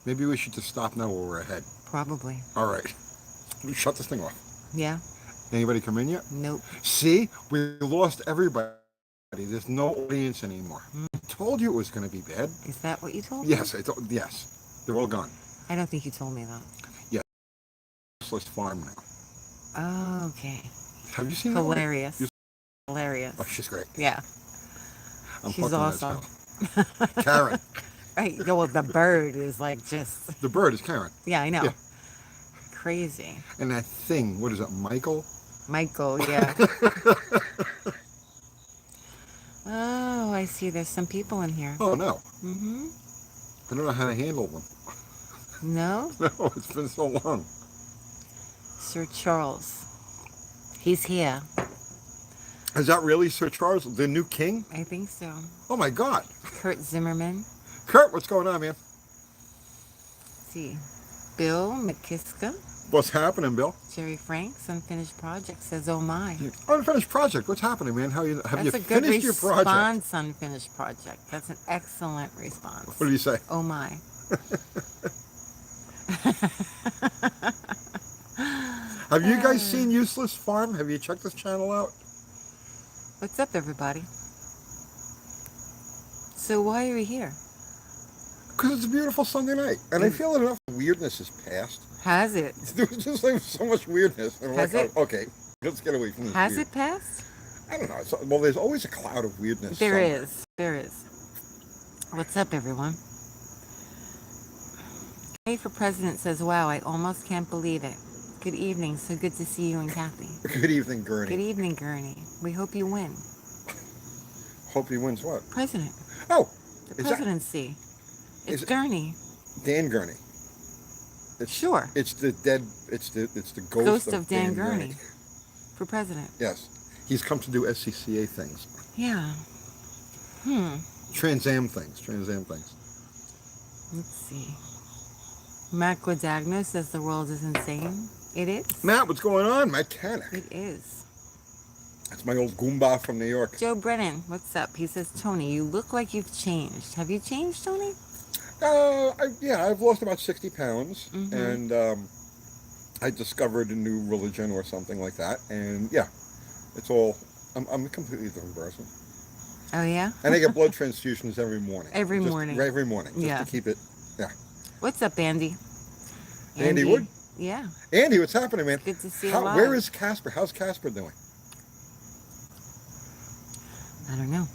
Maybe we should just stop now while we're ahead. Probably. All right. Shut this thing off. Yeah. Anybody come in yet? Nope. See? We lost everybody. There's no audience anymore. I told you it was going to be bad. Is that what you told me? Yes, I told. Yes. They're all gone. I don't think you told me that. Yeah. Useless farm now. Oh, okay. Have you seen Hilarious. that? Hilarious. Oh, she's great. Yeah. She's awesome. Karen. Right. Well, the bird is like just. The bird is Karen. Yeah, I know. Yeah. Crazy. And that thing, what is it, Michael? Michael, yeah. Oh, I see. There's some people in here. Oh, no. Mm-hmm. I don't know how to handle them. No? No, it's been so long. Sir Charles. He's here. Is that really Sir Charles, the new king? I think so. Oh, my God. Kurt Zimmerman. Kurt, what's going on, man? Let's see. Bill McKiska. What's happening, Bill? Jerry Franks, Unfinished Project, says, oh my. Unfinished project. What's happening, man? Have you finished your project? That's a good response, Unfinished Project. That's an excellent response. What did you say? Oh my. Have you guys seen Useless Farm? Have you checked this channel out? What's up, everybody? So why are we here? Because it's a beautiful Sunday night. And I feel that enough weirdness has passed. Has it? There was just like so much weirdness. And Has it? Okay, let's get away from this. Has weird. it passed? I don't know. Well, there's always a cloud of weirdness. There somewhere. is. There is. What's up, everyone? Kay for President says, wow, I almost can't believe it. Good evening. So good to see you and Kathy. Good evening, Gurney. Good evening, Gurney. We hope you win. Hope he wins what? President. Oh, The presidency. It's Gurney. Dan Gurney. Sure. It's the dead. It's the Ghost of Dan Gurney. For president. Yes, he's come to do SCCA things. Yeah. Trans Am things. Let's see. Matt Guadagno says the world is insane. It is. Matt, what's going on? Mechanic. It is. That's my old Goomba from New York. Joe Brennan, what's up? He says, Tony, you look like you've changed. Have you changed, Tony? I've lost about 60 pounds, and I discovered a new religion or something like that, and yeah, it's all. I'm a completely different person. Oh yeah. And I get blood transfusions every morning. Every morning. Just to keep it. Yeah. What's up, Andy? Andy Wood? Yeah. Andy, what's happening, man? Good to see you alive. Where is Casper? How's Casper doing? I don't know.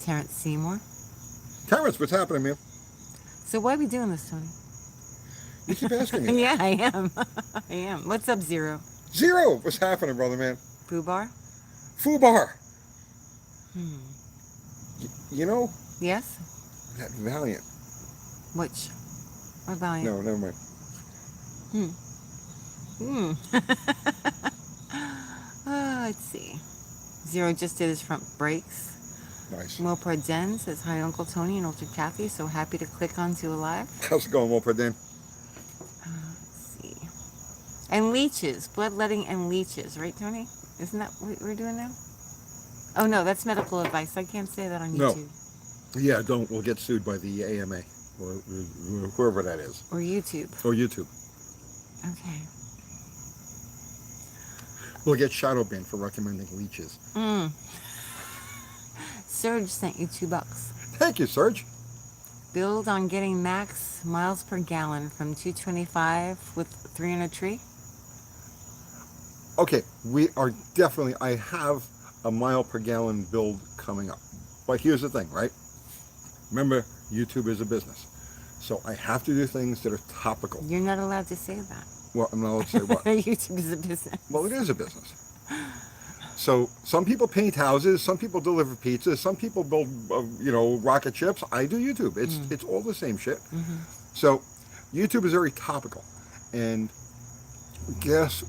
Terrence Seymour? Terrence, what's happening, man? So why are we doing this, Tony? You keep asking me. Yeah, I am. I am. What's up, Zero? Zero, what's happening, brother, man? Fubar? Fubar. You know? Yes? That Valiant. Which? What Valiant? No, never mind. Let's see. Zero just did his front brakes. Nice. Mopar Den says, hi, Uncle Tony and Ultra Kathy. So happy to click onto a live. How's it going, Mopar Dan? Let's see. And leeches. Bloodletting and leeches. Right, Tony? Isn't that what we're doing now? Oh, no, that's medical advice. I can't say that on YouTube. Yeah, don't. We'll get sued by the AMA or whoever that is. Or YouTube. Or YouTube. Okay. We'll get shadow banned for recommending leeches. Serge sent you $2. Thank you, Serge. Build on getting max miles per gallon from 225 with 300 tree. Okay, we are definitely, I have a mile per gallon build coming up. But here's the thing, right? Remember, YouTube is a business. So I have to do things that are topical. You're not allowed to say that. Well, I'm not allowed to say what? YouTube is a business. Well, it is a business. So some people paint houses, some people deliver pizzas, some people build, rocket ships. I do YouTube. It's all the same shit. So YouTube is very topical. And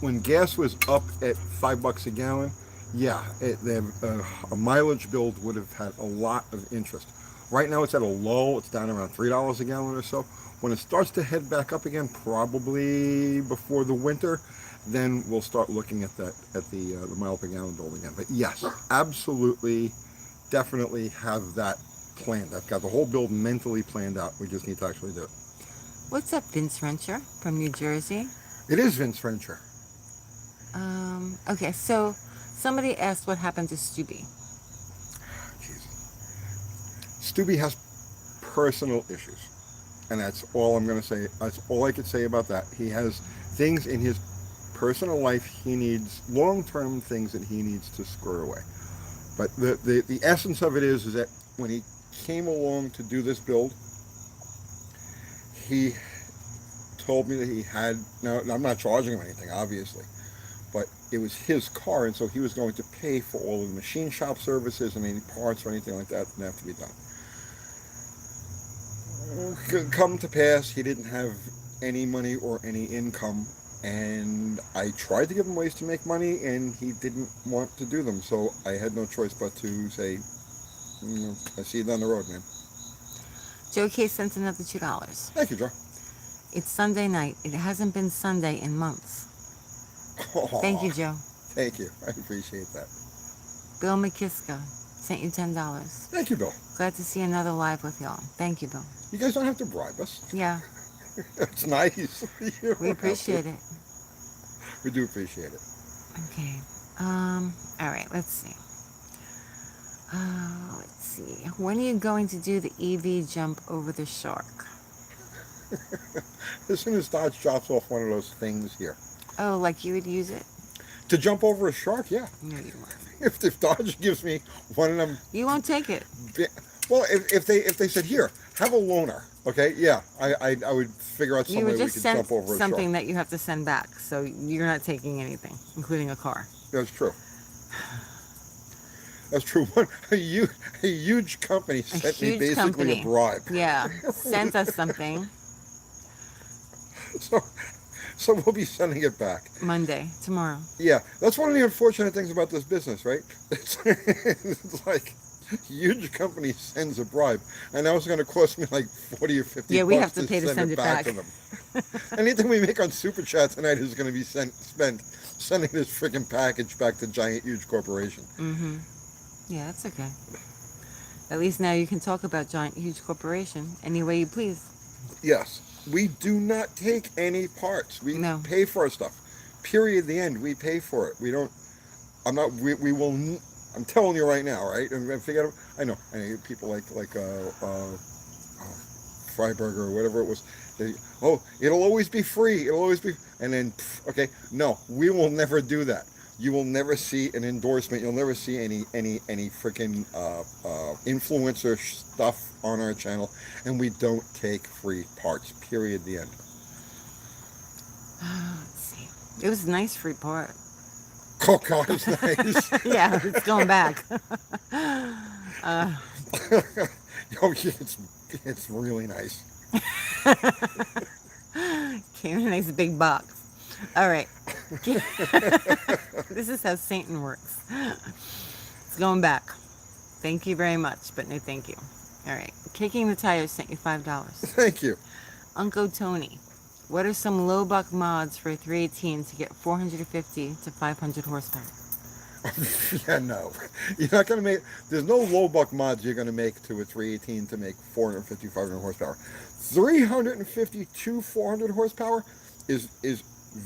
when gas was up at $5 a gallon, yeah, a mileage build would have had a lot of interest. Right now it's at a low. It's down around $3 a gallon or so. When it starts to head back up again, probably before the winter, then we'll start looking at the mile per gallon build again. But yes, absolutely, definitely have that planned. I've got the whole build mentally planned out. We just need to actually do it. What's up, Vince Rencher from New Jersey? It is Vince Furniture. Okay, so somebody asked what happened to Stubby. Jesus. Stubby has personal issues. And that's all I'm going to say. That's all I could say about that. He has things in his personal life he needs, long-term things that he needs to square away. But the essence of it is that when he came along to do this build, he told me that he had, now I'm not charging him anything, obviously, but it was his car, and so he was going to pay for all of the machine shop services and any parts or anything like that that have to be done. Come to pass, he didn't have any money or any income, and I tried to give him ways to make money, and he didn't want to do them, so I had no choice but to say, I see you down the road, man. Joe K sent another $2. Thank you, Joe. It's Sunday night. It hasn't been Sunday in months. Oh, Thank you, Joe. Thank you. I appreciate that. Bill McKiska sent you $10. Thank you, Bill. Glad to see another live with y'all. Thank you, Bill. You guys don't have to bribe us. Yeah, It's nice. we appreciate it. We do appreciate it. Okay. All right, let's see. Let's see. When are you going to do the EV jump over the shark? As soon as Dodge drops off one of those things here. Oh, like you would use it? To jump over a shark, yeah. No, you won't. If Dodge gives me one of them, You won't take it. well, if they said, here, have a loaner, okay, yeah, I would figure out You some way would we just could send jump over a something shark. that you have to send back, so you're not taking anything, including a car. That's true. That's true. A huge company sent me huge basically company. a bribe. Yeah, sent us something So we'll be sending it back. Monday, tomorrow. Yeah, that's one of the unfortunate things about this business, right? It's like huge company sends a bribe, and that was going to cost me like 40 or 50 Yeah, we bucks have to pay to send it back. to them. Anything we make on Super Chat tonight is going to be spent sending this freaking package back to Giant Huge Corporation. Mm-hmm. Yeah, that's okay. At least now you can talk about Giant Huge Corporation any way you please. Yes, we do not take any parts. We No. pay for our stuff. Period. The end. We pay for it. We don't. I'm not. We will. I'm telling you right now, right? And forget. I know people like Freiburger or whatever it was. It'll always be free. It'll always be. And then, okay, no, we will never do that. You will never see an endorsement. You'll never see any freaking influencer stuff on our channel, and we don't take free parts. Period. The end. Let's see. It was a nice free part. Oh God, it's nice. Yeah, it's going back. It's really nice. Came in a nice big box. All right. This is how Satan works. It's going back. Thank you very much, but no thank you. All right. Kicking the Tires sent you $5. Thank you. Uncle Tony, what are some low buck mods for a 318 to get 450 to 500 horsepower? Yeah, no. You're not going to make, there's no low buck mods you're going to make to a 318 to make 450, 500 horsepower. 350 to 400 horsepower is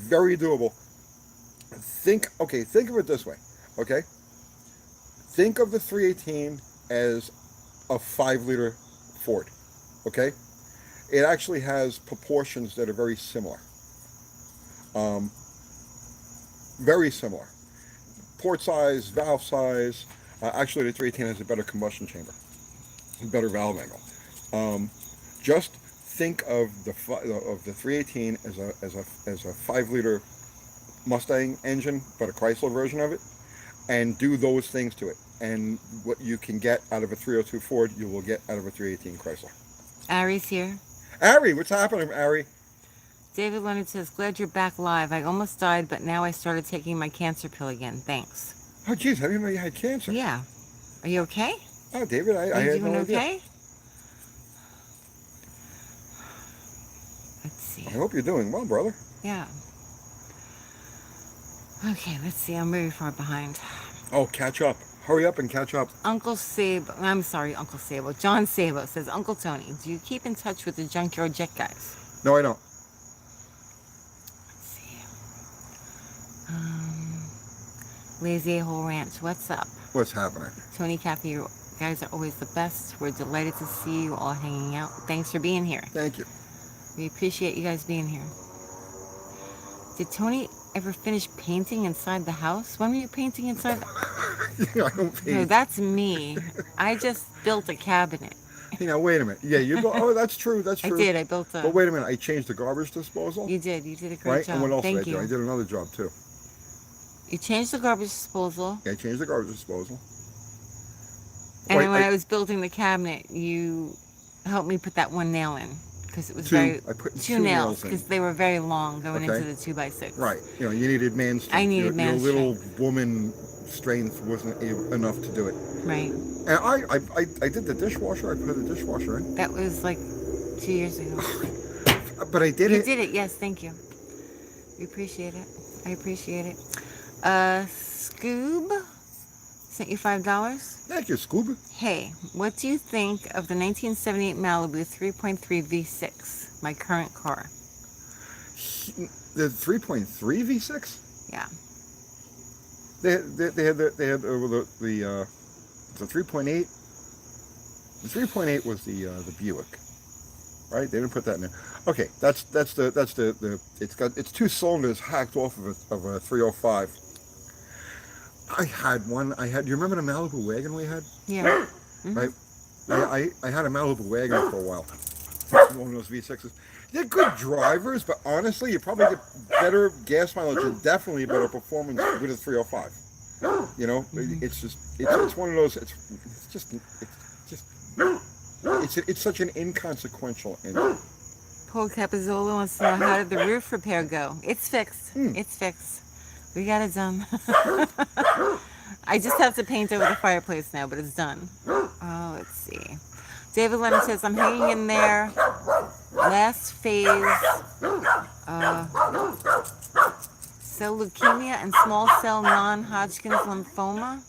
very doable. Think of it this way, okay? Think of the 318 as a 5-liter Ford, okay? It actually has proportions that are very similar. Very similar. Port size, valve size. Actually, the 318 has a better combustion chamber, better valve angle. Just think of the 318 as a 5-liter Mustang engine, but a Chrysler version of it, and do those things to it. And what you can get out of a 302 Ford, you will get out of a 318 Chrysler. Ari's here. Ari, what's happening, Ari? David Leonard says, glad you're back live. I almost died, but now I started taking my cancer pill again. Thanks. Oh, geez, I didn't know you had cancer. Yeah. Are you okay? Oh, David, I Are you had doing no idea. okay? Let's see. I hope you're doing well, brother. Yeah. Okay, let's see. I'm very far behind. Oh, catch up. Hurry up and catch up. Uncle Sabo, I'm sorry, Uncle Sabo. John Sabo says, Uncle Tony, do you keep in touch with the Junkyard Jet guys? No, I don't. Let's see. Lazy Hole Ranch, what's up? What's happening? Tony, Kathy, you guys are always the best. We're delighted to see you all hanging out. Thanks for being here. Thank you. We appreciate you guys being here. Did Tony ever finish painting inside the house? When were you painting inside the I don't paint. No, that's me. I just built a cabinet. Hey, now wait a minute. Yeah, you go. Oh, that's true. That's true. I did. I built a... But wait a minute. I changed the garbage disposal. You did. You did a great Right? job. And what else Thank did I you. do? I did another job too. You changed the garbage disposal. Yeah, I changed the garbage disposal. And Wait, then when I was building the cabinet, you helped me put that one nail in. Because it was I put two nails, in. because they were very long going Okay. into the 2x6. Right. You know, you needed man strength. I needed man Your little woman strength wasn't enough to do it. Right. And I did the dishwasher. I put the dishwasher in. That was like 2 years ago. But I did You it. did it, yes, thank you. We appreciate it. I appreciate it. Scoob sent you $5. Thank you, Scoob. Hey, what do you think of the 1978 Malibu 3.3 V6, my current car? The 3.3 V6. Yeah. They had the 3.8. The 3.8 was the Buick, right? They didn't put that in there. Okay, that's the it's 2 cylinders hacked off of a 305. I had one. Do you remember the Malibu wagon we had? Yeah. Right. I had a Malibu wagon for a while. One of those V6s. They're good drivers, but honestly, you probably get better gas mileage and definitely better performance with a 305. You know, it's one of those. It's such an inconsequential engine. Paul Capizzola wants to know, how did the roof repair go? It's fixed. It's fixed. We got it done. I just have to paint over the fireplace now, but it's done. Oh, let's see. David Leonard says, I'm hanging in there. Last phase. Cell leukemia and small cell non-Hodgkin's lymphoma.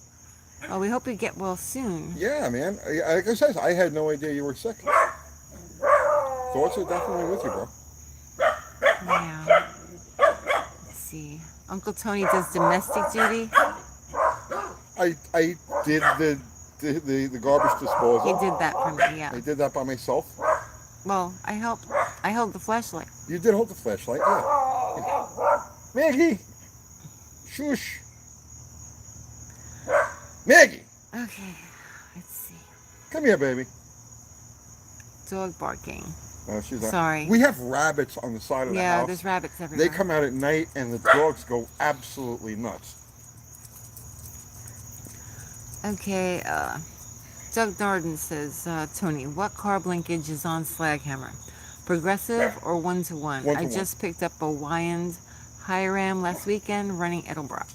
Oh, we hope you get well soon. Yeah, man. Like I said, I had no idea you were sick. Thoughts are definitely with you, bro. Yeah. Let's see. Uncle Tony does domestic duty. I did the garbage disposal. He did that for me, yeah. I did that by myself. Well, I helped. I held the flashlight. You did hold the flashlight, yeah. Maggie! Shush! Maggie! Okay, let's see. Come here, baby. Dog barking. Oh, she's not. Sorry. We have rabbits on the side of the Yeah, house. there's rabbits everywhere. They come out at night and the dogs go absolutely nuts. Okay, Doug Darden says, Tony, what carb linkage is on Slaghammer? Progressive or 1-to-1? I 1-to-1. just picked up a Wyand high ram last weekend running Edelbrock.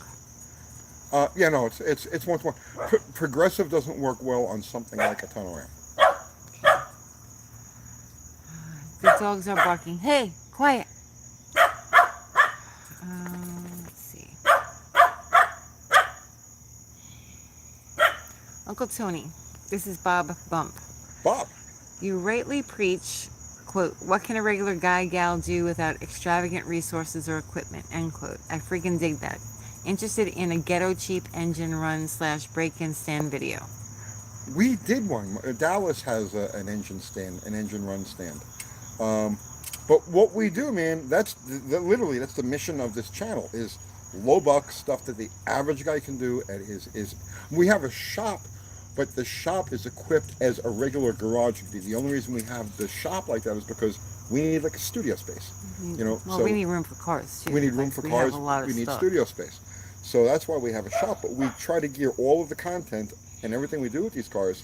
Yeah, no, it's 1-to-1. Progressive doesn't work well on something like a tunnel ram. The dogs are barking. Hey, quiet. Let's see. Uncle Tony, this is Bob Bump. Bob. You rightly preach, quote, what can a regular guy, gal do without extravagant resources or equipment, end quote. I freaking dig that. Interested in a ghetto cheap engine run / break-in stand video. We did one. Dallas has an engine run stand. But what we do, man, that's literally the mission of this channel, is low buck stuff that the average guy can do at his. We have a shop, but the shop is equipped as a regular garage would be. The only reason we have the shop like that is because we need like a studio space. You know, Well, so we need room for cars too. we need room for we cars. Have a lot of we need stuff. studio space. So that's why we have a shop. But we try to gear all of the content and everything we do with these cars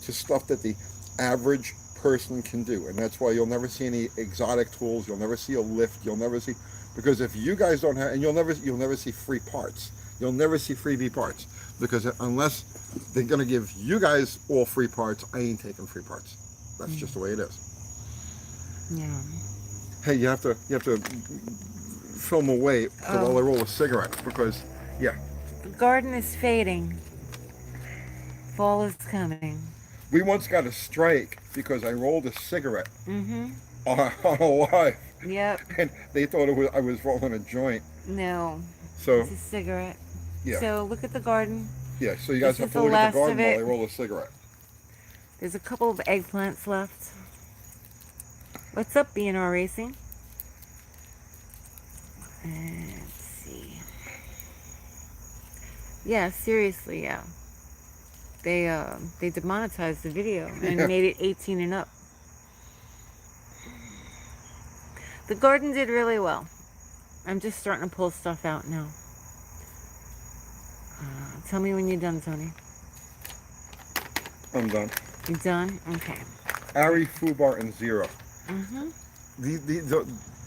to stuff that the average person can do. And that's why you'll never see any exotic tools. You'll never see a lift. You'll never see, because if you guys don't have, and you'll never see free parts. You'll never see freebie parts, because unless they're going to give you guys all free parts, I ain't taking free parts. That's just the way it is. Yeah. Hey, you have to film away while I roll a cigarette, because yeah. The garden is fading. Fall is coming. We once got a strike because I rolled a cigarette. Mm-hmm. on a live, Yep. and they thought I was rolling a joint. No. So It's a cigarette. yeah, So look at the garden. yeah. So you guys This have is to the look at the last of garden while I it. roll a cigarette. There's a couple of eggplants left. What's up, B&R Racing? Let's see. Yeah, seriously, yeah. They demonetized the video and Yeah. made it 18 and up. The garden did really well. I'm just starting to pull stuff out now. Tell me when you're done, Tony. I'm done. You done? Okay. Ari, Fubar, and Zero. Mm-hmm.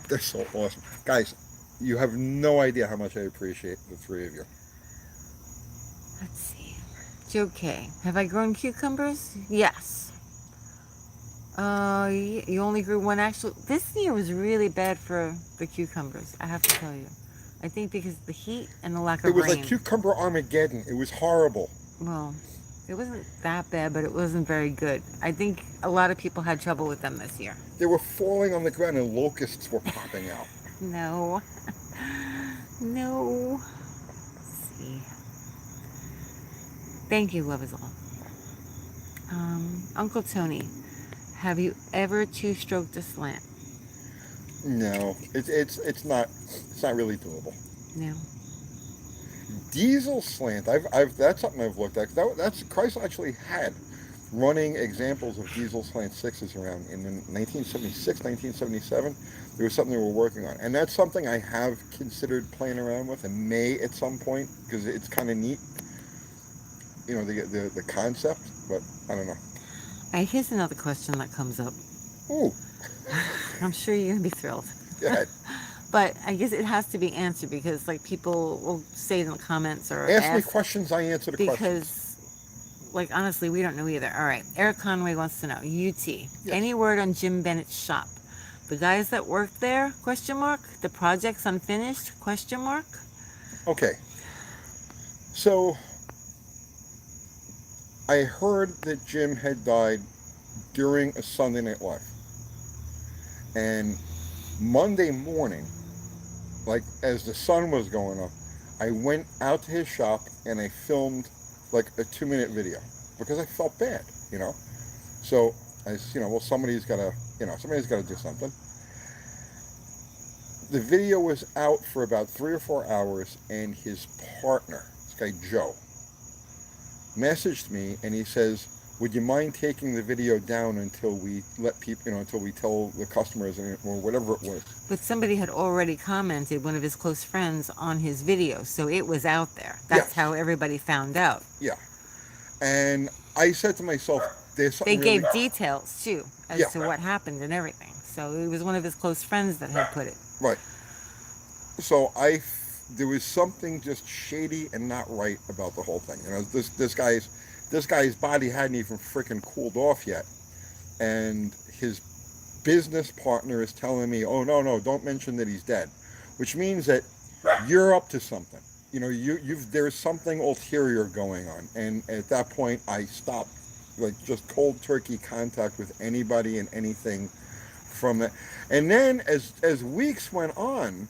They're so awesome. Guys, you have no idea how much I appreciate the three of you. Let's see. Joe K. Have I grown cucumbers? Yes. You only grew one actual. This year was really bad for the cucumbers, I have to tell you. I think because of the heat and the lack of It was rain. like cucumber Armageddon. It was horrible. Well, it wasn't that bad, but it wasn't very good. I think a lot of people had trouble with them this year. They were falling on the ground and locusts were popping out. No. No. Let's see. Thank you, love is all. Uncle Tony, have you ever two-stroked a slant? No, it's not really doable. No. Diesel slant. I've that's something I've looked at. That's Chrysler actually had running examples of diesel slant sixes around in 1976, 1977. There was something they were working on, and that's something I have considered playing around with, and may at some point because it's kind of neat. You know, the concept, but I don't know. Here's another question that comes up. Ooh, I'm sure you're gonna be thrilled. go ahead. But I guess it has to be answered because, like, people will say it in the comments or Ask me questions, I answer the questions. Because, like, honestly, we don't know either. All right, Eric Conway wants to know, UT, Yes. any word on Jim Bennett's shop? The guys that work there, question mark? The project's unfinished, question mark? Okay. So, I heard that Jim had died during a Sunday Night Live. And Monday morning, like as the sun was going up, I went out to his shop and I filmed like a 2-minute video because I felt bad, you know. So I, well, somebody's got to do something. The video was out for about 3 or 4 hours, and his partner, this guy Joe, messaged me and he says, would you mind taking the video down until we let people, until we tell the customers or whatever it was. But somebody had already commented, one of his close friends, on his video, so it was out there. That's how everybody found out. Yeah. And I said to myself, there's something They really... gave details, too, as to what happened and everything. So it was one of his close friends that had put it. Right. So there was something just shady and not right about the whole thing. You know, this guy's body hadn't even freaking cooled off yet, and his business partner is telling me, "Oh no, don't mention that he's dead," which means that you're up to something. You know, there's something ulterior going on, and at that point, I stopped, like just cold turkey contact with anybody and anything from that. And then as weeks went on,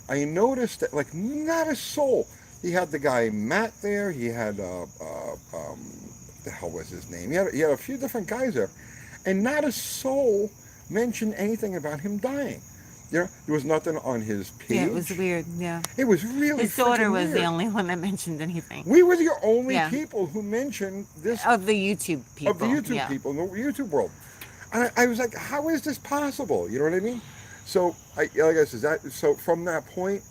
I noticed that like not a soul. He had the guy Matt there. He had the hell was his name? He had a few different guys there, and not a soul mentioned anything about him dying. You know, there was nothing on his page. Yeah, it was weird. Yeah, it was really. His daughter was weird. the only one that mentioned anything. We were the only people who mentioned this of the YouTube people. Of the YouTube people in the YouTube world, and I was like, how is this possible? You know what I mean? So, like I said, so from that point,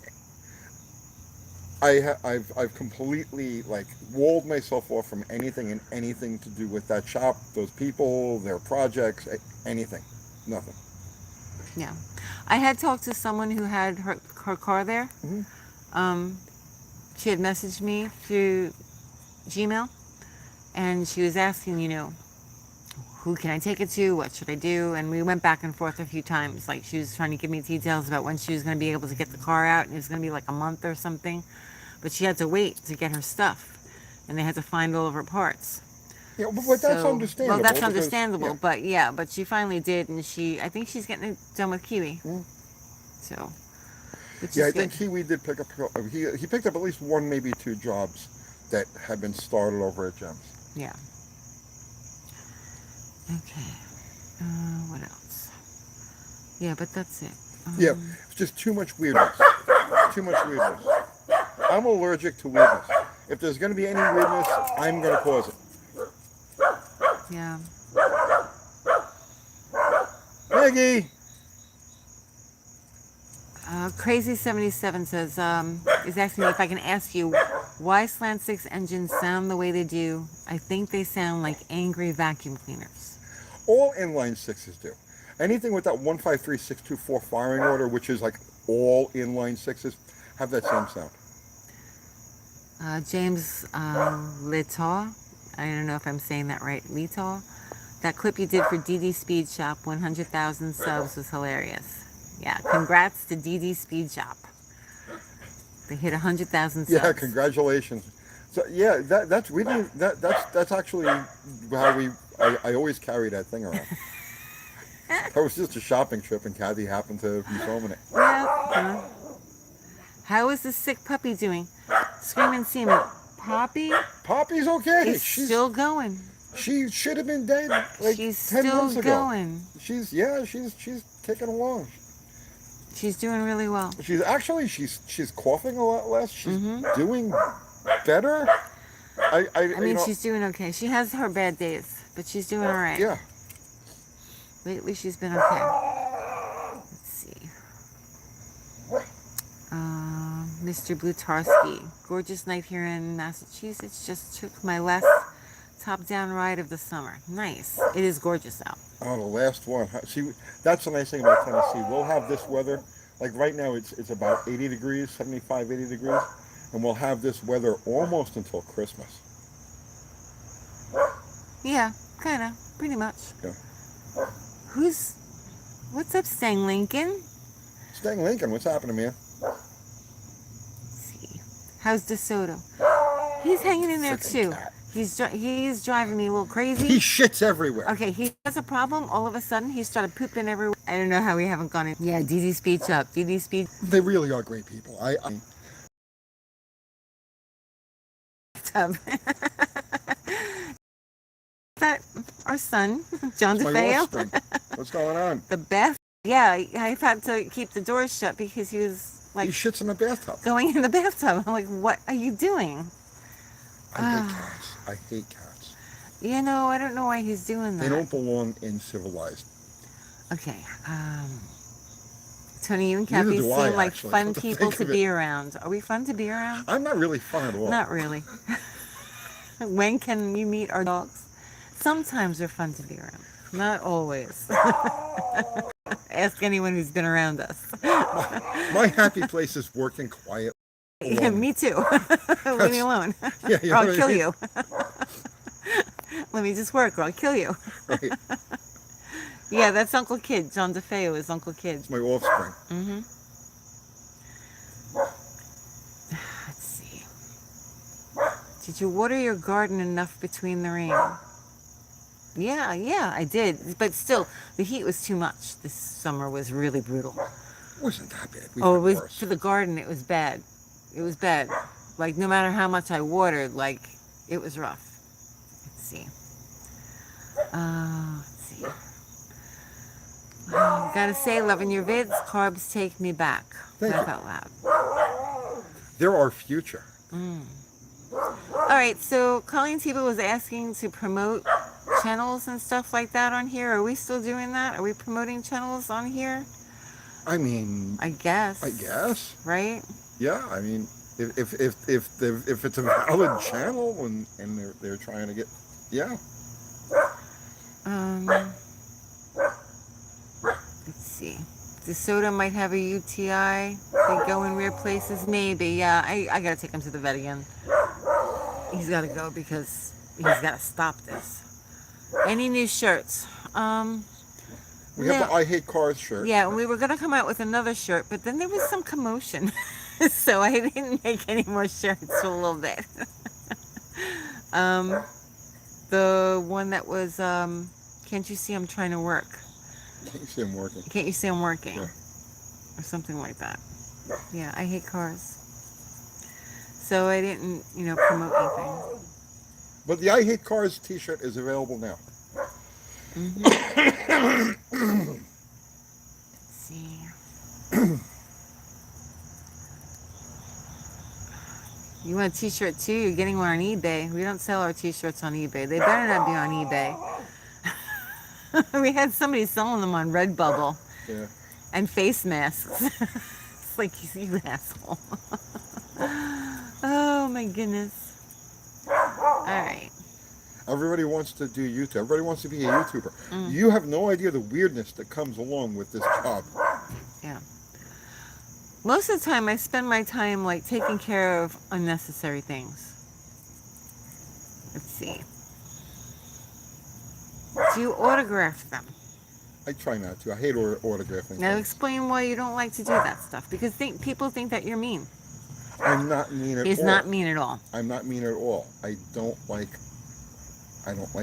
I've completely like walled myself off from anything to do with that shop, those people, their projects, anything, nothing. Yeah, I had talked to someone who had her car there. Mm-hmm. She had messaged me through Gmail, and she was asking, who can I take it to? What should I do? And we went back and forth a few times. Like, she was trying to give me details about when she was going to be able to get the car out, and it was going to be like a month or something. But she had to wait to get her stuff, and they had to find all of her parts. Yeah, but that's So, understandable. well, that's because- understandable, yeah. but she finally did, and I think she's getting it done with Kiwi. So, which Yeah, is I think good. Kiwi did pick up. He picked up at least one, maybe two jobs that had been started over at Gems. Yeah. Okay. What else? Yeah, but that's it. Yeah, it's just too much weirdness. Too much weirdness. I'm allergic to weirdness. If there's going to be any weirdness, I'm going to cause it. Yeah. Maggie! Crazy77 says, is asking me if I can ask you why Slant 6 engines sound the way they do. I think they sound like angry vacuum cleaners. All inline sixes do. Anything with that 153624 firing order, which is like all inline sixes, have that same sound. James Litaw, I don't know if I'm saying that right, Litaw. That clip you did for DD Speed Shop, 100,000 subs, was hilarious. Yeah, congrats to DD Speed Shop. They hit 100,000 subs. Yeah, congratulations. So yeah, that's actually how I always carry that thing around. That was just a shopping trip, and Kathy happened to be filming it. Yeah. How is the sick puppy doing? Screaming Seaman. Poppy? Poppy's okay. Is still going. She should have been dead like She's 10 still months ago. going. She's kicking along. She's doing really well. She's coughing a lot less. She's doing better. I mean, she's doing okay. She has her bad days, but she's doing all right. Yeah. Lately, she's been okay. Let's see. Mr. Blutarski. Gorgeous night here in Massachusetts. Just took my last top-down ride of the summer. Nice. It is gorgeous out. Oh, the last one. See, that's the nice thing about Tennessee. We'll have this weather. Like right now, it's about 80 degrees, 75, 80 degrees. And we'll have this weather almost until Christmas. Yeah, kind of. Pretty much. Yeah. What's up, Stang Lincoln? Stang Lincoln, what's happening, man? Let's see. How's DeSoto? He's hanging in there too. Cat. He's driving me a little crazy. He shits everywhere. Okay, he has a problem. All of a sudden, he started pooping everywhere. I don't know how we haven't gone in. Yeah, DD Speed Shop. DD Speed. They really are great people. Tub. That our son, John My DeFeo. offspring. What's going on? The best. Yeah, I've had to keep the doors shut because he was He like shits in the bathtub. going in the bathtub. I'm like, what are you doing? I hate cats. I hate cats. You know, I don't know why he's doing that. They don't belong in civilized. Okay. Tony, you and Neither Kathy do seem I, like actually, fun come to people think to of be it. around. Are we fun to be around? I'm not really fun at all. Not really. When can you meet our dogs? Sometimes they're fun to be around. Not always. Ask anyone who's been around us. My happy place is working quiet. Yeah, me too. Leave me alone. Yeah, you Or know I'll what I kill mean? you. Let me just work or I'll kill you. Right. Yeah, that's Uncle Kid. John DeFeo is Uncle Kid. It's my offspring. Mm-hmm. Let's see. Did you water your garden enough between the rain? Yeah, I did. But still, the heat was too much. This summer was really brutal. It wasn't that bad. We've Oh, it had was worse. for the garden. It was bad. It was bad. Like no matter how much I watered, like it was rough. Let's see. Let's see. Gotta say, loving your vids. Carbs take me back. Thank Laugh you. out loud. They're our future. All right. So Colleen Tebow was asking to promote channels and stuff like that on here. Are we still doing that? Are we promoting channels on here? I mean, I guess. Right? Yeah. I mean, if it's a valid channel and they're trying to get, yeah. Let's see. DeSoto might have a UTI. They go in weird places. Maybe. Yeah. I gotta take him to the vet again. He's gotta go because he's gotta stop this. Any new shirts? We have the I Hate Cars shirt. Yeah, we were gonna come out with another shirt, but then there was some commotion, so I didn't make any more shirts for a little bit. The one that was, can't you see I'm trying to work? Can't you see I'm working? Can't you see I'm working? Yeah. Or something like that. No. Yeah, I hate cars. So I didn't, promote anything. But the I Hate Cars t-shirt is available now. Let's see. You want a t-shirt too? You're getting one on eBay. We don't sell our t-shirts on eBay. They better not be on eBay. We had somebody selling them on Redbubble. Yeah. And face masks. It's like, you asshole. Oh my goodness. All right. Everybody wants to do YouTube. Everybody wants to be a YouTuber. You have no idea the weirdness that comes along with this job. Yeah. Most of the time, I spend my time like taking care of unnecessary things. Let's see. Do you autograph them? I try not to. I hate autographing. Now things. explain why you don't like to do that stuff. Because people think that you're mean. I'm not mean at all. He's not mean at all. I'm not mean at all. I don't like I don't.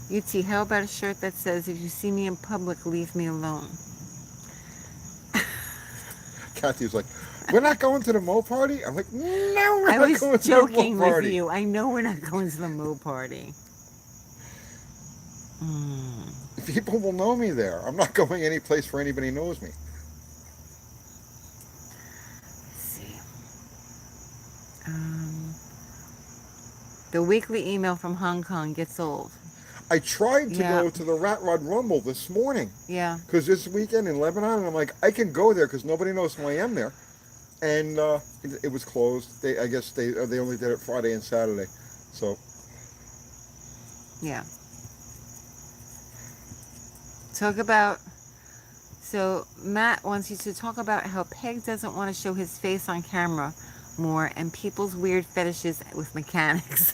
UT, how about a shirt that says, if you see me in public, leave me alone? Kathy was like, we're not going to the Mo party? I'm like, no, we're I not was going to the joking Mo with party. you. I know we're not going to the Mo party. People will know me there. I'm not going any place where anybody knows me. Let's see. The weekly email from Hong Kong gets old. I tried to Yeah. go to the Rat Rod Rumble this morning. Yeah. Because this weekend in Lebanon, I'm like, I can go there because nobody knows who I am there. And it was closed. I guess they only did it Friday and Saturday. So, Yeah. So Matt wants you to talk about how Peg doesn't want to show his face on camera more and people's weird fetishes with mechanics.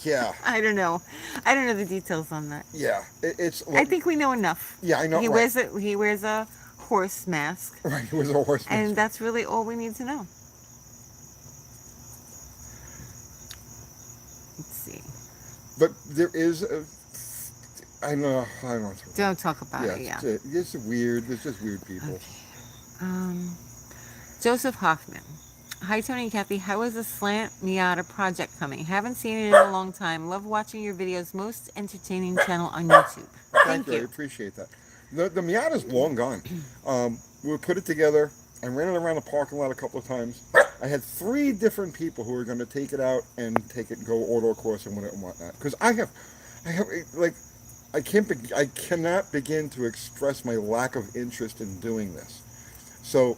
yeah. I don't know the details on that. Yeah. It's. I think we know enough. Yeah, I know. He right. wears a horse mask. Right, he was a horse. And that's really all we need to know. Let's see. But there is I know. Don't talk about it, yeah. It's weird. It's just weird people. Okay. Joseph Hoffman. Hi, Tony and Kathy. How is the Slant Miata project coming? Haven't seen it in a long time. Love watching your videos. Most entertaining channel on YouTube. Thank you. I appreciate that. The Miata's long gone. We put it together. I ran it around the parking lot a couple of times. I had 3 different people who were going to take it out and go autocross and whatnot. Because I cannot begin to express my lack of interest in doing this. So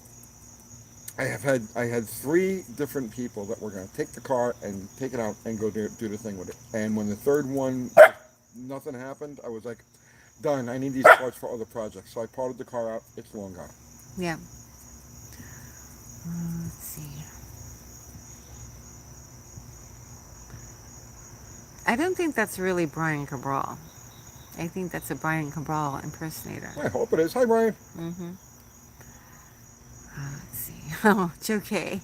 I had 3 different people that were going to take the car and take it out and go do the thing with it. And when the third one, nothing happened, I was like, done. I need these parts for other projects. So I parted the car out. It's long gone. Yeah. Let's see. I don't think that's really Brian Cabral. I think that's a Brian Cabral impersonator. I hope it is. Hi, Brian. Mm-hmm. Let's see. Oh, Joe K.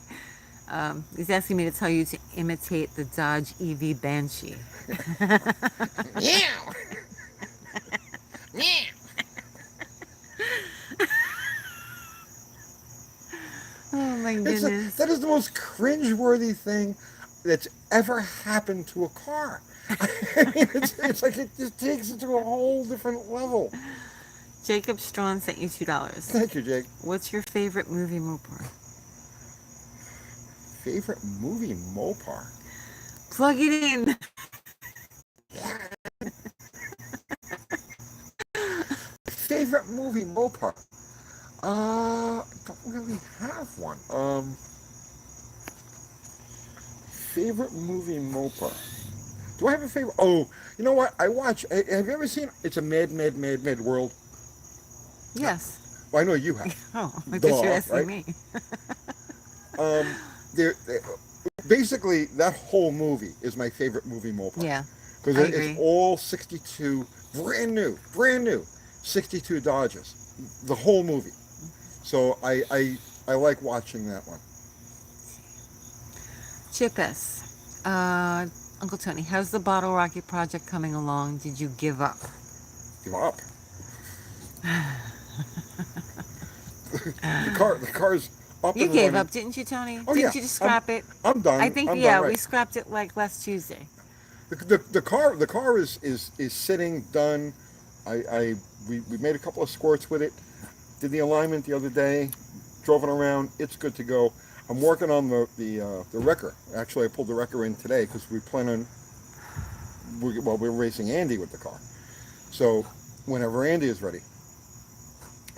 He's asking me to tell you to imitate the Dodge EV Banshee. Meow. Meow. Oh my goodness. That is the most cringeworthy thing that's ever happened to a car. I mean, it's like it just takes it to a whole different level. Jacob Strawn sent you $2. Thank you, Jake. What's your favorite movie Mopar? Favorite movie Mopar? Plug it in. Favorite movie Mopar? I don't really have one. Favorite movie Mopar? Do I have a favorite? Oh, you know what? Have you ever seen It's a Mad World? Yes. Well, I know you have. Oh, I thought you were asking right? me. Basically, that whole movie is my favorite movie Mopar. Yeah. Because it's all 62, brand new, 62 Dodges. The whole movie. So I like watching that one. Chip S. Uncle Tony, how's the bottle rocket project coming along? Did you give up? Give up. The car's up You and gave running. up, didn't you, Tony? Oh, Didn't yeah. you just scrap it? I'm done. I think, I'm yeah, done, right. we scrapped it like last Tuesday. The car is sitting done. We made a couple of squirts with it. Did the alignment the other day. Drove it around. It's good to go. I'm working on the wrecker. Actually, I pulled the wrecker in today because we plan on. We're racing Andy with the car. So whenever Andy is ready.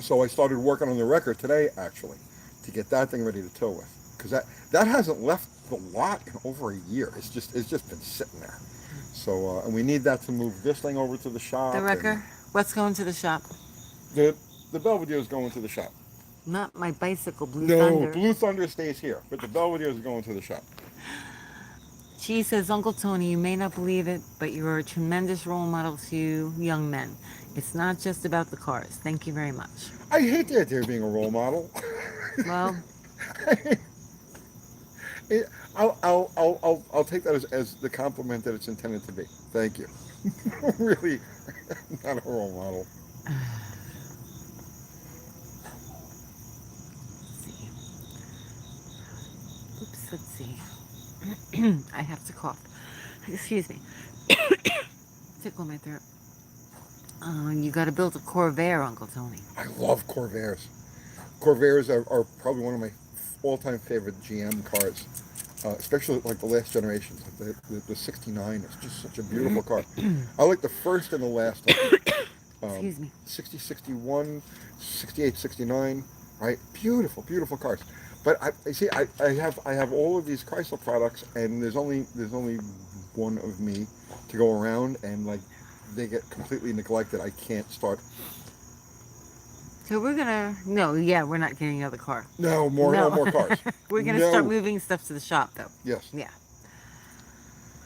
So I started working on the wrecker today, actually, to get that thing ready to tow with, because that hasn't left the lot in over a year. It's just been sitting there. So and we need that to move this thing over to the shop. The wrecker? What's going to the shop? The Belvedere is going to the shop. Not my bicycle, Blue No, Thunder. Blue Thunder stays here, but the Belvedere is going to the shop. She says, Uncle Tony, you may not believe it, but you're a tremendous role model to young men. It's not just about the cars. Thank you very much. I hate the idea of being a role model. Well, I'll take that as the compliment that it's intended to be. Thank you. Really, not a role model. let's see. I have to cough. Excuse me. Tickle my throat. You got to build a Corvair, Uncle Tony. I love Corvairs. Corvairs are probably one of my all-time favorite GM cars, especially like the last generations. Like the 69 is just such a beautiful car. I like the first and the last. Excuse me. 60, 61, 68, 69, right? Beautiful, beautiful cars. But I have all of these Chrysler products, and there's only one of me to go around, and like they get completely neglected. I can't start. So we're we're not getting another car. No more cars. We're gonna start moving stuff to the shop, though. Yes. Yeah.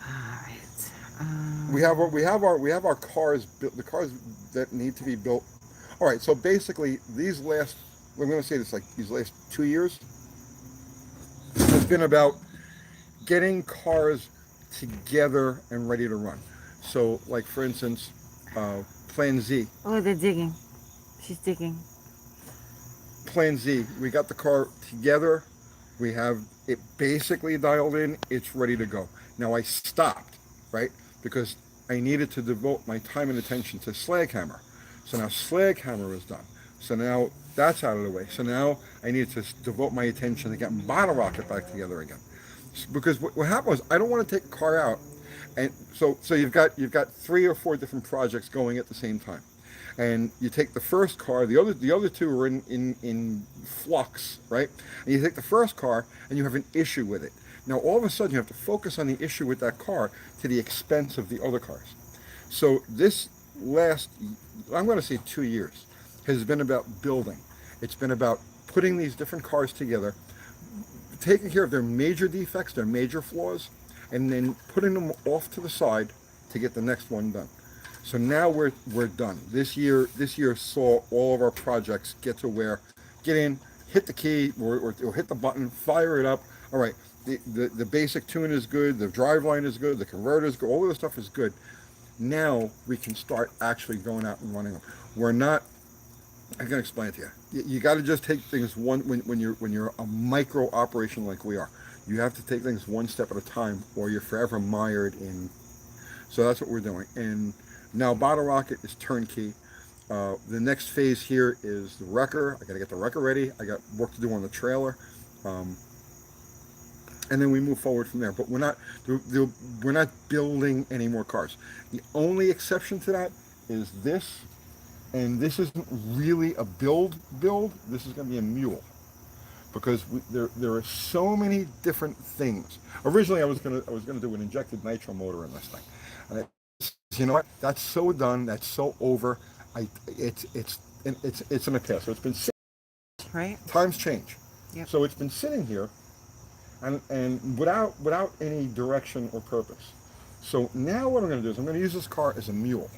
All right. We have our cars built. The cars that need to be built. All right. So basically, these last. I'm going to say this like these last 2 years. It's been about getting cars together and ready to run. So, like for instance, Plan Z. Oh, they're digging. She's digging. Plan Z. We got the car together. We have it basically dialed in. It's ready to go. Now I stopped, right? Because I needed to devote my time and attention to Slaghammer. So now Slaghammer is done. So now that's out of the way. So now I need to devote my attention to getting Bottle Rocket back together again. Because what happened was I don't want to take a car out, and so you've got 3 or 4 different projects going at the same time, and you take the first car. The other two are in flux, right? And you take the first car and you have an issue with it. Now all of a sudden you have to focus on the issue with that car to the expense of the other cars. So this last, I'm going to say 2 years, has been about building. It's been about putting these different cars together, taking care of their major defects, their major flaws, and then putting them off to the side to get the next one done. So now we're done. This year saw all of our projects get in, hit the key or hit the button, fire it up. All right, the basic tune is good, the driveline is good, the converter is good, all of the stuff is good. Now we can start actually going out and running them. We're not. I can explain it to you. You got to just take things when you're a micro operation like we are. You have to take things one step at a time, or you're forever mired in. So that's what we're doing. And now Bottle Rocket is turnkey. The next phase here is the wrecker. I got to get the wrecker ready. I got work to do on the trailer, and then we move forward from there. But we're not building any more cars. The only exception to that is this. And this isn't really a build. This is going to be a mule, because there are so many different things. Originally, I was going to do an injected nitro motor in this thing. And you know what? That's so done. That's so over. It's in the past. So it's been sitting. Right. Times change. Yep. So it's been sitting here, and without any direction or purpose. So now what I'm going to do is I'm going to use this car as a mule.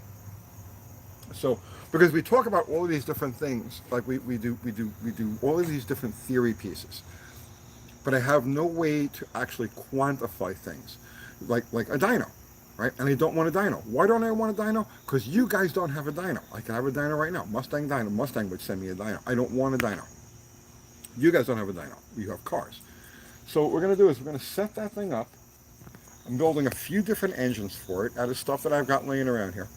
So, because we talk about all of these different things, like we do all of these different theory pieces. but I have no way to actually quantify things, like a dyno, right? And I don't want a dyno. Why don't I want a dyno? Because you guys don't have a dyno. I can have a dyno right now. Mustang dyno. Mustang would send me a dyno. I don't want a dyno. You guys don't have a dyno. You have cars. So what we're going to do is we're going to set that thing up. I'm building a few different engines for it out of stuff that I've got laying around here.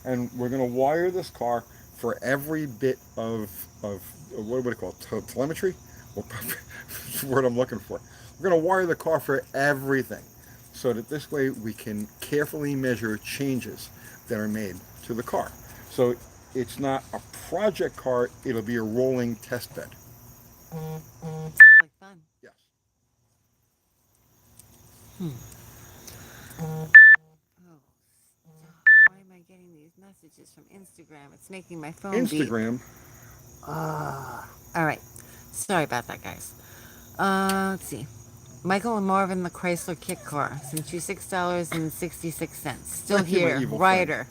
And we're going to wire this car for every bit of what would it call it? Telemetry? Well, that's the word I'm looking for. We're going to wire the car for everything so that this way we can carefully measure changes that are made to the car. So it's not a project car, it'll be a rolling test bed. Sounds like fun. Yes. Oh, why am I getting these messages from Instagram? It's making my phone Instagram. beep. All right. Sorry about that, guys. Let's see. Michael and Marvin, the Chrysler kit car, sent you $6.66. Still Thank you, my here, evil Ryder.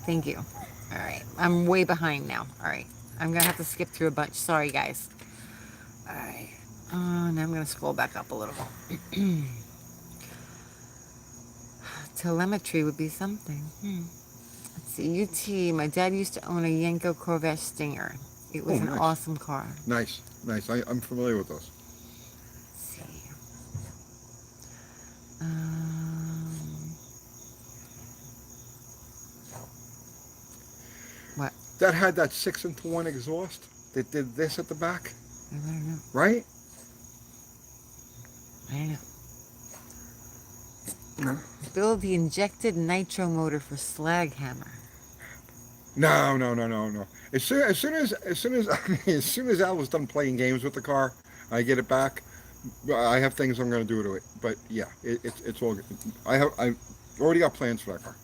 Thank you. All right. I'm way behind now. All right. I'm going to have to skip through a bunch. Sorry, guys. All right. Now I'm going to scroll back up a little. Telemetry would be something. Let's see. UT. My dad used to own a Yenko Corvette Stinger. It was an nice. awesome car. Nice. I'm familiar with those. Let's see. What? That had that 6-into-1 exhaust that did this at the back, I don't know. right? I don't know. No. Build the injected nitro motor for Slag Hammer. No. As soon as Al was done playing games with the car, I get it back. I have things I'm going to do to it. But yeah, it's all good. I already got plans for that car.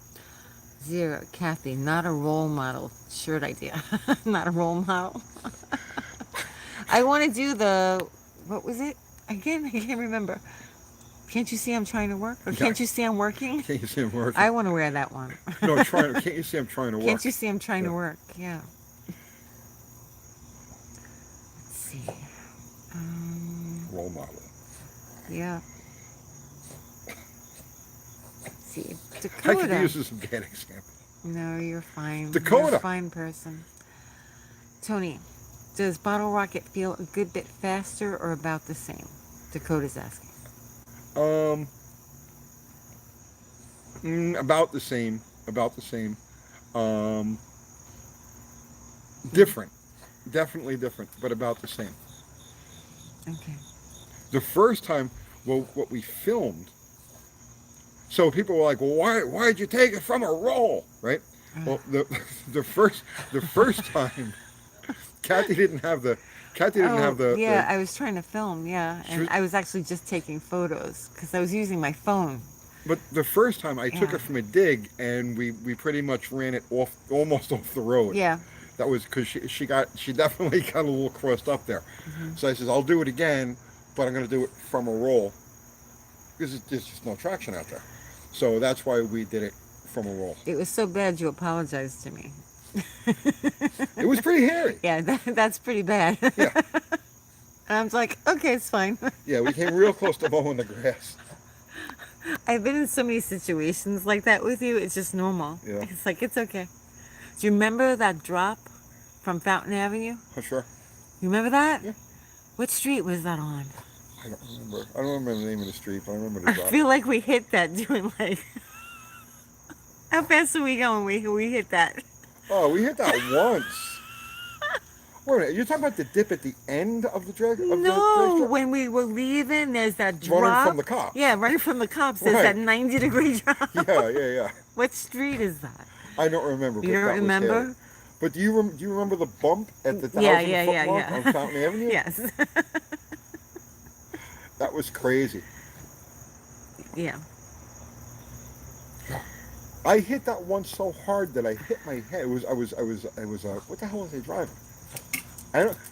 Zero. Kathy, not a role model shirt idea. Not a role model. I want to do what was it? Again, I can't remember. Can't you see I'm trying to work? Or can't you see I'm working? Can't you see I'm working? I want to wear that one. No, can't you see I'm trying to work? Can't you see I'm trying to work? Yeah. Let's see. Role model. Yeah. Let's see. I Dakota. could use this as a bad example. No, you're fine. Dakota. You're a fine person. Tony, does Bottle Rocket feel a good bit faster or about the same? Dakota's asking. About the same. Different. Definitely different, but about the same. Okay. The first time, what we filmed, so people were like, well, why'd you take it from a roll, right? Well, the first time, Kathy didn't have the. Yeah, I was trying to film, and I was actually just taking photos because I was using my phone. But the first time I took it from a dig, and we pretty much ran it almost off the road. Yeah. That was because she definitely got a little crossed up there. Mm-hmm. So I says, I'll do it again, but I'm going to do it from a roll because there's just no traction out there. So that's why we did it from a roll. It was so bad you apologized to me. It was pretty hairy. Yeah, that's pretty bad. Yeah. And I was like, okay, it's fine. Yeah, we came real close to mowing the grass. I've been in so many situations like that with you. It's just normal. Yeah. It's like, it's okay. Do you remember that drop from Fountain Avenue? Oh, sure. You remember that? Yeah. What street was that on? I don't remember the name of the street, but I remember the drop. I feel like we hit that doing like... How fast are we going? We hit that. Oh, we hit that once. Wait a minute, you're talking about the dip at the end of the drag? No, when we were leaving, there's that drop. Running from the cops. Yeah, running from the cops. There's that 90-degree drop. Yeah. What street is that? I don't remember. You don't remember? But do you remember the bump at the 1,000-foot mark on Fountain Avenue? Yes. That was crazy. Yeah. I hit that one so hard that I hit my head. I was what the hell was I driving?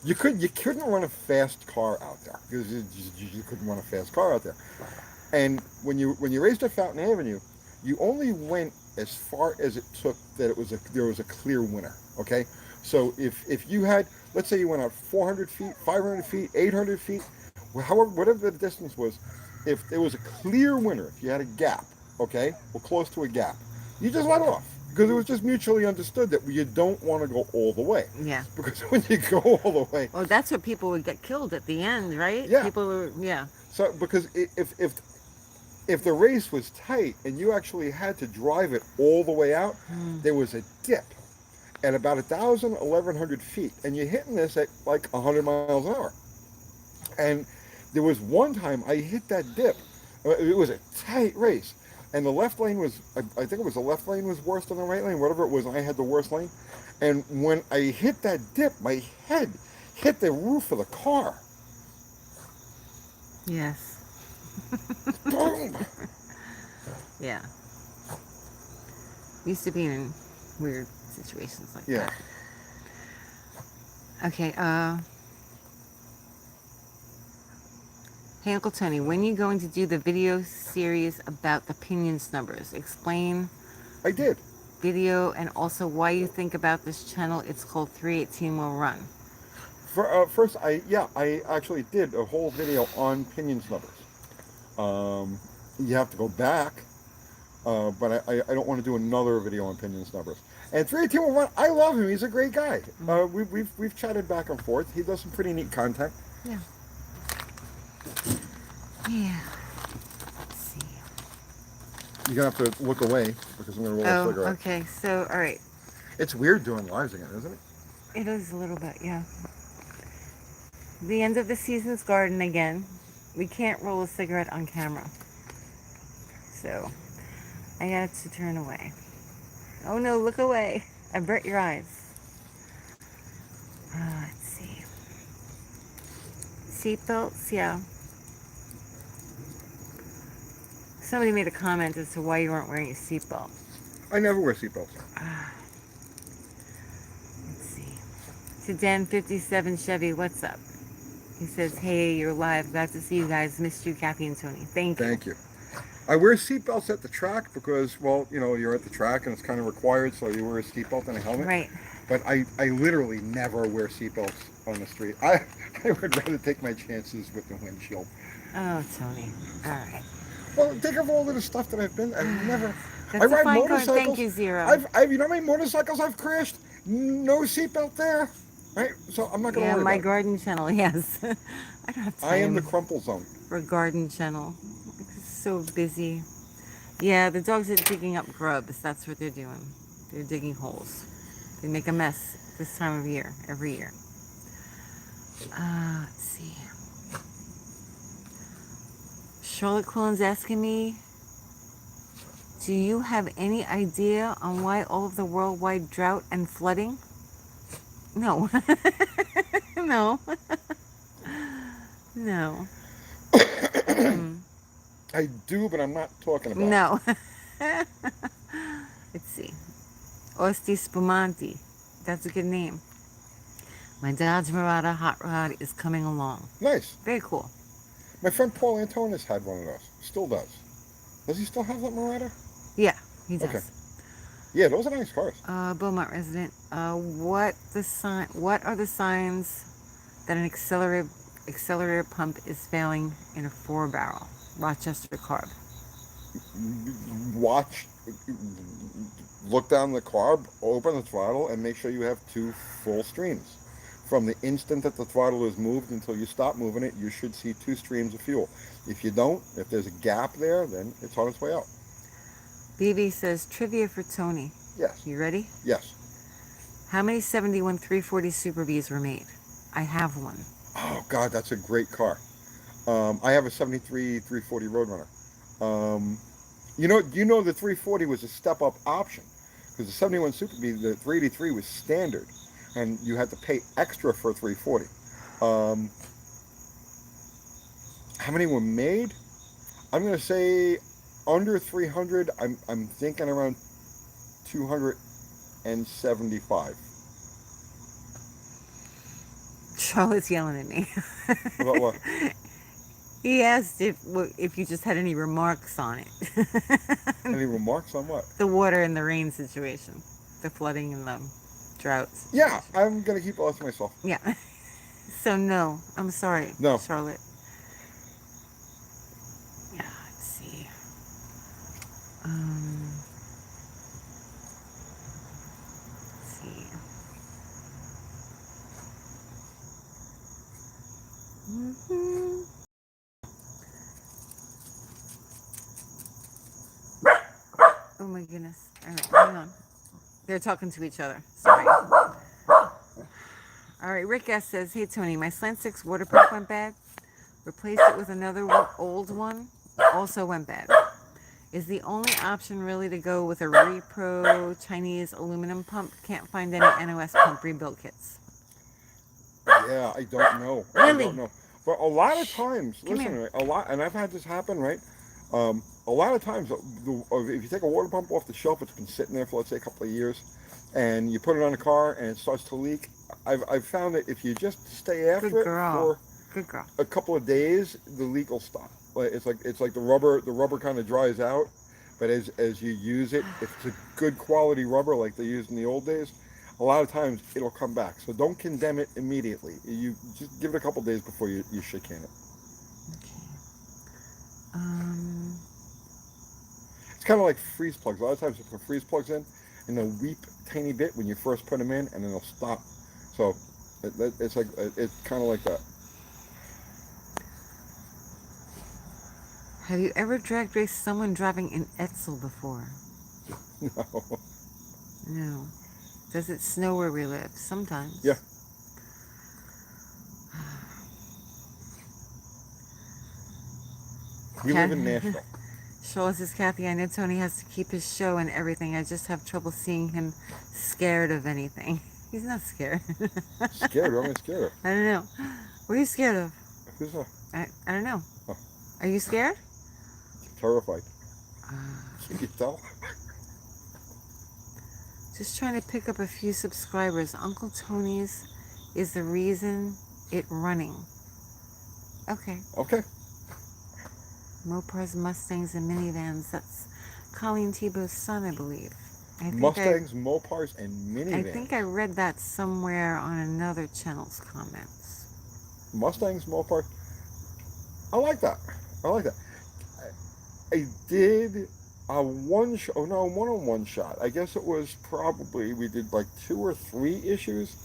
You couldn't run a fast car out there because you couldn't run a fast car out there. And when you raced at Fountain Avenue, you only went as far as it took that there was a clear winner. Okay, so if you had let's say you went out 400 feet, 500 feet, 800 feet, however, whatever the distance was, if there was a clear winner, if you had a gap, okay, or close to a gap, you just let off. Because it was just mutually understood that you don't want to go all the way. Yeah. Because when you go all the way, Well, that's where people would get killed at the end, right? Yeah. People were, yeah. so because if the race was tight and you actually had to drive it all the way out, there was a dip at about 1,000, 1,100 feet, and you're hitting this at like 100 miles an hour. And there was one time I hit that dip. It was a tight race, and the left lane was, I think it was the left lane was worse than the right lane, whatever it was. I had the worst lane, and when I hit that dip, my head hit the roof of the car. Yes. Boom! Yeah. Used to be in weird situations like Yeah. that. Okay, hey Uncle Tony, when are you going to do the video series about the pinions numbers? Explain I did. video and also why you think about this channel. It's called 318 Will Run. First, I actually did a whole video on pinions numbers. You have to go back, but I don't want to do another video on pinions numbers. And 318 Will Run, I love him. He's a great guy. We've chatted back and forth. He does some pretty neat content. Yeah. Yeah. Let's see. You're gonna have to look away because I'm gonna roll a cigarette. Okay. So, all right. It's weird doing lives again, isn't it? It is a little bit, yeah. The end of the season's garden again. We can't roll a cigarette on camera. So, I got to turn away. Oh no, look away. Avert your eyes. Let's see. Seatbelts, yeah. Somebody made a comment as to why you weren't wearing a seatbelt. I never wear seatbelts. Let's see. Sedan 57 Chevy, what's up? He says, hey, you're live. Glad to see you guys. Missed you, Kathy and Tony. Thank you. Thank you. I wear seatbelts at the track because, well, you know, you're at the track and it's kind of required, so you wear a seatbelt and a helmet. Right. But I literally never wear seatbelts on the street. I would rather take my chances with the windshield. Oh, Tony. All right. Well, think of all of the stuff that I've never. That's I a ride fine car. motorcycles. Thank you, Zero. You know how many motorcycles I've crashed? No seatbelt there. Right? So I'm not going to Yeah, worry my about garden channel, yes. I don't have it. time I am the crumple zone. for a garden channel. It's so busy. Yeah, the dogs are digging up grubs. That's what they're doing. They're digging holes. They make a mess this time of year, every year. Let's see. Charlotte Quillen's asking me, do you have any idea on why all of the worldwide drought and flooding? No. No. No. I do, but I'm not talking about it. No. Let's see. Osti Spumanti. That's a good name. My Dodge Murata hot rod is coming along. Nice. Very cool. My friend Paul Antonis had one of those. Still does. Does he still have that Murata? Yeah, he does. Okay. Yeah, those are nice cars. Beaumont resident. What are the signs that an accelerator pump is failing in a 4-barrel Rochester Carb? Look down the carb, open the throttle, and make sure you have 2 full streams. From the instant that the throttle is moved until you stop moving it, you should see 2 streams of fuel. If you don't, if there's a gap there, then it's on its way out. BB says, trivia for Tony. Yes. You ready? Yes. How many 71 340 Super Bs were made? I have one. Oh, God, that's a great car. I have a 73 340 Roadrunner. You know the 340 was a step-up option because the 71 Super B, the 383 was standard, and you had to pay extra for a 340. How many were made? I'm going to say under 300. I'm thinking around 275. Charlotte's yelling at me. About what? He asked if you just had any remarks on it. Any remarks on what? The water and the rain situation, the flooding and the drought Yeah, situation. I'm gonna keep all that to myself. Yeah. So no, I'm sorry, No. Charlotte. Yeah, let's see. Let's see. hmm Oh my goodness. All right, hang on. They're talking to each other. Sorry. All right, Rick S says, "Hey Tony, my Slant 6 water pump went bad. Replaced it with another old one. Also went bad. Is the only option really to go with a repro Chinese aluminum pump? Can't find any NOS pump rebuild kits." Yeah, I don't know. I Really? don't know. But a lot of times, Come listen, here. right, a lot, and I've had this happen, right? A lot of times, if you take a water pump off the shelf, it's been sitting there for, let's say, a couple of years, and you put it on the car and it starts to leak. I've found that if you just stay after Good it girl. for Good girl. a couple of days, the leak will stop. It's like the rubber kind of dries out, but as you use it, if it's a good quality rubber like they used in the old days, a lot of times it'll come back. So don't condemn it immediately. You just give it a couple of days before you shit can it. Okay. Um. It's kind of like freeze plugs. A lot of times you put freeze plugs in, and they'll weep a tiny bit when you first put them in, and then they'll stop. So it's kind of like that. Have you ever drag raced someone driving an Etzel before? No. No. Does it snow where we live? Sometimes. Yeah. We live in Nashville. Charlotte says, "Kathy, I know Tony has to keep his show and everything. I just have trouble seeing him scared of anything." He's not scared. Scared? What am I scared of? I don't know. What are you scared of? Who's that? I don't know. Oh. Are you scared? Terrified. Can you tell? Just trying to pick up a few subscribers. Uncle Tony's is the reason it running. Okay. Okay. Mopars, Mustangs, and minivans. That's Colleen Tebow's son, I believe. Mustangs, Mopars, and minivans. I think I read that somewhere on another channel's comments. Mustangs, Mopars. I like that. I like that. I did a one-on-one shot. I guess it was probably, we did like 2 or 3 issues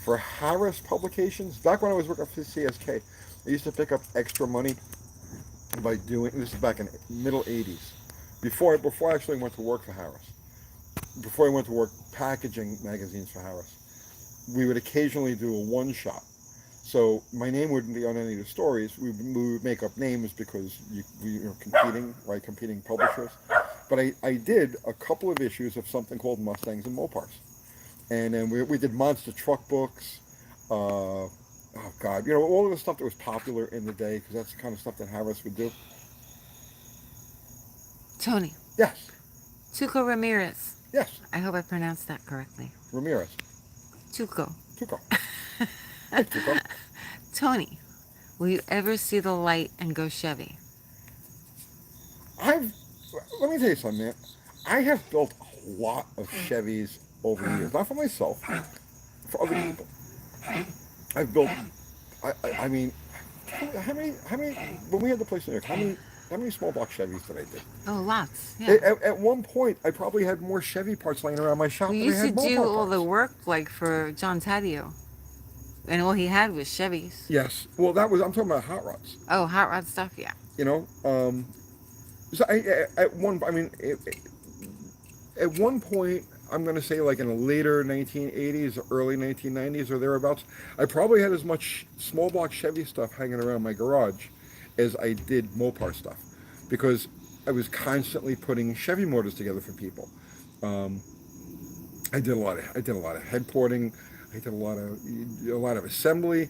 for Harris Publications. Back when I was working for CSK, I used to pick up extra money by doing, this is back in middle 80s, before I actually went to work for Harris. Before I went to work packaging magazines for Harris, we would occasionally do a one-shot. So my name wouldn't be on any of the stories. We would make up names because we were competing, right? Competing publishers. But I did a couple of issues of something called Mustangs and Mopars. And then we did monster truck books. Oh God, all of the stuff that was popular in the day, because that's the kind of stuff that Harris would do. Tony. Yes. Tuco Ramirez. Yes. I hope I pronounced that correctly. Ramirez. Tuco. Hey, Tuco. Tony, will you ever see the light and go Chevy? Let me tell you something, man. I have built a lot of Chevys over the years. Not for myself, for other people. I've built, I mean, how many, when we had the place in New York, how many small block Chevys did I do? Oh, lots. Yeah. At one point, I probably had more Chevy parts laying around my shop We than I used to had do Mopar all the parts. work like for John Taddeo. And all he had was Chevys. Yes. Well, I'm talking about hot rods. Oh, hot rod stuff, yeah. So at one point, I'm going to say like in the later 1980s, early 1990s or thereabouts, I probably had as much small block Chevy stuff hanging around my garage as I did Mopar stuff, because I was constantly putting Chevy motors together for people. I did a lot of head porting. I did a lot of assembly.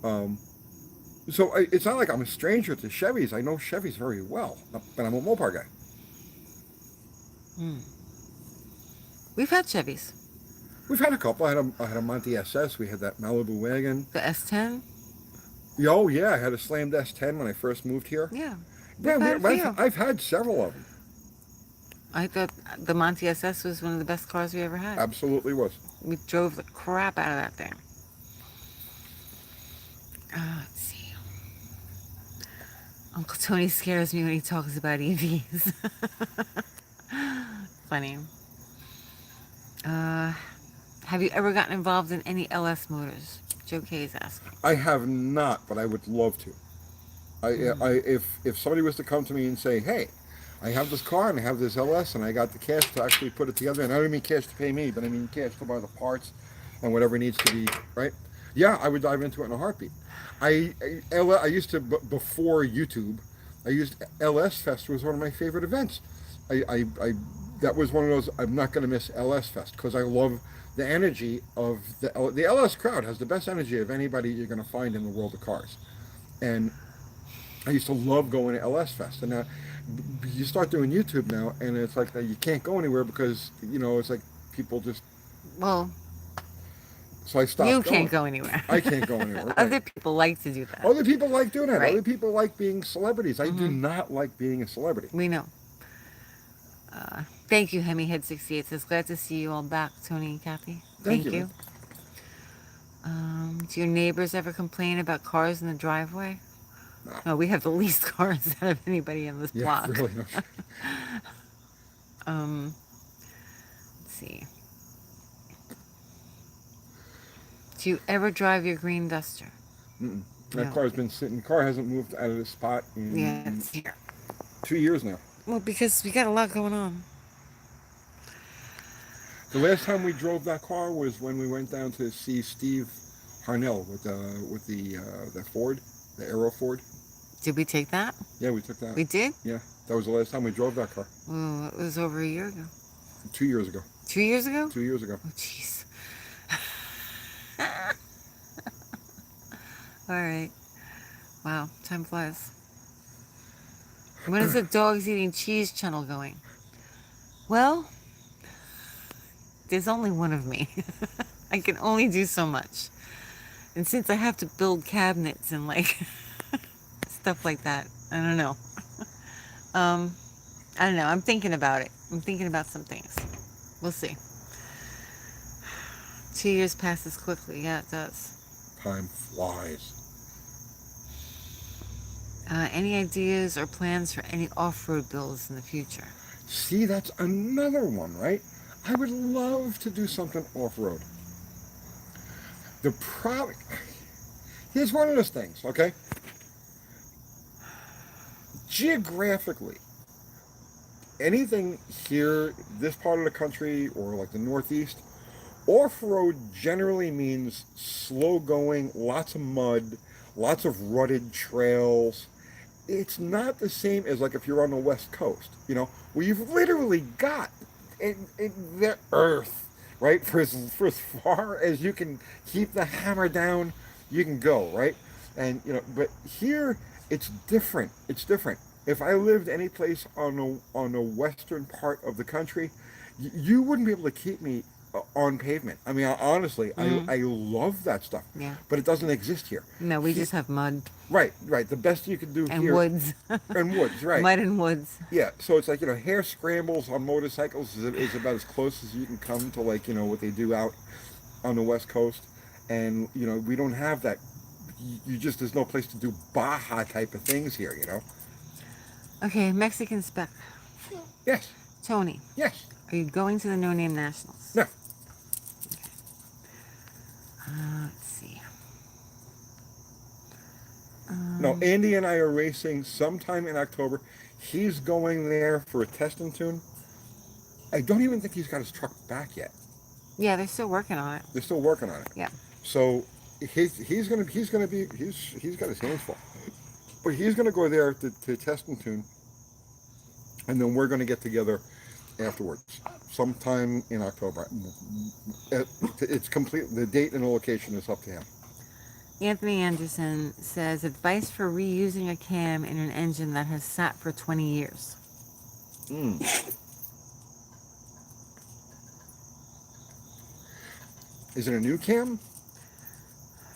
So it's not like I'm a stranger to Chevys. I know Chevys very well, but I'm a Mopar guy. We've had Chevys. We've had a couple. I had a Monte SS. We had that Malibu wagon. The S10? Oh yeah, I had a slammed S10 when I first moved here. Yeah. Yeah, We've had a few. I've had several of them. I thought the Monty SS was one of the best cars we ever had. Absolutely was. We drove the crap out of that thing. Let's see. Uncle Tony scares me when he talks about EVs. Funny. Have you ever gotten involved in any LS motors? Joe K is asking. I have not, but I would love to. If somebody was to come to me and say, hey, I have this car and I have this LS and I got the cash to actually put it together, and I don't mean cash to pay me, but I mean cash to buy the parts and whatever needs to be, right? Yeah, I would dive into it in a heartbeat. I used to, before YouTube, LS Fest was one of my favorite events. That was one of those, I'm not going to miss LS Fest, because I love the energy of the LS crowd. Has the best energy of anybody you're going to find in the world of cars. And I used to love going to LS Fest. And now you start doing YouTube now, and it's like you can't go anywhere because, it's like people just... Well, so I stopped you going. can't go anywhere. I can't go anywhere. Right. Other people like to do that. Other people like doing that. Right. Other people like being celebrities. I do not like being a celebrity. We know. Thank you, Hemihead68 says, glad to see you all back, Tony and Kathy. Thank you. Do your neighbors ever complain about cars in the driveway? No. No, we have the least cars out of anybody in this block. Really. Let's see. Do you ever drive your green Duster? Mm-mm. That No. car's been sitting. The car hasn't moved out of the spot in Yeah, it's here. 2 years now. Well, because we got a lot going on. The last time we drove that car was when we went down to see Steve Harnell with the Ford, the Aero Ford. Did we take that? Yeah, we took that. We did? Yeah, that was the last time we drove that car. Oh, it was over a year ago. 2 years ago. 2 years ago? 2 years ago. Oh, jeez. All right. Wow, time flies. When is the Dogs Eating Cheese channel going? Well, there's only one of me. I can only do so much. And since I have to build cabinets and stuff like that, I don't know. I don't know. I'm thinking about it. I'm thinking about some things. We'll see. 2 years passes quickly. Yeah, it does. Time flies. Any ideas or plans for any off-road builds in the future? See, that's another one, right? I would love to do something off-road. The problem... Here's one of those things, okay? Geographically, anything here, this part of the country, or like the Northeast, off-road generally means slow going, lots of mud, lots of rutted trails. It's not the same as like if you're on the West Coast, where you've literally got the earth, right? For as far as you can keep the hammer down, you can go, right? And, but here it's different. It's different. If I lived any place on the western part of the country, you wouldn't be able to keep me on pavement. I mean, honestly, I love that stuff. Yeah. But it doesn't exist here. No, we just have mud. Right. The best you can do and here. Woods. And woods, right. Mud and woods. Yeah, so it's like, hair scrambles on motorcycles is about as close as you can come to what they do out on the West Coast. And, we don't have that. There's no place to do Baja type of things here, Okay, Mexican Spec. Yes. Tony. Yes. Are you going to the No Name Nationals? No. Okay. Let's see. No, Andy and I are racing sometime in October. He's going there for a test and tune. I don't even think he's got his truck back yet. Yeah, they're still working on it. They're still working on it. Yeah. So he's got his hands full. But he's gonna go there to test and tune, and then we're gonna get together afterwards, sometime in October. It's complete. The date and the location is up to him. Anthony Anderson says, advice for reusing a cam in an engine that has sat for 20 years. Is it a new cam?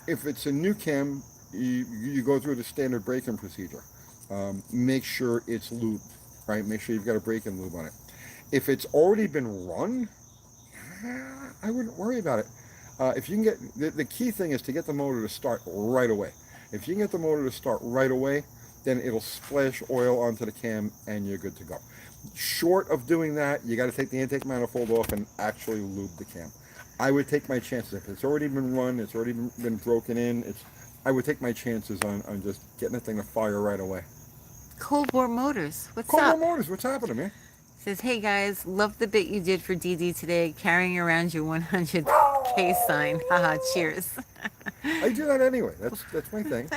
If it's a new cam, you go through the standard break-in procedure. Make sure it's lubed, right? Make sure you've got a break-in lube on it. If it's already been run, I wouldn't worry about it. If you can get the key thing is to get the motor to start right away. If you can get the motor to start right away, then it'll splash oil onto the cam and you're good to go. Short of doing that, you got to take the intake manifold off and actually lube the cam. I would take my chances. If it's already been run, it's already been broken in, I would take my chances on just getting the thing to fire right away. Cold War Motors, what's Cold up? War Motors, what's happening, man? Says, hey guys, love the bit you did for DD today, carrying around your 100K sign. Haha, cheers. I do that anyway. That's my thing.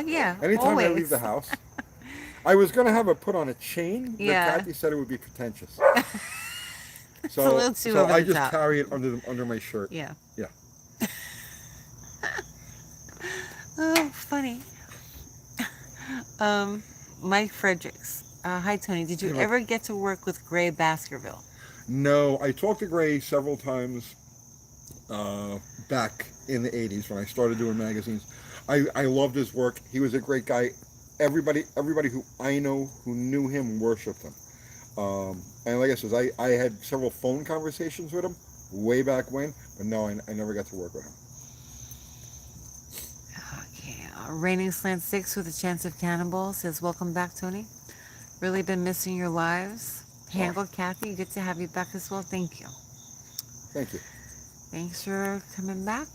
Yeah, Anytime always. I leave the house. I was going to have it put on a chain, but Yeah. Kathy said it would be pretentious. It's a little too over I the just top. carry it under my shirt. Yeah. Yeah. Oh, funny. Mike Fredericks. Hi, Tony. Did you ever get to work with Gray Baskerville? No, I talked to Gray several times back in the 80s when I started doing magazines. I loved his work. He was a great guy. Everybody who I know who knew him worshipped him. And like I said, I had several phone conversations with him way back when, but no, I never got to work with him. Okay. Raining Slant 6 with a Chance of Cannonball says, welcome back, Tony. Really been missing your lives. Handled Kathy, good to have you back as well. Thank you. Thank you. Thanks for coming back.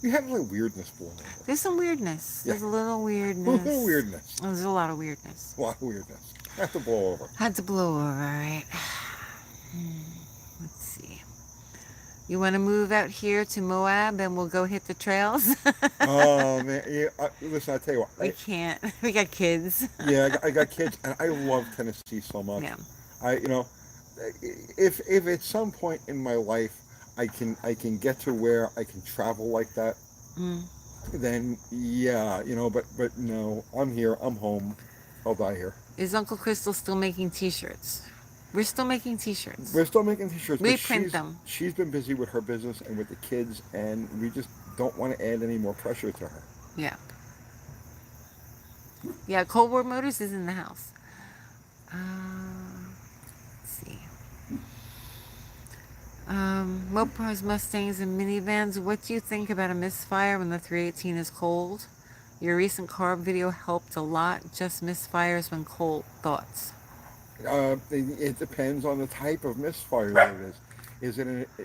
You have a little weirdness for me. There's some weirdness. Yeah. There's a little weirdness. A little weirdness. There's a lot of weirdness. A lot of weirdness. Have to blow over. Had to blow over, all right. Let's see. You want to move out here to Moab and we'll go hit the trails? Oh, man. Yeah, listen, I'll tell you what. We can't. We got kids. Yeah, I got kids, and I love Tennessee so much. Yeah. If at some point in my life I can get to where I can travel like that, then yeah, but no, I'm here, I'm home, I'll die here. Is Uncle Crystal still making T-shirts? We're still making T-shirts. We're still making T-shirts. We but print them. She's been busy with her business and with the kids, and we just don't want to add any more pressure to her. Yeah. Yeah, Cold War Motors is in the house. Let's see. Mopars, Mustangs, and minivans. What do you think about a misfire when the 318 is cold? Your recent carb video helped a lot. Just misfires when cold. Thoughts? It depends on the type of misfire that it is.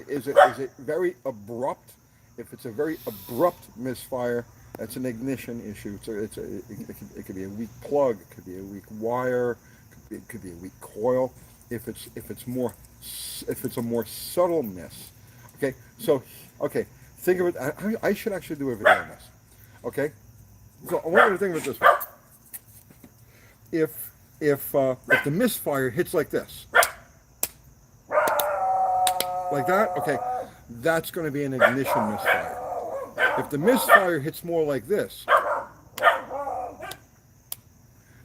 Is it very abrupt? If it's a very abrupt misfire, that's an ignition issue. It could be a weak plug, it could be a weak wire, it could be a weak coil. If it's a more subtle miss, think of it. I should actually do a video on this. Okay, so I want you to think of it this way. If the misfire hits like this, like that, okay, that's going to be an ignition misfire. If the misfire hits more like this,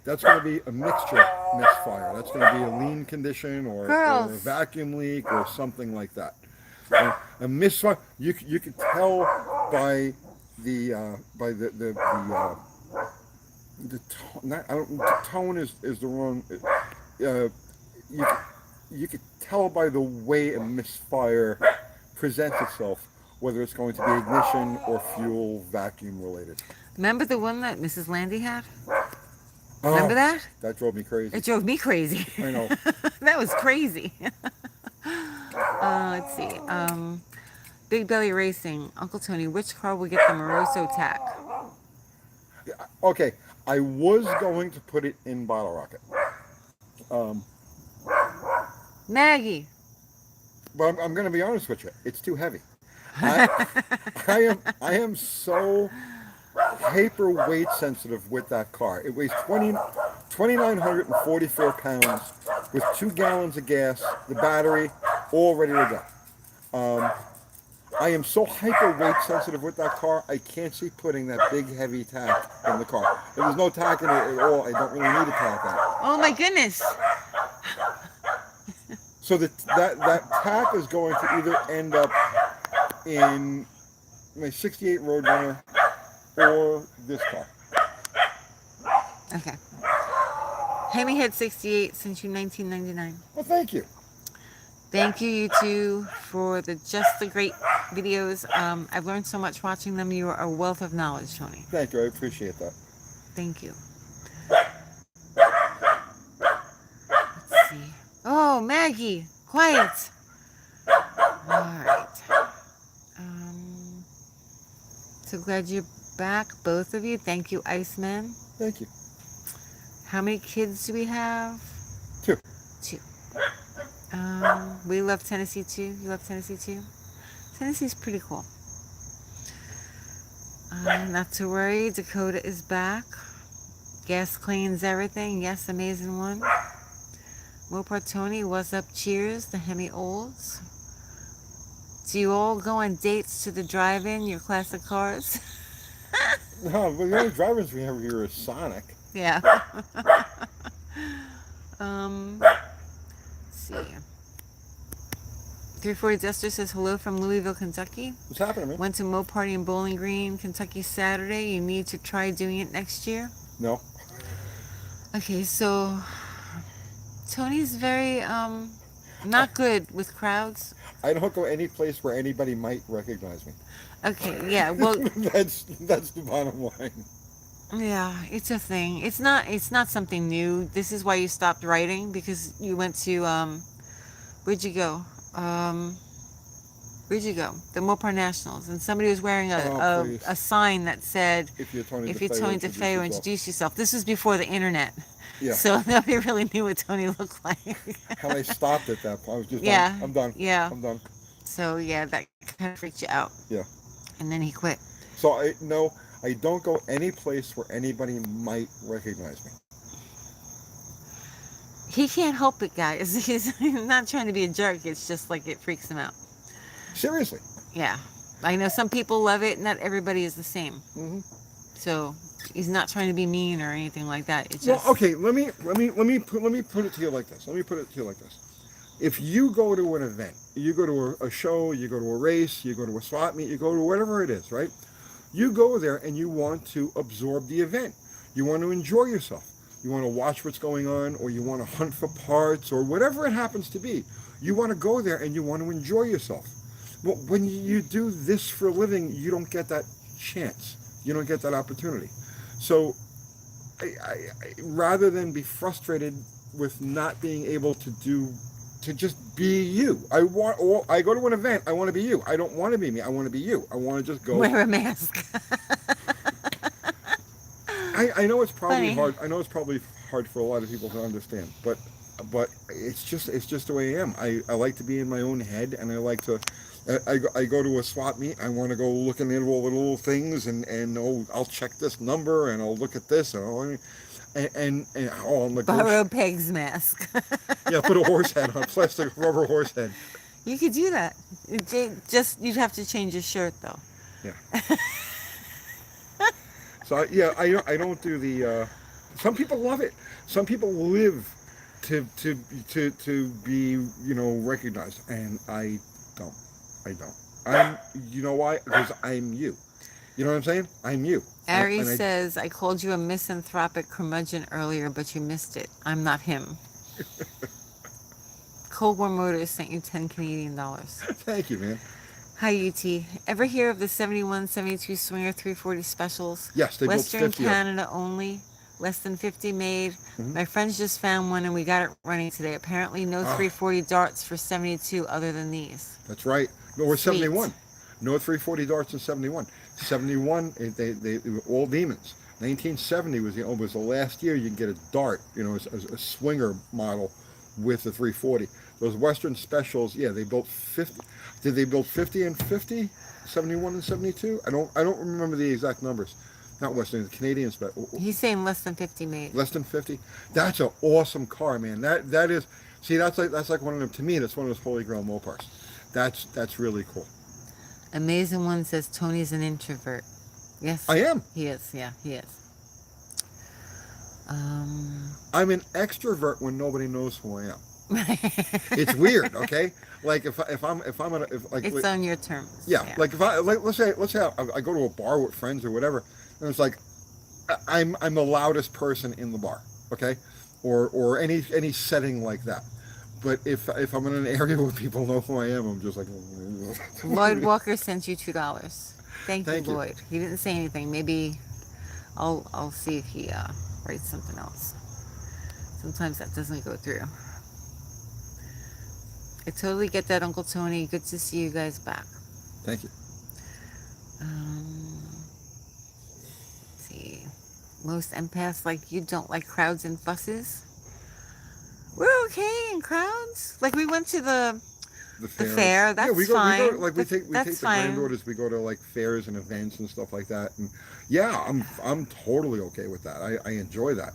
that's going to be a mixture misfire. That's going to be a lean condition or a vacuum leak or something like that. A misfire, you could tell by the tone is the wrong. You could tell by the way a misfire presents itself whether it's going to be ignition or fuel vacuum related. Remember the one that Mrs. Landy had? Remember that? That drove me crazy. It drove me crazy. I know. That was crazy. Let's see. Big Belly Racing. Uncle Tony, which car will get the Moroso tack? Okay, I was going to put it in Bottle Rocket. Maggie. But I'm going to be honest with you. It's too heavy. I am so hyper weight sensitive with that car. It weighs 2,944 pounds with 2 gallons of gas, the battery, all ready to go. I am so hyper weight sensitive with that car, I can't see putting that big heavy tack in the car. If there's no tack in it at all, I don't really need a tack in it. Oh my goodness. So that tack is going to either end up in my 68 Roadrunner or this car. Okay. Hemihead 68 since you 1999. Well, thank you. Thank you, you two, for just the great videos. I've learned so much watching them. You are a wealth of knowledge, Tony. Thank you. I appreciate that. Thank you. Let's see. Oh, Maggie, quiet. All right. So glad you're back, both of you. Thank you, Iceman. Thank you. How many kids do we have? 2. 2. We love Tennessee too. You love Tennessee too? Tennessee's pretty cool. Not to worry, Dakota is back. Gas cleans everything. Yes, amazing one. Mopar Tony, what's up? Cheers, the Hemi Olds. Do you all go on dates to the drive-in, your classic cars? No, but the only drivers we have here is Sonic. Yeah. Let's see. 340 Duster says hello from Louisville, Kentucky. What's happening, man? Went to Mo Party in Bowling Green, Kentucky Saturday. You need to try doing it next year. No. Okay, so Tony's very not good with crowds. I don't go any place where anybody might recognize me. Okay, yeah, well, that's the bottom line. yeah, it's a thing. It's not something new. This is why you stopped writing, because you went to where'd you go? Where'd you go? The Mopar Nationals, and somebody was wearing a sign that said, If you're Tony DeFeo, introduce yourself. This was before the internet. Yeah. So nobody really knew what Tony looked like. How I stopped at that point. I was just Yeah. I'm done. Yeah. I'm done. So yeah, that kind of freaked you out. Yeah. And then he quit. So I don't go any place where anybody might recognize me. He can't help it, guys. He's not trying to be a jerk. It's just like it freaks him out. Seriously. Yeah. I know some people love it. Not everybody is the same. Mm-hmm. So he's not trying to be mean or anything like that. It's just Well, okay. Let me put it to you like this. If you go to an event, you go to a show, you go to a race, you go to a swap meet, you go to whatever it is, right? You go there and you want to absorb the event. You want to enjoy yourself. You want to watch what's going on, or you want to hunt for parts, or whatever it happens to be. You want to go there and you want to enjoy yourself. Well, when you do this for a living, you don't get that chance. You don't get that opportunity. So I rather than be frustrated with not being able to just be you. I go to an event, I want to be you. I don't want to be me. I want to be you. I want to just go. wear a mask. I know it's probably Funny. hard. I know it's probably hard for a lot of people to understand, but it's just the way I am. I like to be in my own head, and I like to. I go to a swap meet. I want to go looking at all the little things, and I'll check this number, and I'll look at this, and I'm like, Borrow Peg's mask. yeah, put a horse head on, plastic rubber horse head. You could do that. You'd have to change your shirt though. Yeah. So I don't do the. Some people love it. Some people live to be recognized, and I don't. You know why? Because I'm you. You know what I'm saying? I'm you. Ari says, I called you a misanthropic curmudgeon earlier, but you missed it. I'm not him. Cold War Motors sent you 10 Canadian dollars. Thank you, man. Hi, UT. Ever hear of the 71, 72 Swinger 340 specials? Yes, they Western built 50 Canada only. Less than 50 made. Mm-hmm. My friends just found one and we got it running today. Apparently no 340 darts for 72 other than these. That's right. No, we're Sweet. 71. No 340 darts in 71. 71, they were all demons. 1970 was the last year you could get a dart, a swinger model with the 340. Those Western specials, yeah, they built 50. Did they build 50 and 50? 71 and 72? I don't remember the exact numbers. Not Western, the Canadian spec. He's saying less than 50 made. Less than 50? That's an awesome car, man. That is, see, that's like one of them. To me, that's one of those holy grail Mopars. That's really cool. Amazing One says Tony's an introvert. Yes. I am. He is. Yeah, he is. I'm an extrovert when nobody knows who I am. It's weird, okay? Like if it's on your terms. Yeah, like let's say I go to a bar with friends or whatever, and it's like I'm the loudest person in the bar, okay? or any setting like that. But if I'm in an area where people know who I am, I'm just like. Lloyd Walker sent you $2. Thank you, Thank you. Lloyd. He didn't say anything. Maybe I'll see if he writes something else. Sometimes that doesn't go through. I totally get that, Uncle Tony. Good to see you guys back. Thank you. Let's see. Most empaths like you don't like crowds and fusses. We're okay in crowds. Like we went to the fair. That's fine. We go, like we take the fine. granddaughters. We go to like fairs and events and stuff like that. And yeah, I'm totally okay with that. I enjoy that.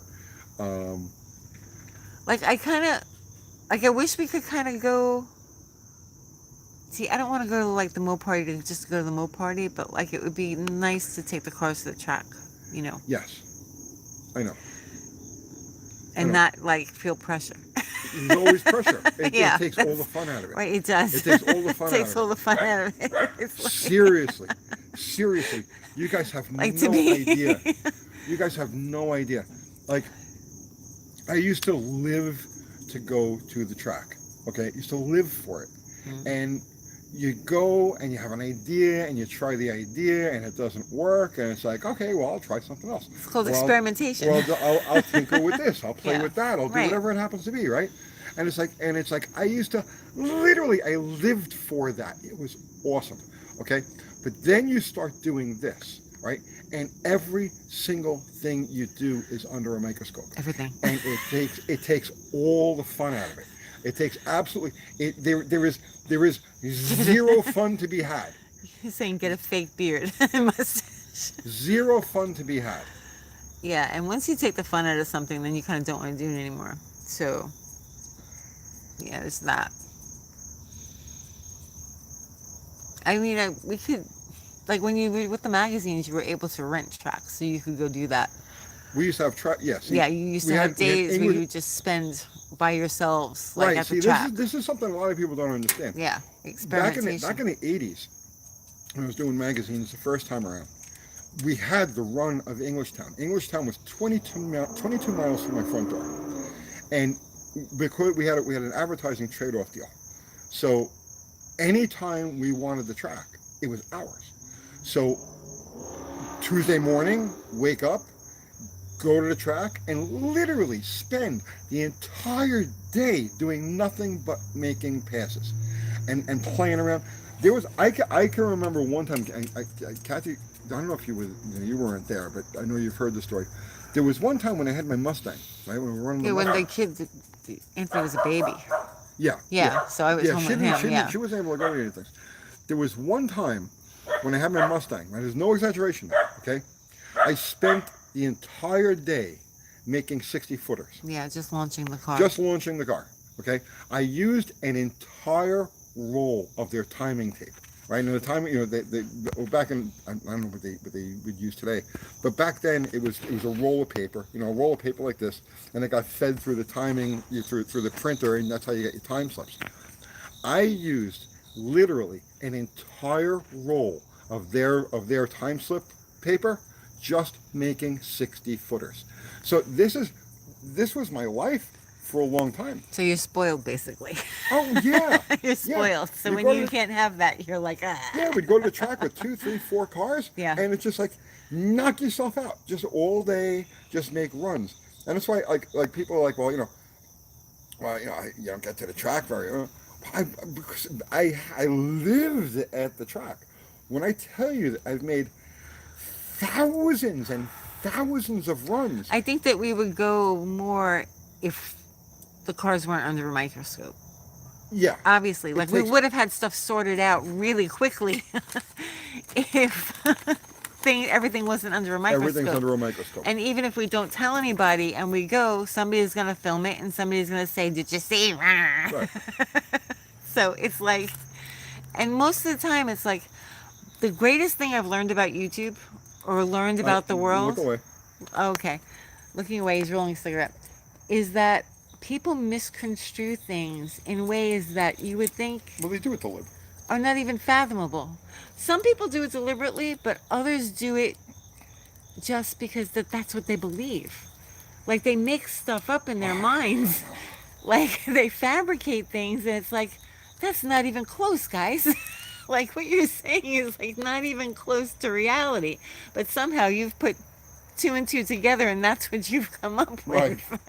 Like I wish we could kind of go. See, I don't want to go to like the Mo party to just go to the Mo party, but like it would be nice to take the cars to the track, you know. Yes, I know. And not like feel pressure. There's always pressure. It takes all the fun out of it. Right, it does. It takes all the fun out of it. It takes all the fun out of it. It's like, Seriously, you guys have like no idea. You guys have no idea. Like, I used to live to go to the track. Okay, I used to live for it, and you go and you have an idea and you try the idea and it doesn't work and it's like, okay, well, I'll try something else. It's called experimentation. Well, I'll tinker with this. I'll play with that. I'll do right. whatever it happens to be, right? And it's like I used to literally, I lived for that. It was awesome. Okay, but then you start doing this, right? And every single thing you do is under a microscope. Everything. And it takes all the fun out of it. It takes absolutely there is zero fun to be had. You're saying get a fake beard and mustache. Zero fun to be had. Yeah, and once you take the fun out of something, then you kind of don't want to do it anymore. So, yeah, there's that. I mean, we could, like when you were with the magazines, you were able to rent tracks, so you could go do that. We used to have track. Yes. Yeah, you used to have days where you would just spend by yourselves, like right. at the track. This is something a lot of people don't understand. Yeah, experimentation. Back in the 80s, when I was doing magazines the first time around, we had the run of Englishtown. Englishtown was 22 miles from my front door, and because we had an advertising trade-off deal, so anytime we wanted the track, it was ours. So Tuesday morning, wake up, go to the track, and literally spend the entire day doing nothing but making passes and playing around. There was I can remember one time, Kathy, I don't know if you weren't there, but I know you've heard the story. There was one time when I had my Mustang, right, when we were running the Mustang. When the kid, Anthony was a baby. Yeah. So I was home with him. She wasn't able to go to anything. There was one time when I had my Mustang, and there's no exaggeration, okay? I spent the entire day making 60-footers. Yeah, just launching the car. Just launching the car, okay? I used an entire roll of their timing tape, right? And the timing, they back in, I don't know what they would use today, but back then it was a roll of paper, a roll of paper like this, and it got fed through the timing, through the printer, and that's how you get your time slips. I used literally an entire roll of their time slip paper just making 60-footers. So this was my life for a long time. So you're spoiled, basically. Oh yeah, you're spoiled. Yeah. So when you can't have that, you're like, ah. Yeah, we'd go to the track with 2, 3, 4 cars. Yeah. And it's just like, knock yourself out, just all day, just make runs. And that's why, like people are like, well, you don't get to the track very. Because I lived at the track. When I tell you that I've made thousands and thousands of runs. I think that we would go more if the cars weren't under a microscope. Yeah. Obviously. Like we would have had stuff sorted out really quickly if everything wasn't under a microscope. Everything's under a microscope. And even if we don't tell anybody and we go, somebody's going to film it and somebody's going to say, did you see? Right. So it's like, and most of the time it's like, the greatest thing I've learned about YouTube or learned about the world. Look away. Okay. Looking away, he's rolling a cigarette. Is that people misconstrue things in ways that you would think Well, they do it to live. are not even fathomable. Some people do it deliberately, but others do it just because that's what they believe. Like they make stuff up in their minds. Like they fabricate things and it's like, that's not even close, guys. Like what you're saying is like not even close to reality. But somehow you've put two and two together and that's what you've come up Right. with.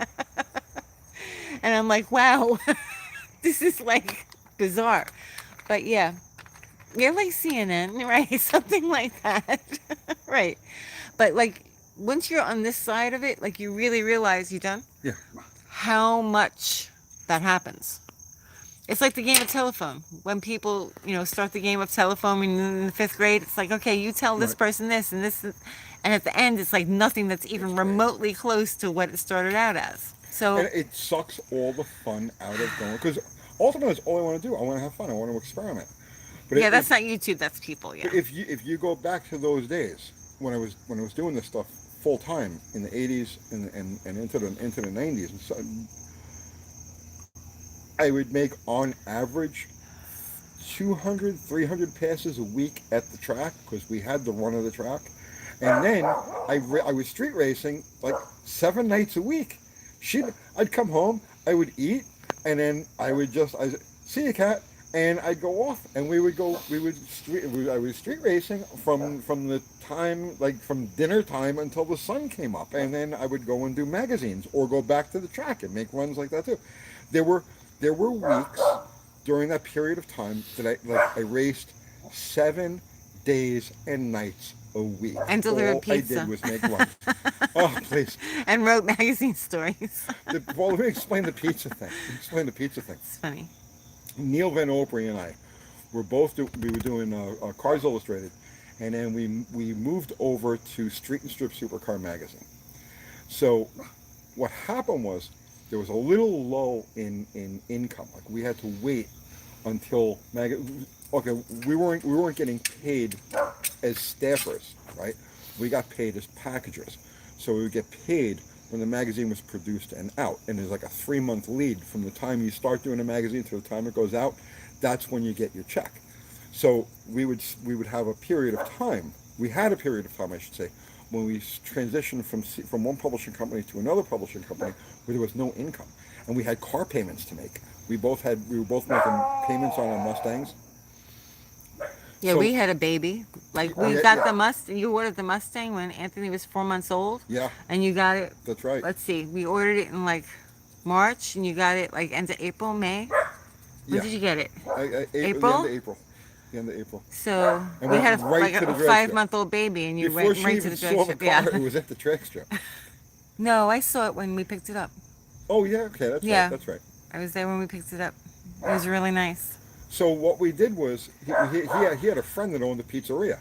And I'm like, wow, this is like bizarre. But yeah, you're like CNN, right? Something like that. Right. But like once you're on this side of it, like you really realize you done Yeah. how much that happens. It's like the game of telephone. When people, start the game of telephone in the fifth grade, it's like, okay, you tell this Right. person this and this, and at the end, it's like nothing that's even remotely close to what it started out as. So, And it sucks all the fun out of going, because ultimately that's all I want to do. I want to have fun. I want to experiment. But yeah, that's not YouTube, that's people, yeah. if you go back to those days when I was doing this stuff full time in the 80s and into the 90s, and so I would make on average 200, 300 passes a week at the track because we had the run of the track. And then I was street racing like 7 nights a week. I'd come home, I would eat, and then I see you, Cat, and I'd go off, and I was street racing from the time, like from dinner time until the sun came up, and then I would go and do magazines or go back to the track and make runs like that too. There were weeks during that period of time that I raced 7 days and nights a week. And delivered All pizza. I did was make runs. Oh, please. And wrote magazine stories. Well, let me explain the pizza thing. It's funny. Neil Van Opry and I we were doing Cars Illustrated, and then we moved over to Street and Strip Supercar magazine. So what happened was there was a little lull in income. Like we had to wait until we weren't getting paid as staffers, right? We got paid as packagers. So we would get paid when the magazine was produced and out. And there's like a 3-month lead from the time you start doing a magazine to the time it goes out. That's when you get your check. So we would have a period of time. We had a period of time, I should say, when we transitioned from one publishing company to another publishing company where there was no income, and we had car payments to make. We were both making payments on our Mustangs. Yeah, So- we had a baby. Like we Yeah, got yeah. the Mustang. You ordered the Mustang when Anthony was 4 months old. Yeah, And you got it. that's right. Let's see. We ordered it in like March, and you got it like end of April, May. When Yeah. did you get it? April? The end of April. So And we went had right like to the a drag strip. 5-month-old baby, and you Before went she right to even the saw drag the strip. car, Yeah. it was at the track strip. No, I saw it when we picked it up. Oh yeah, okay, that's Yeah. right. That's right. I was there when we picked it up. It was really nice. So what we did was he had a friend that owned a pizzeria.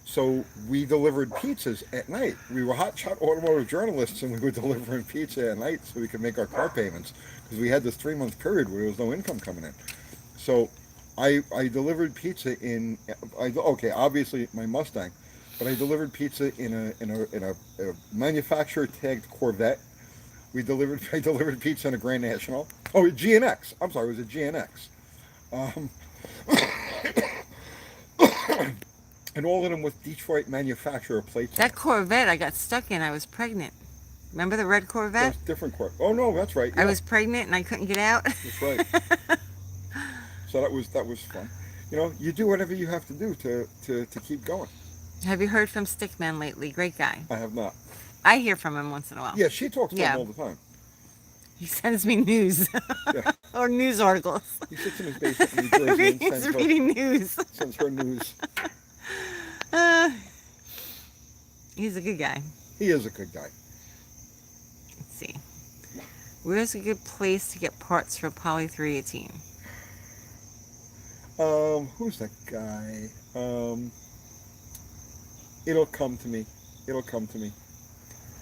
So we delivered pizzas at night. We were hotshot automotive journalists, and we were delivering pizza at night so we could make our car payments because we had this 3-month period where there was no income coming in. So I delivered pizza obviously my Mustang, but I delivered pizza in a manufacturer tagged Corvette. I delivered pizza in a Grand National. Oh, a GNX. I'm sorry, it was a GNX. And all of them with Detroit manufacturer plates. That Corvette I got stuck in. I was pregnant. Remember the red Corvette? That's different Corvette. Oh no, that's right. Yeah, I was pregnant and I couldn't get out. That's right. So that was fun. You do whatever you have to do to keep going. Have you heard from Stickman lately? Great guy. I have not. I hear from him once in a while. Yeah, she talks to Yeah. him all the time. He sends me news Yeah. or news articles. He sits in his basement in New Jersey and He's reading news. sends her news. He's a good guy. He is a good guy. Let's see. Where's a good place to get parts for Poly 318? Who's that guy? It'll come to me.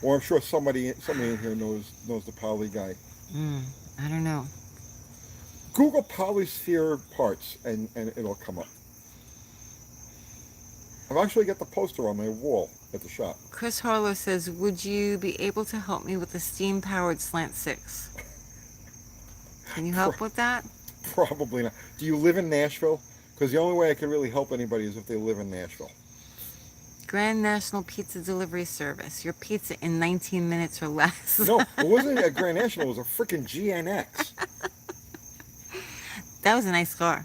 Or I'm sure somebody in here knows the Poly guy. I don't know. Google Polysphere parts and it'll come up. I've actually got the poster on my wall at the shop. Chris Harlow says, would you be able to help me with the steam-powered Slant 6? Can you help with that? Probably not. Do you live in Nashville? Because the only way I can really help anybody is if they live in Nashville. Grand National Pizza Delivery Service. Your pizza in 19 minutes or less. No, it wasn't a Grand National. It was a freaking GNX. That was a nice car.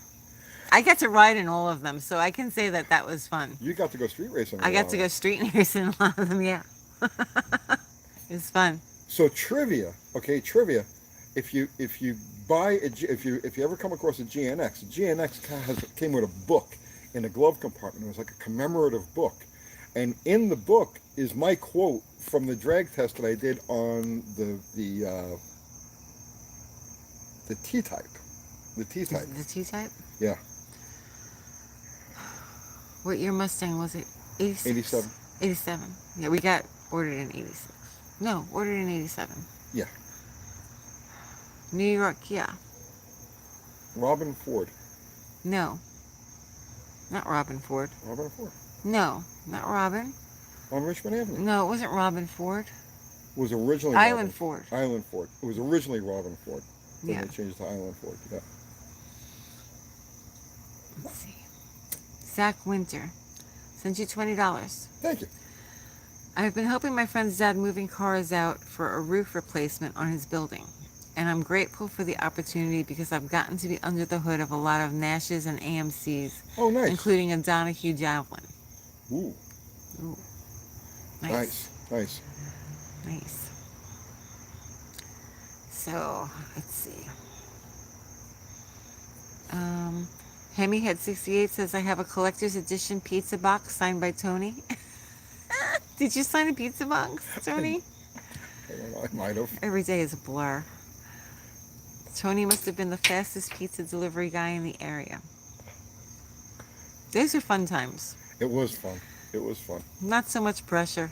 I got to ride in all of them, so I can say that that was fun. You got to go street racing. I got to go street racing in a lot of them, yeah. It was fun. So trivia, okay, trivia. If you buy if you ever come across a GNX came with a book in a glove compartment. It was like a commemorative book, and in the book is my quote from the drag test that I did on the T-type. The T-type. The T-type? Yeah. What year Mustang was it? 86? 87. 87. Yeah, we got ordered in 86. No, ordered in 87. Yeah. New York, yeah. Robin Ford. No. Not Robin Ford. Robin Ford. No, not Robin. On Richmond Avenue. No, it wasn't Robin Ford. It was originally Island Ford. Island Ford. It was originally Robin Ford. Then Yeah. they changed to Island Ford. Yeah. Let's see. Zach Winter. Sent you $20. Thank you. I've been helping my friend's dad moving cars out for a roof replacement on his building. And I'm grateful for the opportunity because I've gotten to be under the hood of a lot of Nashes and AMCs. Oh, nice. Including a Donahue Javelin. Ooh. Ooh. Nice. Nice. Nice. So, let's see. Hemihead 68 says, I have a collector's edition pizza box signed by Tony. Did you sign a pizza box, Tony? I don't know. I might have. Every day is a blur. Tony must have been the fastest pizza delivery guy in the area. Those are fun times. It was fun. It was fun. Not so much pressure.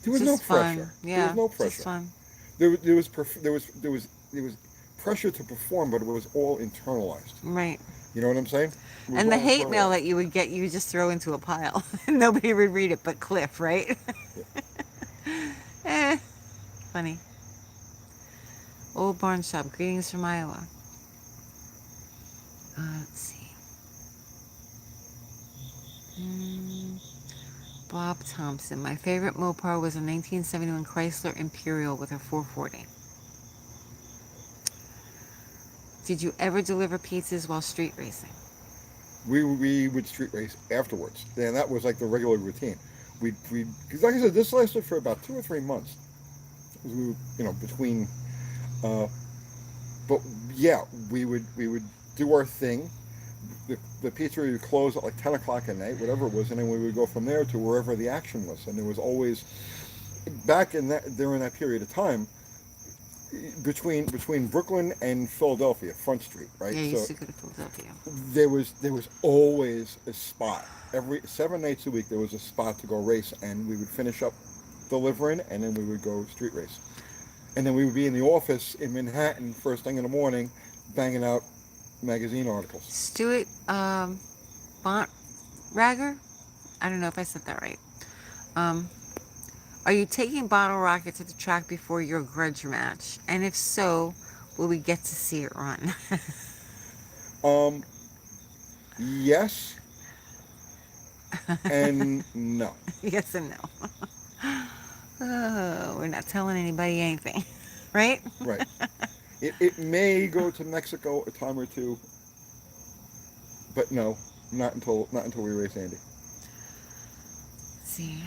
There was Just no fun. pressure. Yeah, there was no pressure. just fun. There was pressure to perform, but it was all internalized. Right. You know what I'm saying? And the hate mail that you would get, you would just throw into a pile. Nobody would read it but Cliff, right? Funny. Old Barn Shop. Greetings from Iowa. Let's see. Bob Thompson. My favorite Mopar was a 1971 Chrysler Imperial with a 440. Did you ever deliver pizzas while street racing? We would street race afterwards, and that was like the regular routine. We because like I said, this lasted for about 2 or 3 months. We, between, but yeah, we would do our thing. The pizzeria would close at like 10 o'clock at night, whatever it was, and then we would go from there to wherever the action was. And there was always, back in during that period of time, between Brooklyn and Philadelphia, Front Street, right? Yeah, you used to go to Philadelphia. There was always a spot. Every 7 nights a week, there was a spot to go race, and we would finish up delivering, and then we would go street race. And then we would be in the office in Manhattan first thing in the morning, banging out magazine articles. Stuart Bontrager? I don't know if I said that right. Are you taking Bottle Rocket to the track before your grudge match? And if so, will we get to see it run? Yes. And no. Yes and no. Oh, we're not telling anybody anything, right? Right. It may go to Mexico a time or two, but no, not until we race Andy. Let's see.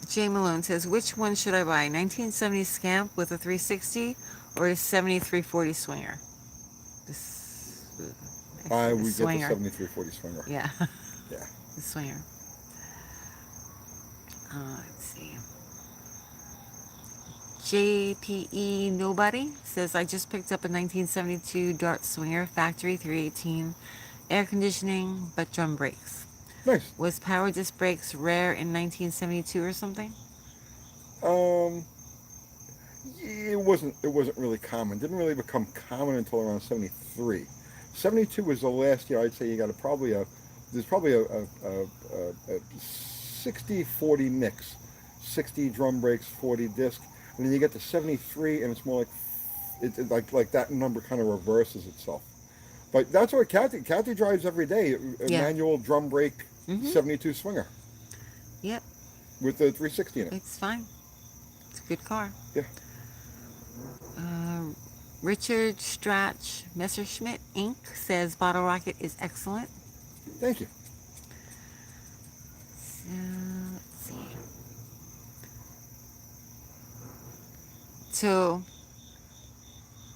Jay Malone says, which one should I buy? 1970 Scamp with a 360 or a 7340 Swinger? I would get the Swinger. 7340 Swinger. Yeah. Yeah. The Swinger. Let's see. JPE Nobody says, I just picked up a 1972 Dart Swinger, factory 318, air conditioning, but drum brakes. Nice. Was power disc brakes rare in 1972 or something? It wasn't really common. Didn't really become common until around 73. 72 was the last year I'd say you got there's probably a 60-40 mix. 60 drum brakes, 40 disc. And then you get to 73 and it's more like like that number kind of reverses itself. But that's what Kathy drives every day. A Yeah. manual drum brake Mhm. 72 Swinger Yep. with the 360 in it. It's fine. It's a good car. Yeah. Uh, Richard Strach Messerschmitt Inc. says Bottle Rocket is excellent. Thank you. Let's see. So,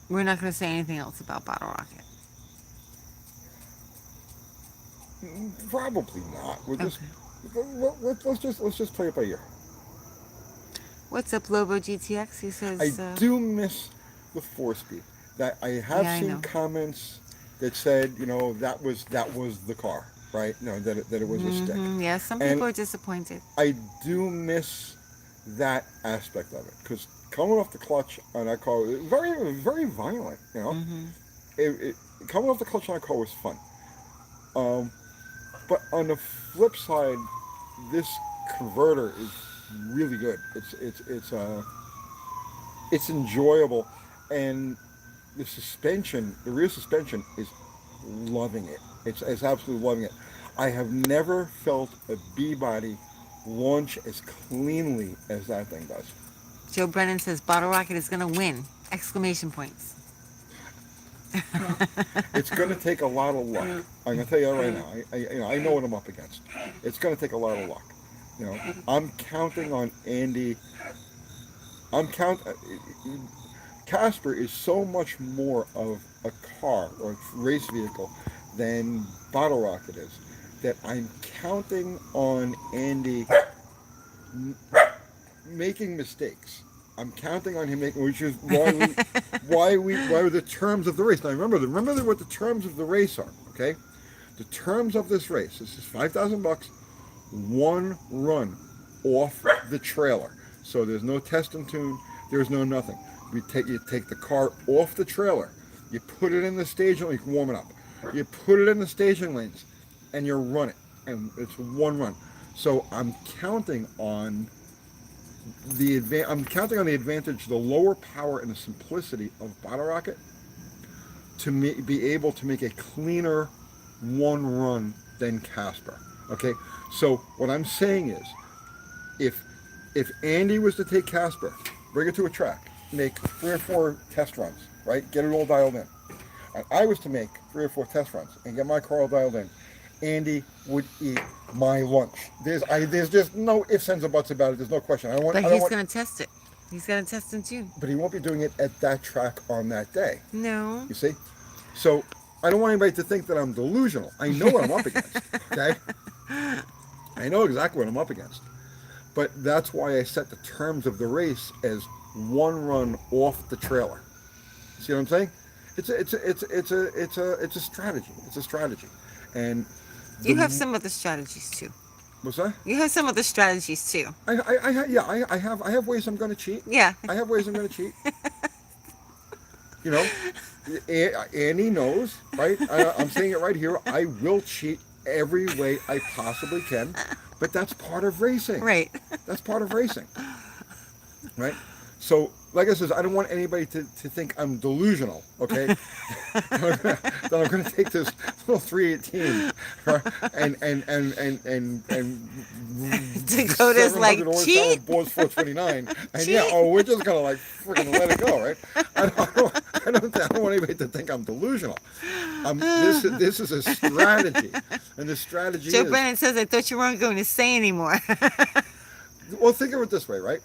we're not going to say anything else about Bottle Rocket. Probably not. We're just Okay. let's just play it by ear. What's up, Lobo GTX? He says. I do miss the 4-speed. That I have Yeah, I seen know. comments that said, that was the car, right? No, that it was a stick. Yeah, some And people are disappointed. I do miss that aspect of it because coming off the clutch on that car, very very violent. Coming off the clutch on that car was fun. But on the flip side, this converter is really good. It's enjoyable, and the rear suspension is loving it. It's absolutely loving it. I have never felt a B body launch as cleanly as that thing does. Joe Brennan says Bottle Rocket is going to win! Exclamation points. It's going to take a lot of luck. I'm going to tell you that right now. I know what I'm up against. It's going to take a lot of luck. I'm counting on Andy. Casper is so much more of a car or a race vehicle than Bottle Rocket is that I'm counting on Andy making mistakes. I'm counting on him making, which is why the terms of the race. Now remember what the terms of the race are. Okay, the terms of this race. This is $5,000, one run off the trailer. So there's no test and tune. There's no nothing. You take the car off the trailer. You put it in the staging. You can warm it up. You put it in the staging lanes, and you run it, and it's one run. So I'm counting on the advantage, the lower power and the simplicity of Bottle Rocket to be able to make a cleaner one run than Casper. Okay, so what I'm saying is, if Andy was to take Casper, bring it to a track, make 3 or 4 test runs, right, get it all dialed in, and I was to make 3 or 4 test runs and get my car all dialed in, Andy would eat my lunch. There's just no ifs, ands, or buts about it. There's no question. But he's going to test it. He's going to test in tune. But he won't be doing it at that track on that day. No. You see? So I don't want anybody to think that I'm delusional. I know what I'm up against. Okay? I know exactly what I'm up against. But that's why I set the terms of the race as one run off the trailer. See what I'm saying? It's a strategy. It's a strategy. And you have some other strategies too. What's that? You have some other strategies too. I have ways I'm going to cheat. Yeah. I have ways I'm going to cheat. Annie knows, right? I'm saying it right here. I will cheat every way I possibly can, but that's part of racing. Right. That's part of racing. Right? So, like I said, I don't want anybody to think I'm delusional, okay? that I'm going to take this little 318 and Dakota's like, cheat? Boards 429, and we're just going to like freaking let it go, right? I don't want anybody to think I'm delusional. This is a strategy, and the strategy Joe is... Brennan says, I thought you weren't going to say anymore. Well, think of it this way, right?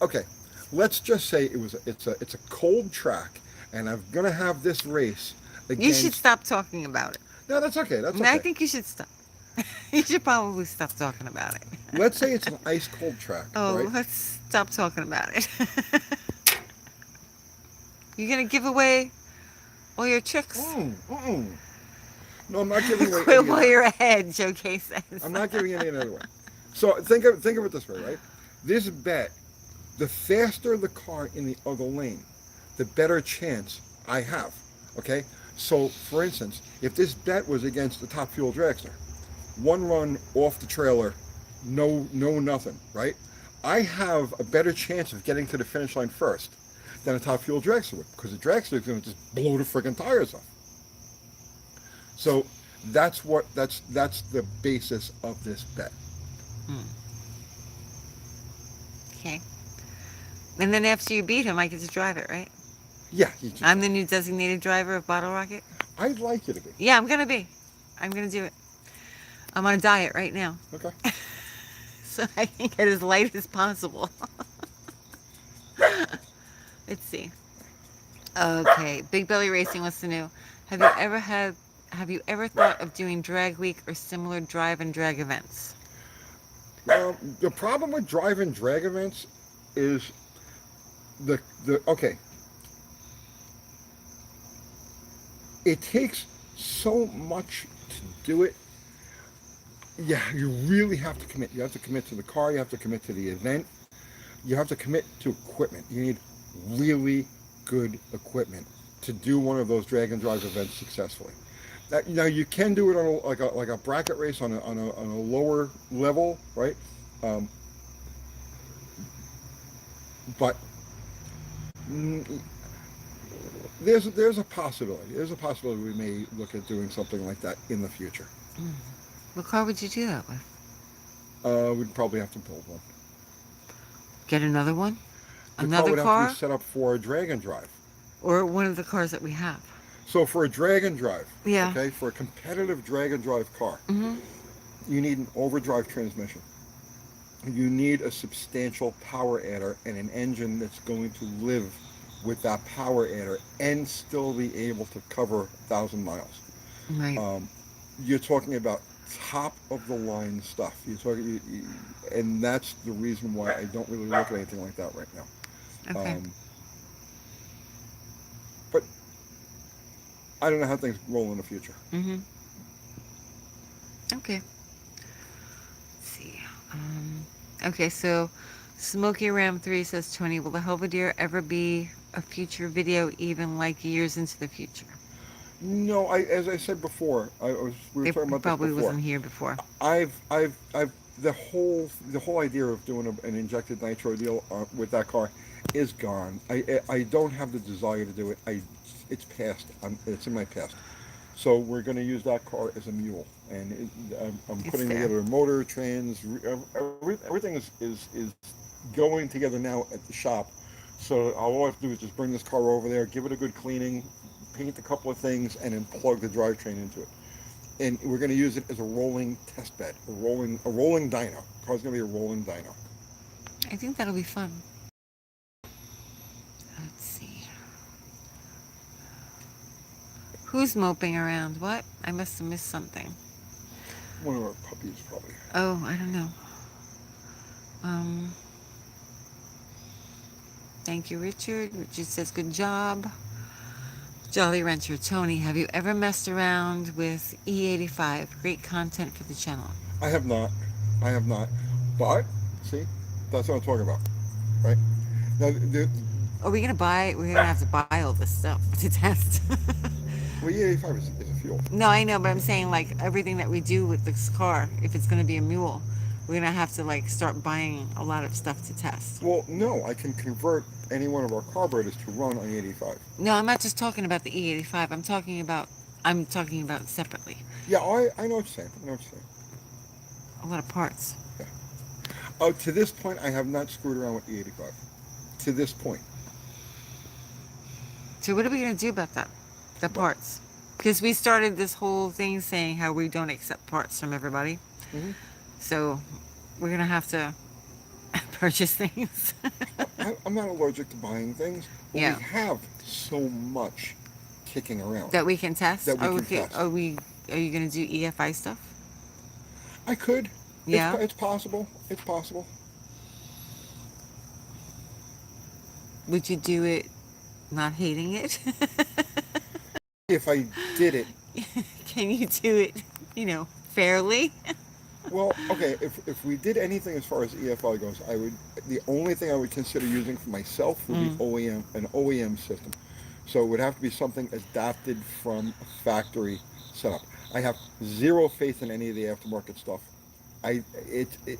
Okay, let's just say it's a cold track, and I'm gonna have this race against... You should stop talking about it. No, that's okay. That's okay. I think you should stop. You should probably stop talking about it. Let's say it's an ice cold track. Oh, right? Let's stop talking about it. You're gonna give away all your tricks. No, I'm not giving away. Quit while you're ahead, Joe K says. I'm not giving any other way. So think of it this way, right? This bet, the faster the car in the other lane, the better chance I have. Okay? So, for instance, if this bet was against the top fuel dragster, one run off the trailer, no nothing, right? I have a better chance of getting to the finish line first than a top fuel dragster would, because the dragster is going to just blow the friggin' tires off. So that's the basis of this bet. Hmm. Okay. And then after you beat him, I get to drive it, right? Yeah, you just, I'm the new designated driver of Bottle Rocket. I'd like you to be. Yeah, I'm gonna be. I'm gonna do it. I'm on a diet right now, Okay. so I can get as light as possible. Let's see. Okay, Big Belly Racing wants to know: Have you ever had? Have you ever thought of doing drag week or similar drive and drag events? The problem with drive and drag events is the okay. It takes so much to do it. Yeah, you really have to commit. You have to commit to the car. You have to commit to the event. You have to commit to equipment. You need really good equipment to do one of those drag and drive events successfully. That, now you can do it on like a bracket race on a lower level, right? Um, but mm, there's a possibility. There's a possibility we may look at doing something like that in the future. Mm. What car would you do that with? We'd probably have to build one. Get another one? The car Another would have to be car? set up for a drag and drive. Or one of the cars that we have? So for a drag and drive, Yeah. okay, for a competitive drag and drive car, Mm-hmm. you need an overdrive transmission. You need a substantial power adder and an engine that's going to live with that power adder and still be able to cover 1,000 miles. Right. You're talking about top of the line stuff. And that's the reason why I don't really look at anything like that right now. Okay. But I don't know how things roll in the future. Mm-hmm. Okay. Let's see. Okay, so Smoky Ram 3 says, Tony, will the Belvedere ever be a future video, even like years into the future? No, as I said before, we were It talking about probably this before. wasn't here before. I've the whole idea of doing an injected nitro deal with that car is gone. I don't have the desire to do it. It's past. It's in my past. So we're going to use that car as a mule, and I'm It's putting fair. together a motor, trans, everything is going together now at the shop. So all I have to do is just bring this car over there, give it a good cleaning, paint a couple of things, and then plug the drivetrain into it. And we're going to use it as a rolling test bed, a rolling dyno. The car's going to be a rolling dyno. I think that'll be fun. Let's see. Who's moping around? What? I must have missed something. One of our puppies, probably. Oh, I don't know. Thank you, Richard. Richard says, good job. Jolly Rancher, Tony, have you ever messed around with E85? Great content for the channel. I have not. But see, that's what I'm talking about, right? Now, Are we gonna buy? We're gonna have to buy all this stuff to test. well, E85 is a fuel. No, I know, but I'm saying like everything that we do with this car, if it's gonna be a mule, we're gonna have to like start buying a lot of stuff to test. Well, no, I can convert any one of our carburetors to run on E85. No, I'm not just talking about the E85. I'm talking about separately. Yeah, I know what you're saying. A lot of parts. Yeah. Oh, to this point, I have not screwed around with E85. To this point. So what are we gonna do about that? The parts. Because we started this whole thing saying how we don't accept parts from everybody. Mm-hmm. So we're gonna have to purchase things. I'm not allergic to buying things, but Yeah. we have so much kicking around. That we can test. That we can test. Are you gonna do EFI stuff? I could. Yeah. It's possible. It's possible. Would you do it not hating it? If I did it, Can you do it, fairly? well, okay. If we did anything as far as EFI goes, the only thing I would consider using for myself would be an OEM system. So it would have to be something adapted from a factory setup. I have zero faith in any of the aftermarket stuff. The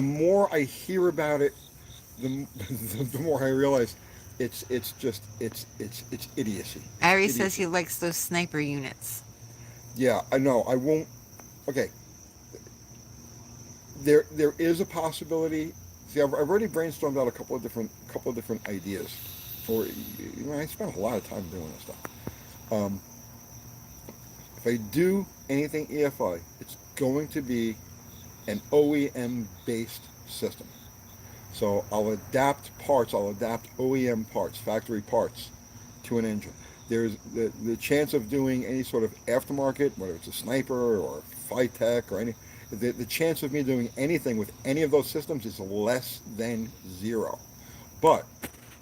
more I hear about it, the more I realize it's idiocy. Ari says he likes those sniper units. Yeah, I know. I won't. Okay, there is a possibility. See, I've already brainstormed out a couple of different ideas. For I spent a lot of time doing this stuff. Um, if I do anything EFI, it's going to be an OEM based system. So I'll adapt parts. I'll adapt OEM parts, factory parts, to an engine. There's the chance of doing any sort of aftermarket, whether it's a sniper or fight tech or any, the chance of me doing anything with any of those systems is less than zero. But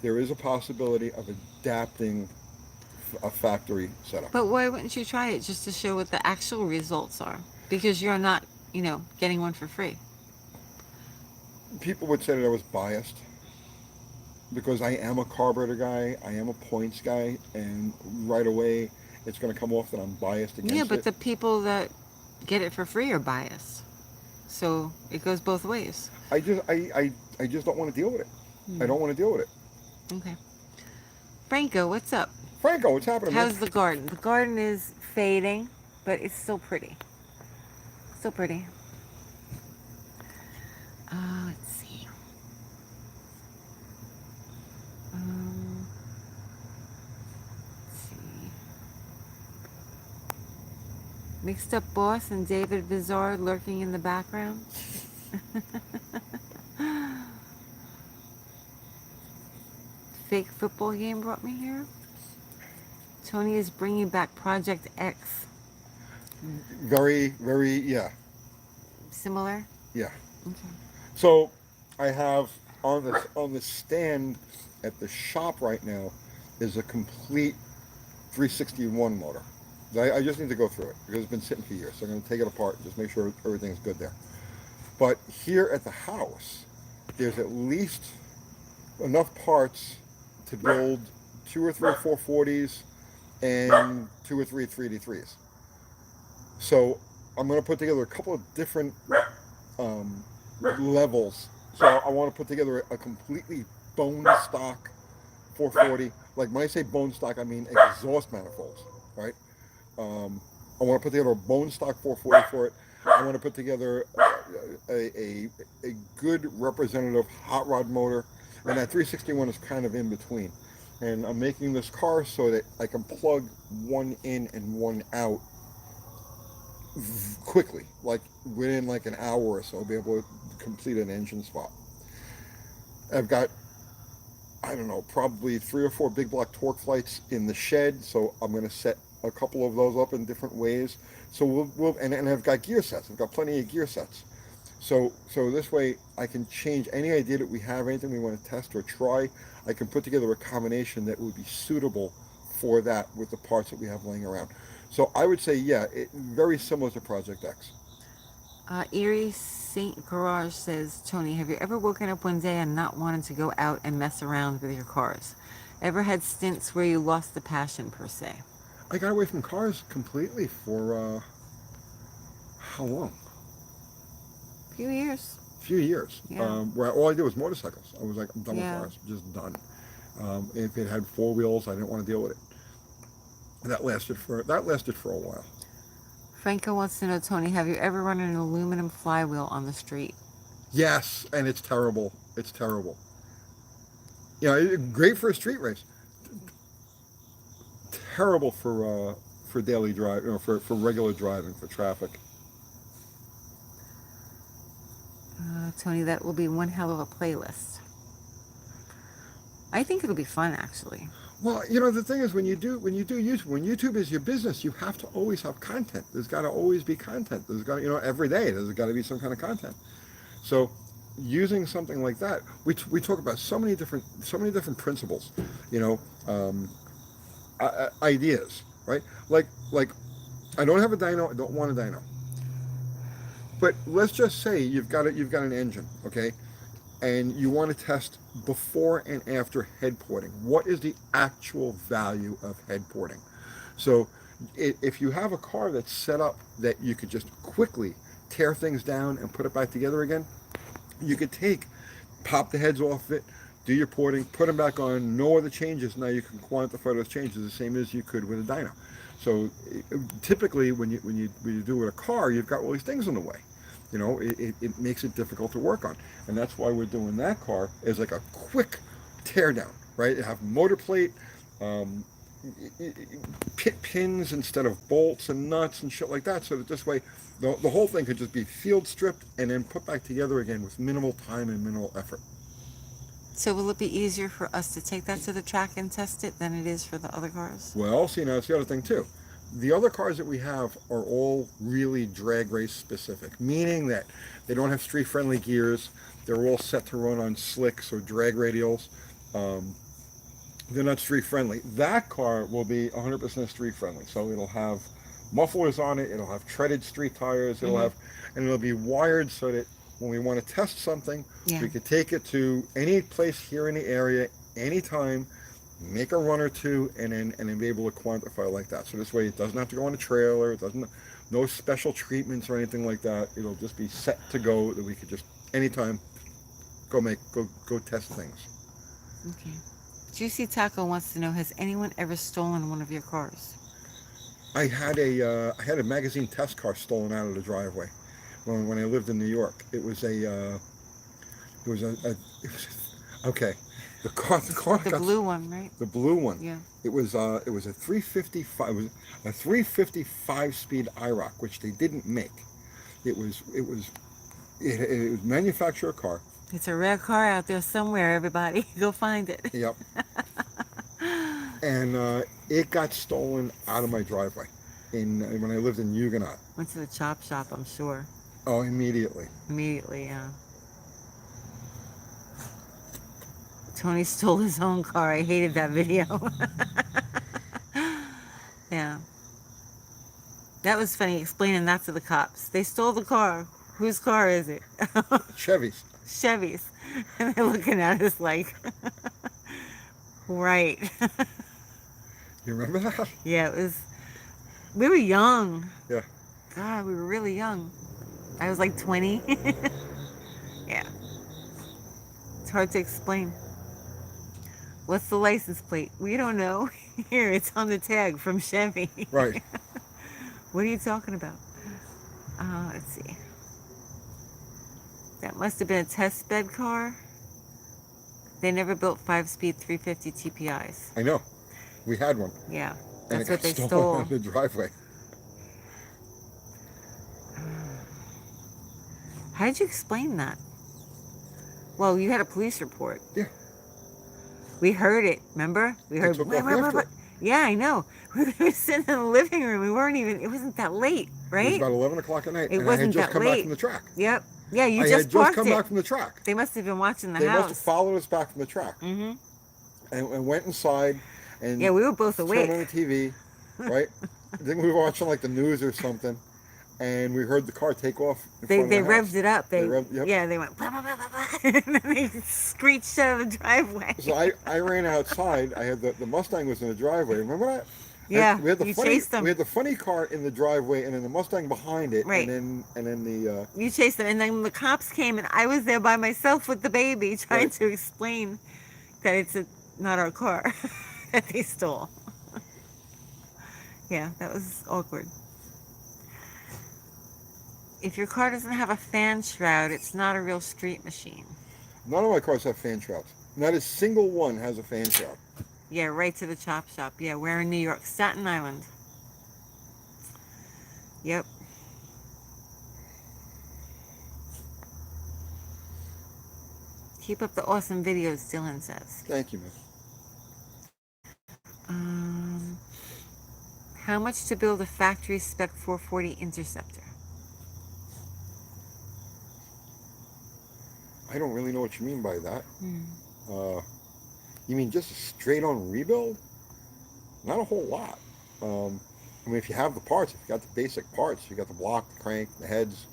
there is a possibility of adapting a factory setup. But why wouldn't you try it just to show what the actual results are? Because you're not, getting one for free. People would say that I was biased because I am a carburetor guy, I am a points guy, and right away it's going to come off that I'm biased against Yeah, but it. the people that get it for free are biased. So it goes both ways. I just don't want to deal with it. I don't want to deal with it. Okay. Franco, what's up? Franco, what's happening, man? How's the garden? The garden is fading, but it's still pretty. Still pretty. Let's see. Um, let's see. Mixed Up Boss and David Vizard lurking in the background. Fake football game brought me here. Tony is bringing back Project X. Very, very, yeah, Similar? yeah. Okay. So I have on the stand at the shop right now is a complete 361 motor. I just need to go through it because it's been sitting for years. So I'm going to take it apart and just make sure everything's good there. But here at the house, there's at least enough parts to build 2 or 3 440s and 2 or 3 383s. So I'm going to put together a couple of different levels. So I want to put together a completely bone stock 440. Like when I say bone stock, I mean exhaust manifolds, right? I want to put together a bone stock 440 for it. I want to put together a good representative hot rod motor, and that 361 is kind of in between. And I'm making this car so that I can plug one in and one out quickly, like within like an hour or so. I'll be able to complete an engine spot. I've got, I don't know, probably 3 or 4 big block torque flights in the shed, so I'm going to set a couple of those up in different ways. So and I've got gear sets. I've got plenty of gear sets. So this way I can change any idea that we have, anything we want to test or try. I can put together a combination that would be suitable for that with the parts that we have laying around. So I would say, yeah, very similar to Project X. Erie St. Garage says, Tony, have you ever woken up one day and not wanted to go out and mess around with your cars? Ever had stints where you lost the passion, per se? I got away from cars completely for how long? A few years. A few years. Yeah. Where all I did was motorcycles. I was like, I'm done Yeah. with cars, just done. If it had 4 wheels, I didn't want to deal with it. That lasted for a while. Franco wants to know, Tony, have you ever run an aluminum flywheel on the street? Yes, and it's terrible. It's terrible. You know, great for a street race. Terrible for daily drive, for regular driving, for traffic. Tony, that will be one hell of a playlist. I think it'll be fun, actually. Well, the thing is, when you do YouTube, when YouTube is your business, you have to always have content. There's got to always be content. There's got to, every day there's got to be some kind of content. So, using something like that, we talk about so many different principles, ideas, right? Like I don't have a dyno. I don't want a dyno. But let's just say you've got an engine, okay? And you want to test before and after head porting. What is the actual value of head porting? So if you have a car that's set up that you could just quickly tear things down and put it back together again, you could pop the heads off it, do your porting, put them back on, no other changes. Now you can quantify those changes the same as you could with a dyno. So typically, when you do with a car, you've got all these things in the way. You know, it makes it difficult to work on, and that's why we're doing that car as like a quick tear down, right? You have motor plate, um, pins instead of bolts and nuts and shit like that, so that this way the whole thing could just be field stripped and then put back together again with minimal time and minimal effort. So will it be easier for us to take that to the track and test it than it is for the other cars? Well, see, now it's the other thing too. The other cars that we have are all really drag race specific, meaning that they don't have street friendly gears. They're all set to run on slicks or drag radials. They're not street friendly. That car will be 100% street friendly. So it'll have mufflers on it. It'll have treaded street tires. It'll have, and it'll be wired so that when we want to test something, we could take it to any place here in the area, anytime, make a run or two, and then be able to quantify like that. So this way, it doesn't have to go on a trailer. It doesn't, no special treatments or anything like that. It'll just be set to go that we could just anytime go test things. Okay. Juicy Taco wants to know: has anyone ever stolen one of your cars? I had a magazine test car stolen out of the driveway when I lived in New York. It was okay. The car The blue one, right? The blue one. Yeah. It was a 355. It was a 355 speed IROC, which they didn't make. It was manufacturer car. It's a rare car out there somewhere. Everybody, go find it. Yep. And it got stolen out of my driveway when I lived in Huguenot. Went to the chop shop, I'm sure. Oh, immediately. Immediately, yeah. Tony stole his own car. I hated that video. Yeah. That was funny, explaining that to the cops. They stole the car. Whose car is it? Chevy's. Chevy's. And they're looking at us like, right. You remember that? Yeah, it was, we were young. Yeah. God, we were really young. I was like 20. Yeah. It's hard to explain. What's the license plate? We don't know. Here, it's on the tag from Chevy. Right. What are you talking about? Let's see. That must have been a test bed car. They never built 5-speed 350 TPIs. I know. We had one. Yeah, And that's it what they got stolen stole. out of the driveway. How did you explain that? Well, you had a police report. Yeah. We heard it, remember? We heard, took off after it. Yeah, I know. We were sitting in the living room. We weren't even, it wasn't that late, right? It was about 11 o'clock at night. It and wasn't I had just that come late. back from the track. Yep. Yeah, you I just had just parked come it. back from the track. They must have been watching the They house. must have followed us back from the track. Mm-hmm. And went inside and Yeah, we were both awake. turned on the TV, right? I think we were watching like the news or something, and we heard the car take off. They revved it up. They yep. Yeah, they went blah, blah, blah, blah, blah. And then they screeched out of the driveway. So I ran outside. I had the Mustang was in the driveway. Remember that? Yeah, we had the you funny, chased them. We had the funny car in the driveway, and then the Mustang behind it, Right. and then the. You chased them, and then the cops came, and I was there by myself with the baby trying Right. to explain that it's not our car that they stole. Yeah, that was awkward. If your car doesn't have a fan shroud, it's not a real street machine. None of my cars have fan shrouds. Not a single one has a fan shroud. Yeah, right to the chop shop. Yeah, we're in New York, Staten Island. Yep. Keep up the awesome videos, Dylan says. Thank you, man. How much to build a factory spec 440 Interceptor? I don't really know what you mean by that. You mean just a straight-on rebuild? Not a whole lot. I mean, if you have the parts, if you got the basic parts, you got the block, the crank, the heads.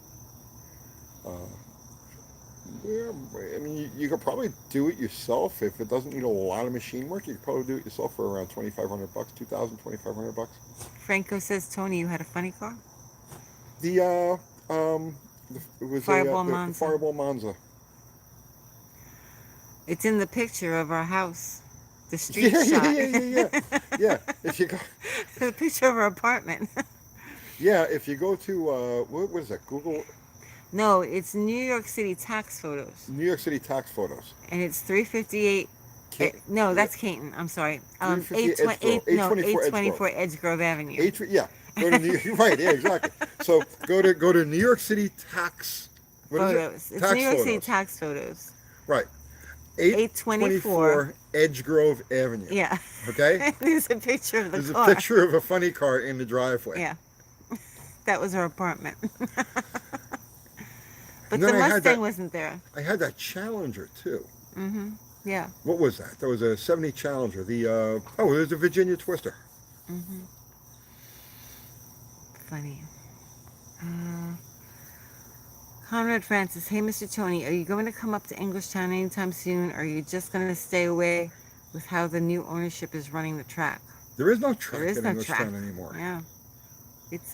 Yeah, I mean, you could probably do it yourself if it doesn't need a lot of machine work. You could probably do it yourself for around $2,500, $2,500. Franco says, Tony, you had a funny car? It was Fireball the Monza. Fireball Monza. It's in the picture of our house. The street Yeah, shot. Yeah. If you go, A picture of her apartment. yeah, if you go to what is that? Google No, it's New York City tax photos, New York City tax photos. and it's 358. No, Yeah, that's Canton. I'm sorry. 350 Edge Grove, 824 Edge Grove. 824 Edge Grove Avenue. Yeah. Go to New York, right? Yeah, exactly. So go to New York City tax. What is Photos. it? It's Tax New York photos. City tax photos. Right. 824 Edge Grove Avenue. Yeah. Okay. There's a picture of the There's car. a picture of a funny car in the driveway. Yeah. That was her apartment. But And the then I had Mustang that- wasn't there. I had that Challenger too. Mm-hmm. Yeah. What was that? That was a '70 Challenger. There's a Virginia Twister. Mm-hmm. Funny. Uh, Conrad Francis, hey Mr. Tony, are you going to come up to Englishtown anytime soon, or are you just going to stay away with how the new ownership is running the track? There is no track There is in no Englishtown track anymore. Yeah. It's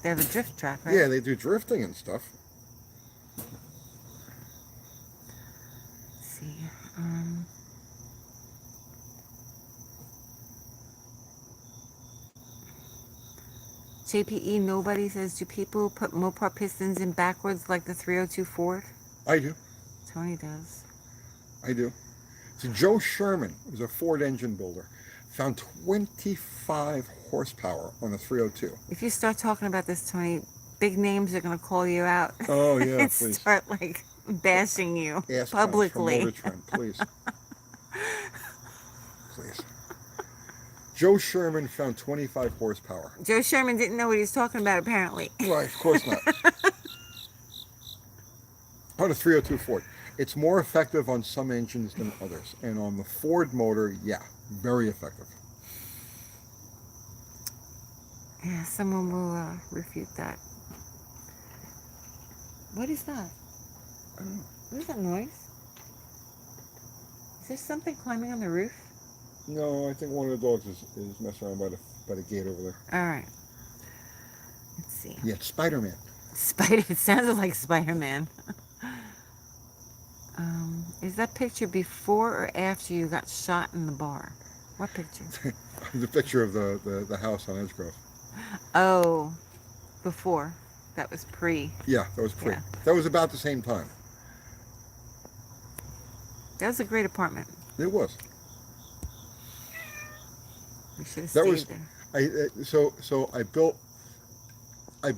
they have a drift track, right? Yeah, they do drifting and stuff. Let's see. JPE, nobody says, do people put Mopar pistons in backwards like the 302 Ford? I do. Tony does. I do. So Joe Sherman was a Ford engine builder. Found 25 horsepower on a 302. If you start talking about this, Tony, big names are going to call you out. Oh yeah, and please. start like bashing you Ask publicly. Motor Trend, please. Please. Joe Sherman found 25 horsepower. Joe Sherman didn't know what he was talking about, apparently. Right, of course not. On a 302 Ford. It's more effective on some engines than others. And on the Ford motor, yeah, very effective. Yeah, someone will refute that. What is that? I don't know. What is that noise? Is there something climbing on the roof? No, I think one of the dogs is messing around by the gate over there. All right. Let's see. Yeah, it's Spider-Man. It sounded like Spider-Man. Is that picture before or after you got shot in the bar? What picture? The picture of the house on Edgegrove. Oh, before. That was pre. Yeah, that was pre. Yeah. That was about the same time. That was a great apartment. It was. We should have That stayed was- there. So I built a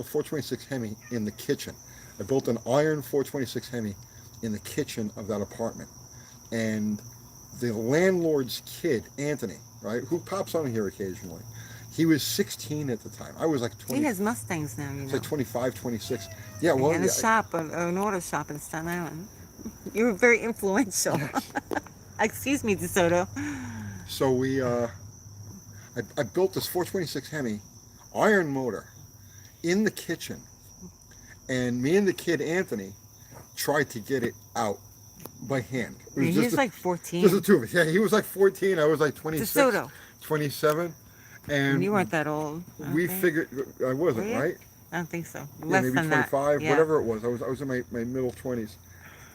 426 Hemi in the kitchen. I built an iron 426 Hemi in the kitchen of that apartment, and the landlord's kid, Anthony, right, who pops on here occasionally, he was 16 at the time. I was like 20. He has Mustangs now, you know. Like 25, 26. Yeah, well, and a yeah, shop, an auto shop in Staten Island. You were very influential. Yes. Excuse me, DeSoto. So I built this 426 Hemi, iron motor, in the kitchen, and me and the kid Anthony tried to get it out by hand. It was He just was like 14. just the two of us. Yeah, he was like 14. I was like 26, DeSoto. 27, and You weren't that old. I don't we think. figured I wasn't, Were you? right? I don't think so. Yeah, Less maybe than 25, that. Yeah. whatever it was. I was in my middle 20s,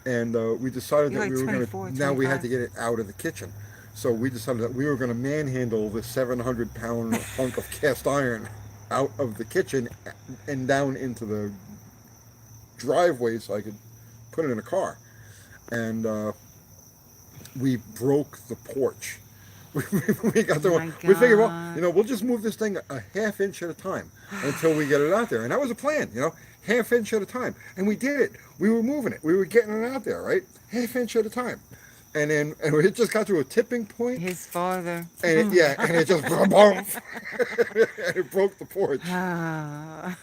and we decided You're that like we were going 24, to. Now we had 25. to get it out of the kitchen, so we decided that we were going to manhandle the 700-pound hunk of cast iron out of the kitchen and down into the driveway so I could put it in a car, and we broke the porch. We got the Oh my we figured, well, God. we'll just move this thing a half inch at a time until we get it out there. And that was the plan, half inch at a time. And we did it. We were moving it. We were getting it out there, right? Half inch at a time. And then it just got to a tipping point. His father. And it just boom, and it broke the porch. Ah.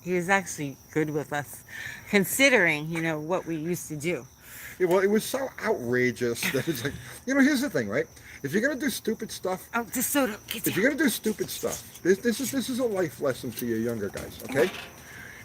He was actually good with us, considering, what we used to do. Yeah, well, it was so outrageous that it's like, here's the thing, right? If you're gonna do stupid stuff, Oh, DeSoto, get if down. you're gonna do stupid stuff, this is a life lesson to you younger guys, okay?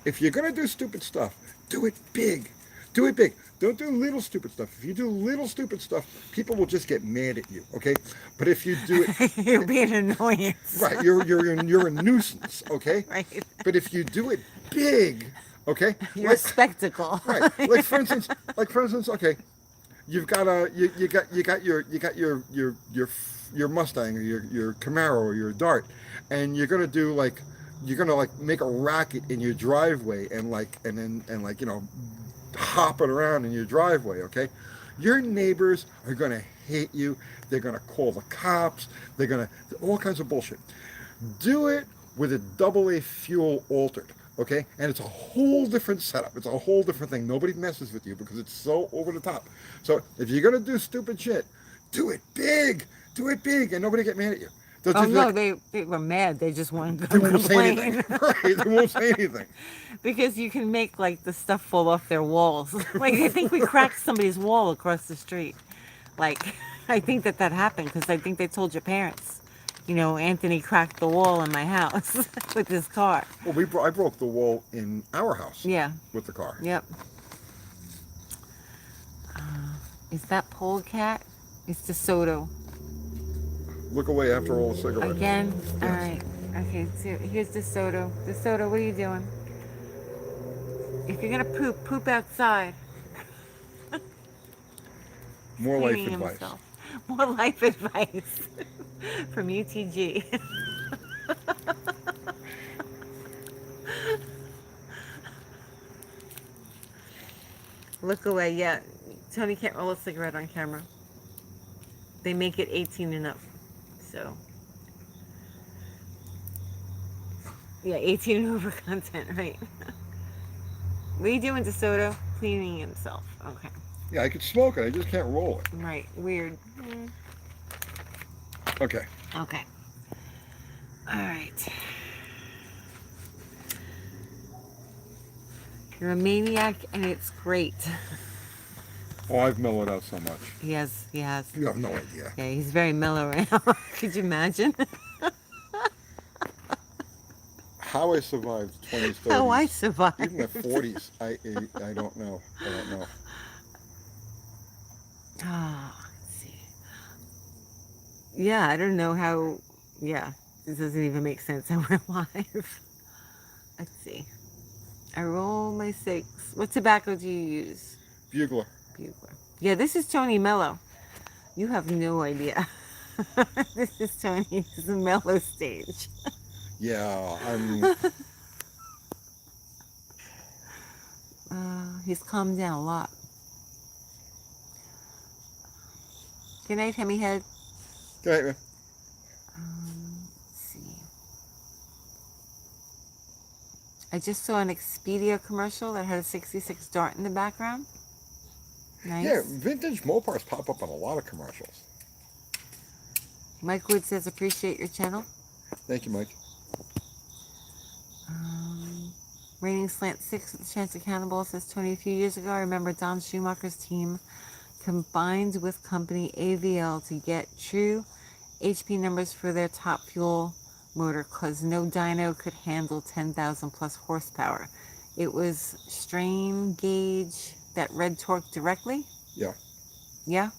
If you're gonna do stupid stuff, do it big. Do it big. Don't do little stupid stuff. If you do little stupid stuff, people will just get mad at you, okay? But if you do it You're being an annoyance. right, you're a nuisance, okay? Right. But if you do it big, okay? You're a spectacle. Right. Like for instance, okay, you've got your Mustang or your Camaro or your Dart, and you're gonna do like you're gonna like make a racket in your driveway and like and like hopping around in your driveway. Okay, your neighbors are gonna hate you. They're gonna call the cops. They're gonna all kinds of bullshit. Do it with a double A fuel altered. Okay, and it's a whole different setup. It's a whole different thing. Nobody messes with you because it's so over the top. So if you're gonna do stupid shit, do it big. Do it big, and nobody get mad at you. They'll Oh just be no, like, they were mad. They just wanted to they won't say complain. anything. Right? They won't say anything. Because you can make like the stuff fall off their walls. Like I think we cracked somebody's wall across the street. Like I think that happened because I think they told your parents. Anthony cracked the wall in my house with his car. Well, I broke the wall in our house. Yeah. With the car. Yep. Is that polecat? It's DeSoto. Look away after all the cigarettes. Again? Yes. All right. Okay, so here's DeSoto. DeSoto, what are you doing? If you're going to poop outside. More life Cleaning advice. himself. More life advice from UTG. Look away. Yeah, Tony can't roll a cigarette on camera. They make it 18 and up. So, yeah, 18 and over content, right? What are you doing, DeSoto? Cleaning himself. Okay. Yeah, I could smoke it. I just can't roll it. Right. Weird. Okay. Okay. All right. You're a maniac, and it's great. Oh, I've mellowed out so much. He has. You have no idea. Yeah, he's very mellow right now. Could you imagine? How I survived 20s, 30s. How I survived. Even the 40s. I don't know. I don't know. Let's see. Yeah, I don't know how. Yeah, this doesn't even make sense. I went live. Let's see. I roll my 6. What tobacco do you use? Bugler. Bugler. Yeah, this is Tony Mello. You have no idea. This is Tony's mellow stage. Yeah, He's calmed down a lot. Good night, Hemi Head. Good night, man. Let's see. I just saw an Expedia commercial that had a 66 Dart in the background. Nice. Yeah, vintage Mopars pop up on a lot of commercials. Mike Wood says, appreciate your channel. Thank you, Mike. Raining Slant 6 with the Chance of Cannonball says, Tony, a few years ago, I remember Don Schumacher's team combined with company AVL to get true HP numbers for their top fuel motor because no dyno could handle 10,000 plus horsepower. It was strain gauge that read torque directly? Yeah. Yeah?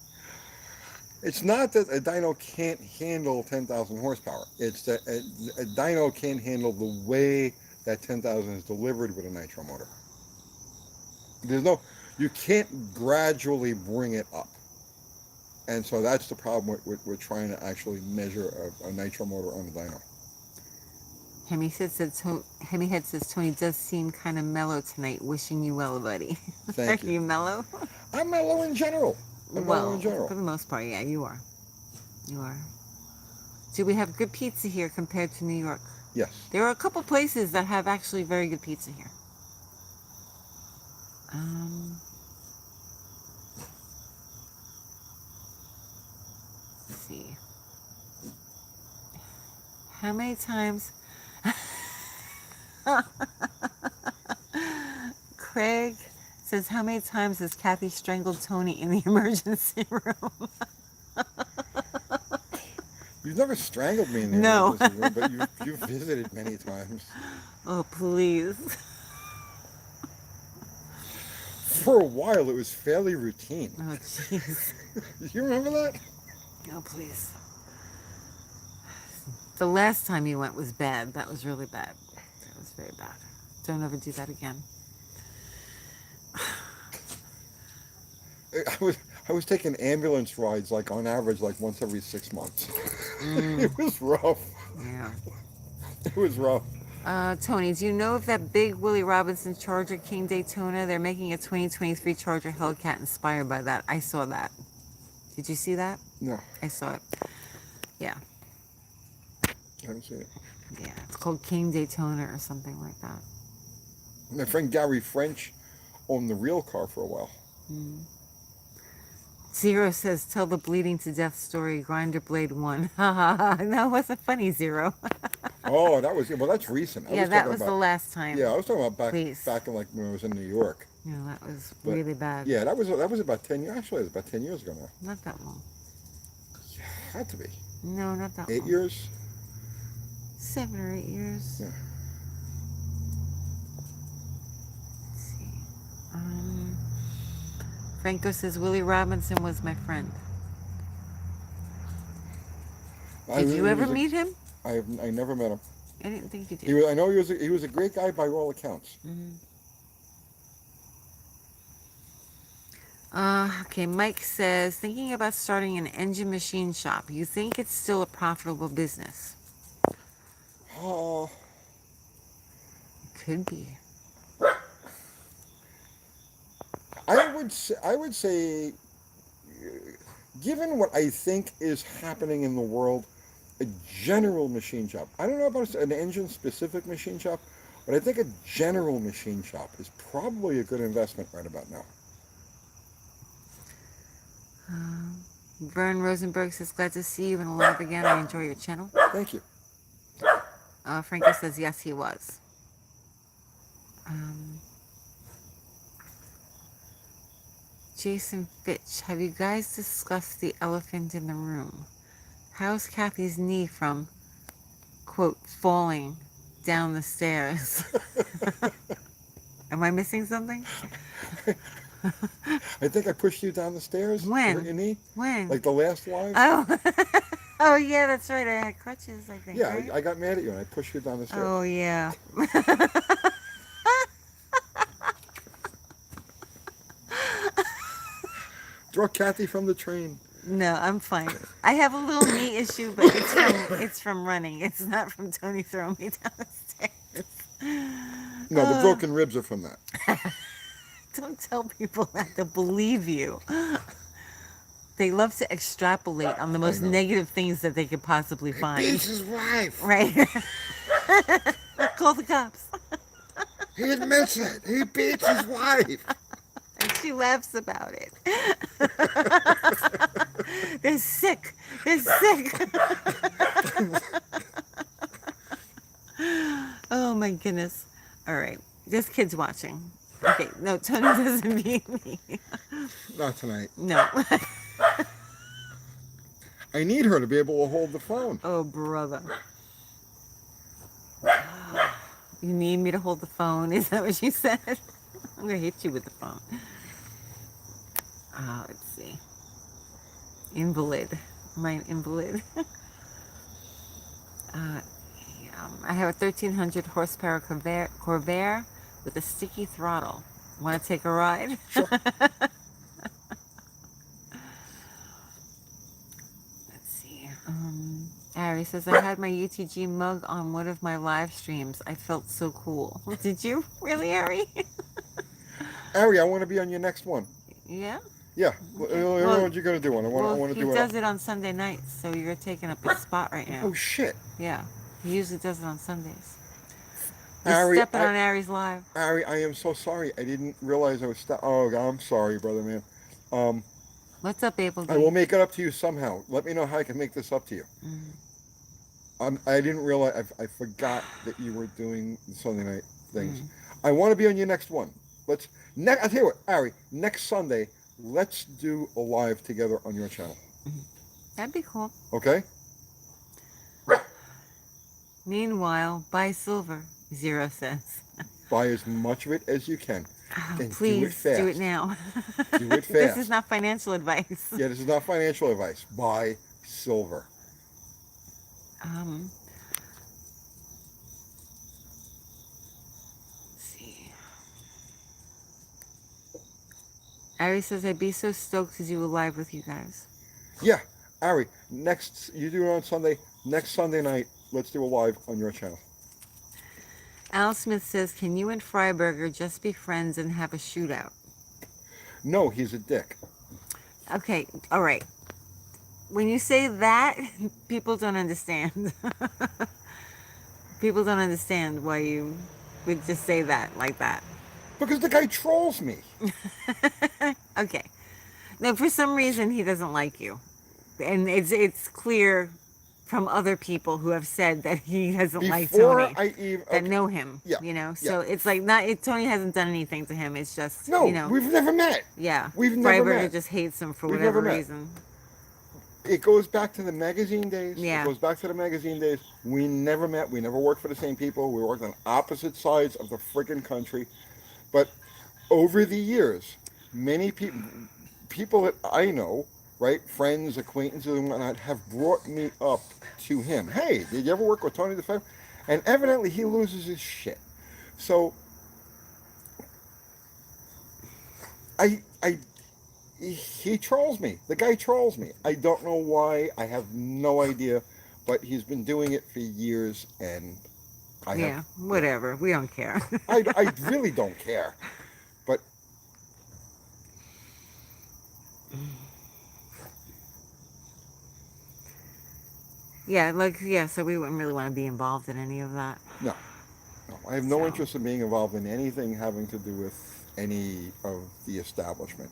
It's not that a dyno can't handle 10,000 horsepower. It's that a dyno can't handle the way that 10,000 is delivered with a nitro motor. You can't gradually bring it up. And so that's the problem with trying to actually measure a nitro motor on a dyno. Hemi Head says, Tony does seem kind of mellow tonight. Wishing you well, buddy. Thank Are you. you mellow? I'm mellow in general. Well, for the most part, yeah, you are. You are. Do we have good pizza here compared to New York? Yes. There are a couple places that have actually very good pizza here. Let's see. How many times... Craig says, how many times has Kathy strangled Tony in the emergency room? You've never strangled me in the No. emergency room, but you've visited many times. Oh, please. For a while, it was fairly routine. Oh, jeez. You remember that? Oh, please. The last time you went was bad. That was really bad. That was very bad. Don't ever do that again. I was taking ambulance rides like on average like once every 6 months. Mm, It was rough. yeah. It was rough. Tony, do you know if that big Willie Robinson Charger King Daytona? They're making a 2023 Charger Hellcat inspired by that. I saw that. Did you see that? No, I saw it. Yeah. I haven't seen it. Yeah. It's called King Daytona or something like that. My friend Gary French owned the real car for a while. Mm. Zero says, tell the bleeding to death story, Grinder Blade 1. Ha ha ha. No, it wasn't funny, Zero. Oh, that was, well, that's recent. I Yeah, was that talking was the about, last time. yeah, I was talking about Please. back in like when I was in New York. No, that was But, really bad. Yeah, that was about 10 years. Actually, it was about 10 years ago now. Not that long. Yeah, had to be. No, not that 8 long. years? 7 or 8 years. Yeah. Let's see. Franco says Willie Robinson was my friend. Did you ever meet him? I never met him. I didn't think you did. I know he was a great guy by all accounts. Mm-hmm. Okay, Mike says, thinking about starting an engine machine shop. You think it's still a profitable business? Oh, It could be. I would say, given what I think is happening in the world, a general machine shop. I don't know about an engine-specific machine shop, but I think a general machine shop is probably a good investment right about now. Vern Rosenberg says, glad to see you and alive again. I enjoy your channel. Thank you. Franco says, yes, he was. Jason Fitch, have you guys discussed the elephant in the room? How's Kathy's knee from, quote, falling down the stairs? Am I missing something? I think I pushed you down the stairs. When? Hurt your knee? When? Like the last live? Oh. Oh, yeah, that's right. I had crutches, I think. Yeah, right? I got mad at you and I pushed you down the stairs. Oh, yeah. Draw Kathy from the train. No, I'm fine. I have a little knee issue, but it's from running. It's not from Tony throwing me down the stairs. No, the broken ribs are from that. Don't tell people that. They'll believe you. They love to extrapolate on the most negative things that they could possibly find. He beats his wife. Right. Call the cops. He admits it. He beats his wife. And she laughs about it. They're sick. They're sick. Oh my goodness. All right. There's kids watching. Okay. No, Tony doesn't beat me. Not tonight. No. I need her to be able to hold the phone. Oh, brother. You need me to hold the phone? Is that what she said? I'm going to hit you with the phone. Let's see. Invalid. Am I an invalid? I have a 1300 horsepower Corvair with a sticky throttle. Want to take a ride? Sure. Let's see. Ari says, I had my UTG mug on one of my live streams. I felt so cool. Did you? Really, Ari? Ari, I want to be on your next one. Yeah? Yeah. Okay. What you going to do? I want to he do it. does it on Sunday nights, so you're taking up his spot right now. Oh, shit. Yeah. He usually does it on Sundays. Ari, Stepping on Ari's live. Ari, I am so sorry. I didn't realize I was... Oh, I'm sorry, brother, man. What's up, Abel? I will make it up to you somehow. Let me know how I can make this up to you. I didn't realize... I forgot that you were doing Sunday night things. I want to be on your next one. I'll tell you what, Ari, next Sunday, let's do a live together on your channel. That'd be cool. Okay? Meanwhile, buy silver, Zero says. Buy as much of it as you can. And Please do it fast. do it now. Do it fast. This is not financial advice. Yeah, this is not financial advice. Buy silver. Let's see. Ari says, I'd be so stoked to do a live with you guys. Yeah, Ari, next, you do it on Sunday. Next Sunday night, let's do a live on your channel. Al Smith says, can you and Freiberger just be friends and have a shootout? No, he's a dick. Okay, all right. When you say that, people don't understand. People don't understand why you would just say that like that. Because the guy trolls me. Okay. No, for some reason he doesn't like you. And it's clear from other people who have said that he doesn't like Tony. That know him. Yeah. You know? Yeah. So it's like Tony hasn't done anything to him. It's just, No, you know. we've never met. Yeah. We've never Freiberger met. just hates him for We've whatever never met. reason. It goes back to the magazine days. Yeah. It goes back to the magazine days. We never met. We never worked for the same people. We worked on opposite sides of the friggin' country. But over the years, many people that I know, right, friends, acquaintances, and whatnot, have brought me up to him. Hey, did you ever work with Tony the Five? And evidently he loses his shit. So he trolls me. The guy trolls me. I don't know why. I have no idea. But he's been doing it for years, and whatever. We don't care. I really don't care. But so we wouldn't really want to be involved in any of that. No, I have no interest in being involved in anything having to do with any of the establishment.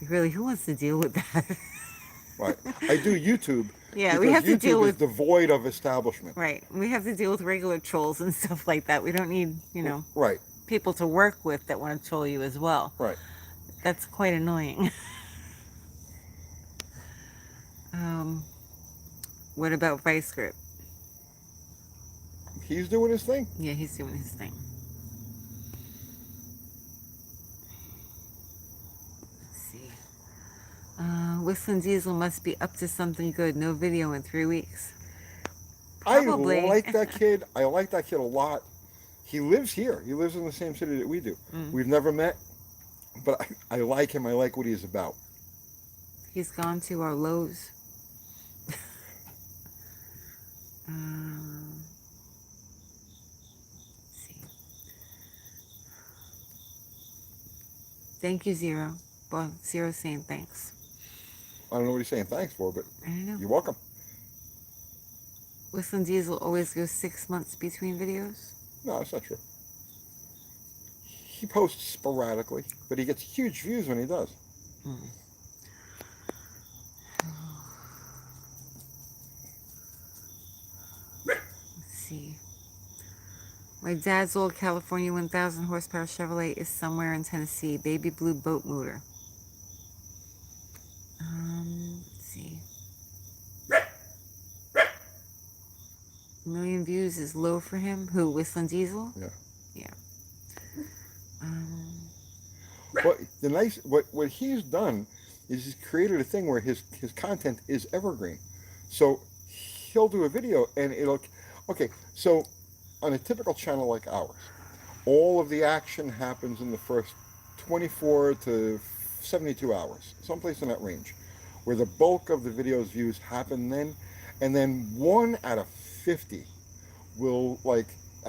Really, who wants to deal with that? Right. I do YouTube. Yeah, we have to deal with devoid of establishment. Right. We have to deal with regular trolls and stuff like that. We don't need, right, people to work with that want to troll you as well. Right. That's quite annoying. What about Vice Grip? He's doing his thing. Yeah, he's doing his thing. Whistling Diesel must be up to something good. No video in 3 weeks. Probably. I like that kid. I like that kid a lot. He lives here. He lives in the same city that we do. We've never met, but I like him. I like what he's about. He's gone to our Lowe's. Let's see. Thank you, Zero. Well, Zero's saying thanks. I don't know what he's saying thanks for, but I don't know. You're welcome. Whistling Diesel always goes 6 months between videos. No, that's not true. He posts sporadically, but he gets huge views when he does. Let's see. My dad's old California 1000 horsepower Chevrolet is somewhere in Tennessee. Baby blue boat motor. Let's see. 1 million views is low for him. Who? Whistling Diesel? Yeah. Yeah. Well, what he's done is he's created a thing where his content is evergreen. So he'll do a video and okay, so on a typical channel like ours, all of the action happens in the first 24 to 72 hours, someplace in that range, where the bulk of the video's views happen then, and then 1 out of 50 will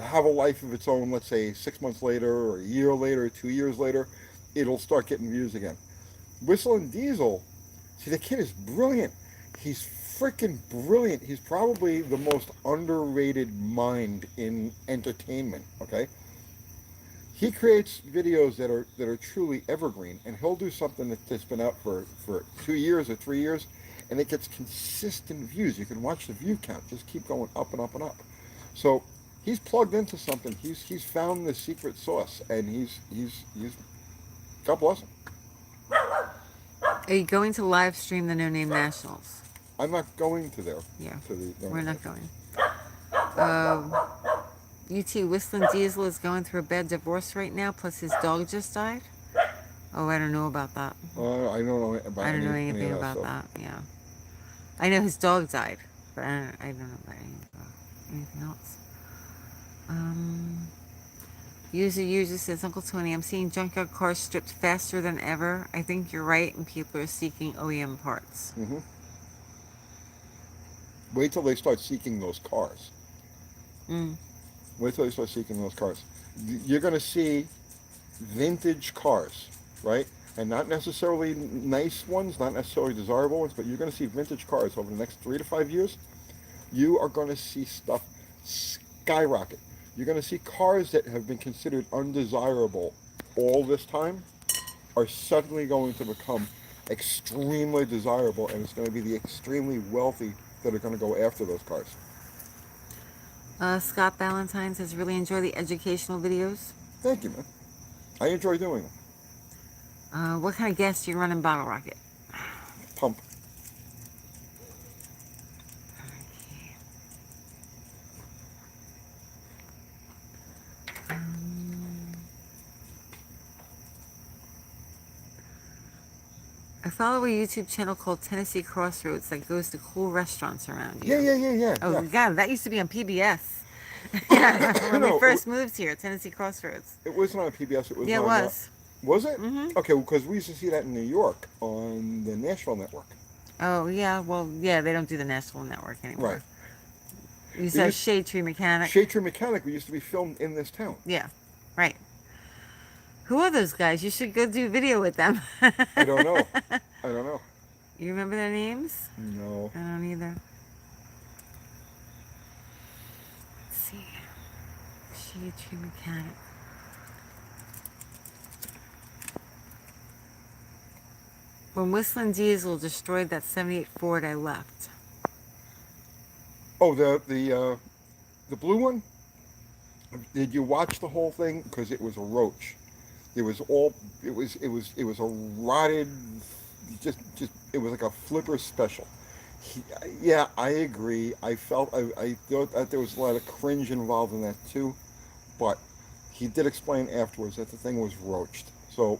have a life of its own. Let's say 6 months later, or a year later, or 2 years later, it'll start getting views again. Whistling Diesel, see, the kid is brilliant. He's freaking brilliant. He's probably the most underrated mind in entertainment. Okay, he creates videos that are truly evergreen, and he'll do something that's been out for 2 years or 3 years, and it gets consistent views. You can watch the view count just keep going up and up and up. So he's plugged into something. He's found the secret sauce, and he's God bless him. Are you going to live stream the No Name Nationals? I'm not going to there. Yeah, to we're not going. UT Whistling Diesel is going through a bad divorce right now, plus his dog just died. Oh, I don't know about that. I don't know about I don't know anything about that. Yeah, I know his dog died, but I don't know about anything else. User says, Uncle Tony, I'm seeing junkyard cars stripped faster than ever. I think you're right, and people are seeking OEM parts. Mm-hmm. Wait till they start seeking those cars. Wait till they start seeking those cars. You're going to see vintage cars, right? And not necessarily nice ones, not necessarily desirable ones, but you're going to see vintage cars over the next 3 to 5 years. You are going to see stuff skyrocket. You're going to see cars that have been considered undesirable all this time are suddenly going to become extremely desirable, and it's going to be the extremely wealthy that are going to go after those cars. Scott Valentine says, really enjoy the educational videos. Thank you, man. I enjoy doing them. What kind of gas do you run in Bottle Rocket? Pump. I follow a YouTube channel called Tennessee Crossroads that goes to cool restaurants around you. Yeah. Oh, God, that used to be on PBS. Yeah, when we first moved here, Tennessee Crossroads. It wasn't on PBS. It was Yeah, it on, was. Was it? Mm-hmm. Okay, because we used to see that in New York on the Nashville network. Oh, yeah. Well, yeah, they don't do the National Network anymore. Right. We used to have Shade Tree Mechanic. Shade Tree Mechanic, we used to be filmed in this town. Yeah, right. Who are those guys? You should go do video with them. I don't know. You remember their names? No. I don't either. Let's see. Shade Tree Mechanic. When Whistling Diesel destroyed that 78 Ford, I left. Oh, the blue one? Did you watch the whole thing? Because it was a roach. It was a rotted, it was like a flipper special. Yeah, I agree. I thought that there was a lot of cringe involved in that too, but he did explain afterwards that the thing was roached. So.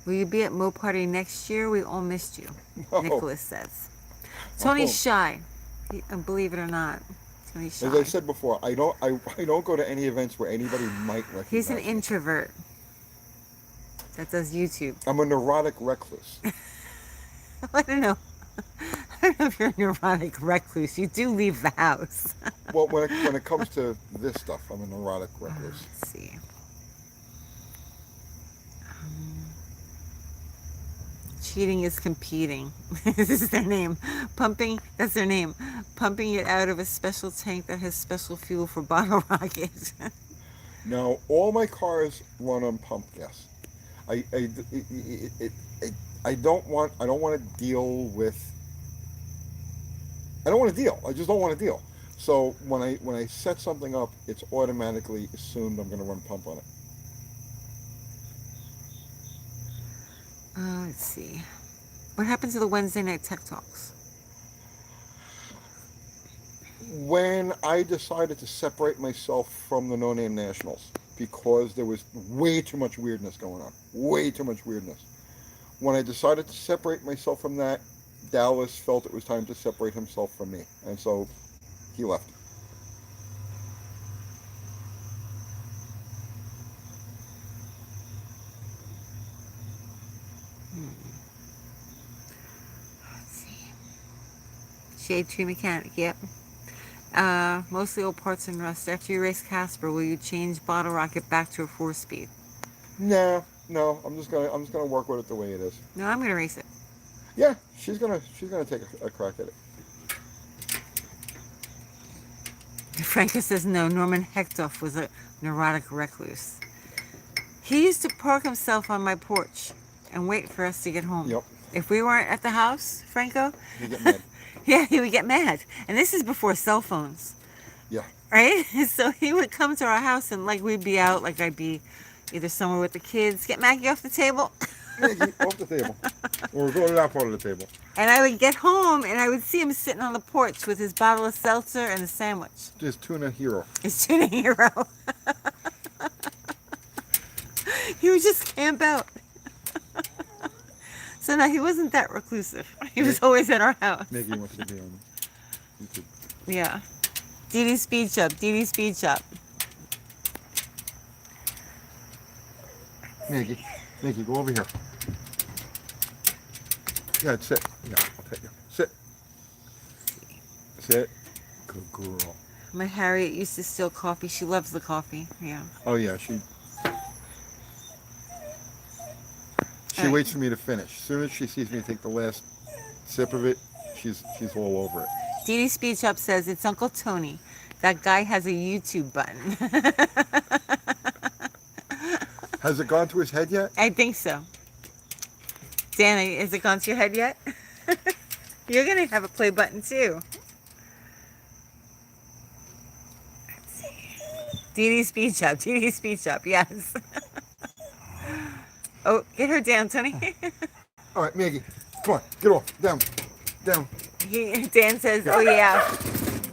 Will you be at Mo Party next year? We all missed you, No. Nicholas says. Tony's shy. Believe it or not. Tony's shy. As I said before, I don't go to any events where anybody might recognize He's an me. introvert that does YouTube. I'm a neurotic recluse. I don't know. I don't know if you're a neurotic recluse. You do leave the house. Well, when it comes to this stuff, I'm a neurotic recluse. Let's see. Cheating is competing. This is their name. Pumping, that's their name. Pumping it out of a special tank that has special fuel for bottle rockets. Now, all my cars run on pump gas. I don't want to deal with. I don't want to deal. I just don't want to deal. So when I set something up, it's automatically assumed I'm going to run pump on it. Let's see. What happened to the Wednesday night tech talks? When I decided to separate myself from the No Name Nationals because there was way too much weirdness going on. Way too much weirdness. When I decided to separate myself from that, Dallas felt it was time to separate himself from me. And so he left. Shade Tree Mechanic, yep. Mostly old parts and rust. After you race Casper, will you change Bottle Rocket back to a 4-speed? No. I'm just gonna work with it the way it is. No, I'm gonna race it. Yeah, she's gonna take a crack at it. Franco says no. Norman Hectoff was a neurotic recluse. He used to park himself on my porch and wait for us to get home. Yep. If we weren't at the house, Franco. You get mad. Yeah, he would get mad. And this is before cell phones. Yeah. Right? So he would come to our house and like we'd be out, like I'd be either somewhere with the kids. Get Maggie off the table. Maggie, off the table. Or go to that part of the table. And I would get home and I would see him sitting on the porch with his bottle of seltzer and a sandwich. Just Tuna Hero. His tuna hero. He would just camp out. So no, he wasn't that reclusive. He was always at our house. Maggie wants to be on YouTube. Yeah. Dee Dee speed chop. Dee Dee speed chop. Maggie, go over here. Yeah, sit. Yeah, I'll take you. Sit. Sit. Good girl. My Harriet used to steal coffee. She loves the coffee. Yeah. Oh yeah, she Alright. waits for me to finish. As soon as she sees me take the last sip of it, she's all over it. Dee Dee speed chop says it's Uncle Tony. That guy has a YouTube button. Has it gone to his head yet? I think so. Danny, has it gone to your head yet? You're gonna have a play button too. Let's see. Dee Dee speed chop. Dee Dee speed chop. Yes. Oh, get her down, Tony. All right, Maggie, come on, get off, down. Dan says, "Oh yeah,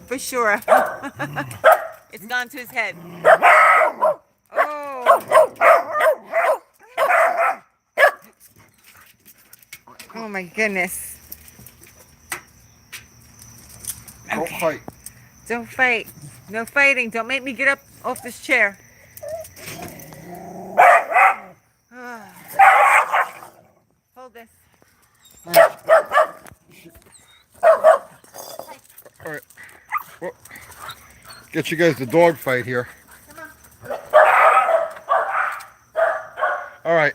for sure." It's gone to his head. Oh. Oh my goodness. Don't fight. Don't fight. No fighting. Don't make me get up off this chair. Hold this. All right. Well, get you guys the dog fight here. All right.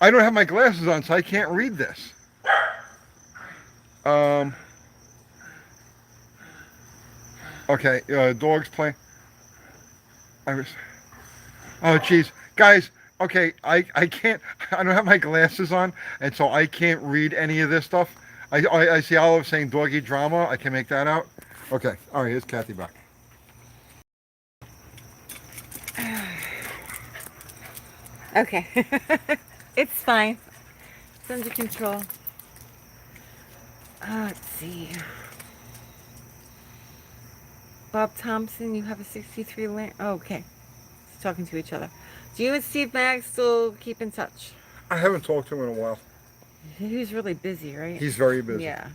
I don't have my glasses on, so I can't read this. Okay. Dogs playing. Oh, jeez, guys. Okay, I can't. I don't have my glasses on, and so I can't read any of this stuff. I see Olive saying doggy drama. I can make that out. Okay. All right. Here's Kathy back. Okay. It's fine. It's under control. Let's see. Bob Thompson, you have a 63 land. Oh, okay. It's talking to each other. Do you and Steve Magg still keep in touch? I haven't talked to him in a while. He's really busy, right? He's very busy. Yeah.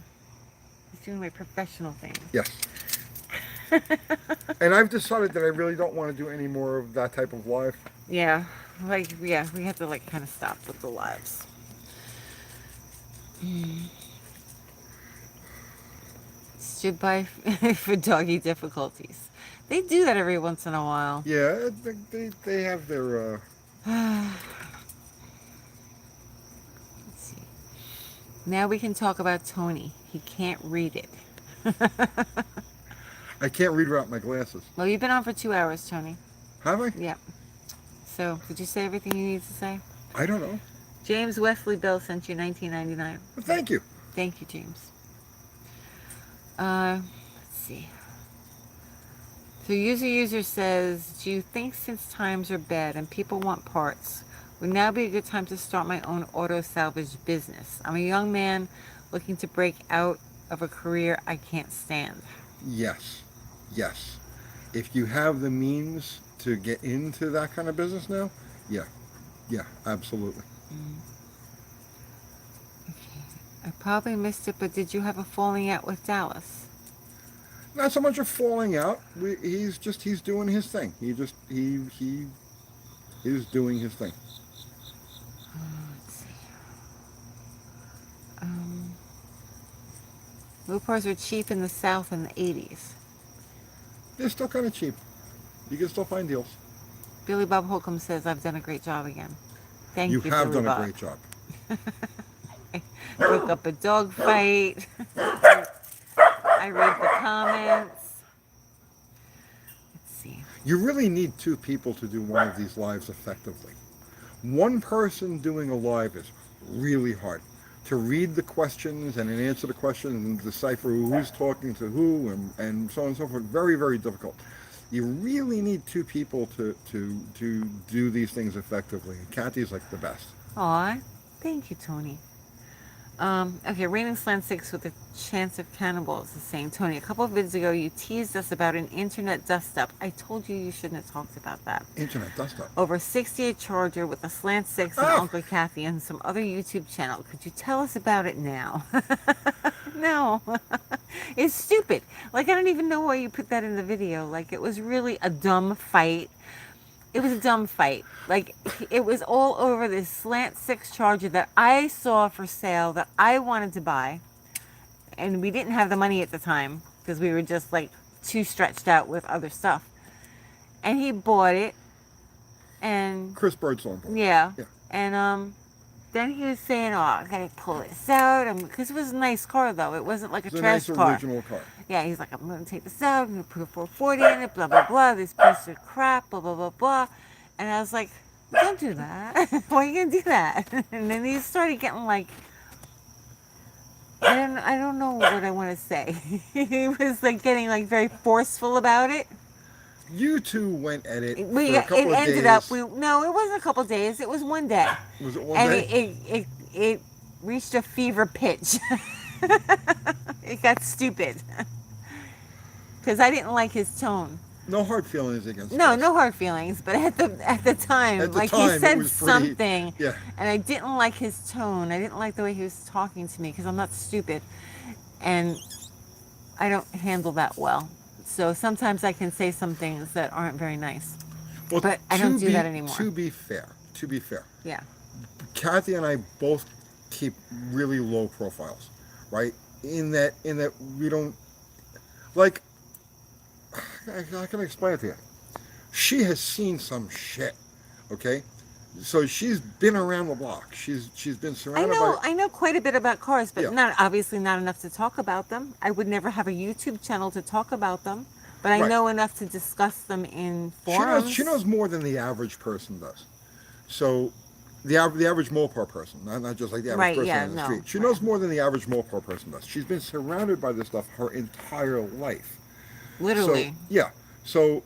He's doing like professional things. Yes. And I've decided that I really don't want to do any more of that type of live. Yeah. Like, yeah, we have to like kind of stop with the lives. Stood by for doggy difficulties. They do that every once in a while. Yeah, they have their. Let's see. Now we can talk about Tony. He can't read it. I can't read without my glasses. Well, you've been on for 2 hours, Tony. Have I? Yep. So, did you say everything you need to say? I don't know. James Wesley Bell sent you $19.99. Well, thank you. Thank you, James. Let's see. So user says, do you think since times are bad and people want parts, would now be a good time to start my own auto salvage business? I'm a young man looking to break out of a career I can't stand. Yes. Yes. If you have the means to get into that kind of business now, yeah. Yeah, absolutely. Okay. I probably missed it, but did you have a falling out with Dallas? Not so much a falling out. He's doing his thing. He is doing his thing. Let's see. Lupars were cheap in the South in the 80s. They're still kind of cheap. You can still find deals. Billy Bob Holcomb says, I've done a great job again. Thank you, You have Billy done Bob. a great job. I broke up a dog fight. I read the comments. Let's see. You really need two people to do one of these lives effectively. One person doing a live is really hard. To read the questions and then answer the questions and decipher who's talking to who and so on and so forth, very, very difficult. You really need two people to do these things effectively. Kathy's like the best. Aw, thank you, Tony. Okay, Raining Slant 6 with a chance of cannibals is saying, Tony, a couple of vids ago you teased us about an internet dust-up. I told you shouldn't have talked about that. Internet dust-up. Over 68 charger with a Slant 6 and Uncle Kathy and some other YouTube channel. Could you tell us about it now? No. It's stupid. Like, I don't even know why you put that in the video. Like, it was really a dumb fight. It was a dumb fight. Like, it was all over this slant six Charger that I saw for sale that I wanted to buy. And we didn't have the money at the time because we were just like too stretched out with other stuff. And he bought it. And Chris Birdsong. yeah. Yeah. And then he was saying, "Oh, I gotta pull this out," because it was a nice car though. It wasn't like a trash nice car. Original car. Yeah, he's like, "I'm gonna take this out. I'm gonna put a 440 in it. Blah blah blah. This piece of crap. Blah blah blah blah." And I was like, "Don't do that. Why are you gonna do that?" And then he started getting like, I don't know what I want to say. He was like getting like very forceful about it. You two went at it for We a couple it of ended days. up. No, it wasn't a couple of days. It was one day. Was it one And day? it reached a fever pitch. It got stupid because I didn't like his tone. No hard feelings against No, Chris. no hard feelings. But at the time, At the like time, he it said was pretty- something, yeah. and I didn't like his tone. I didn't like the way he was talking to me because I'm not stupid, and I don't handle that well. So sometimes I can say some things that aren't very nice. Well, But I don't do that anymore. To be fair, Yeah. Kathy and I both keep really low profiles, right? In that we don't like. I can explain it to you. She has seen some shit, okay? So she's been around the block. She's been surrounded by. I know quite a bit about cars, but Yeah. obviously not enough to talk about them. I would never have a YouTube channel to talk about them, but I Right. know enough to discuss them in forums. She knows more than the average person does. So, the average Mopar person, not just like the average Right, person yeah, on the no, street. She right. knows more than the average Mopar person does. She's been surrounded by this stuff her entire life. Literally. So, yeah. So,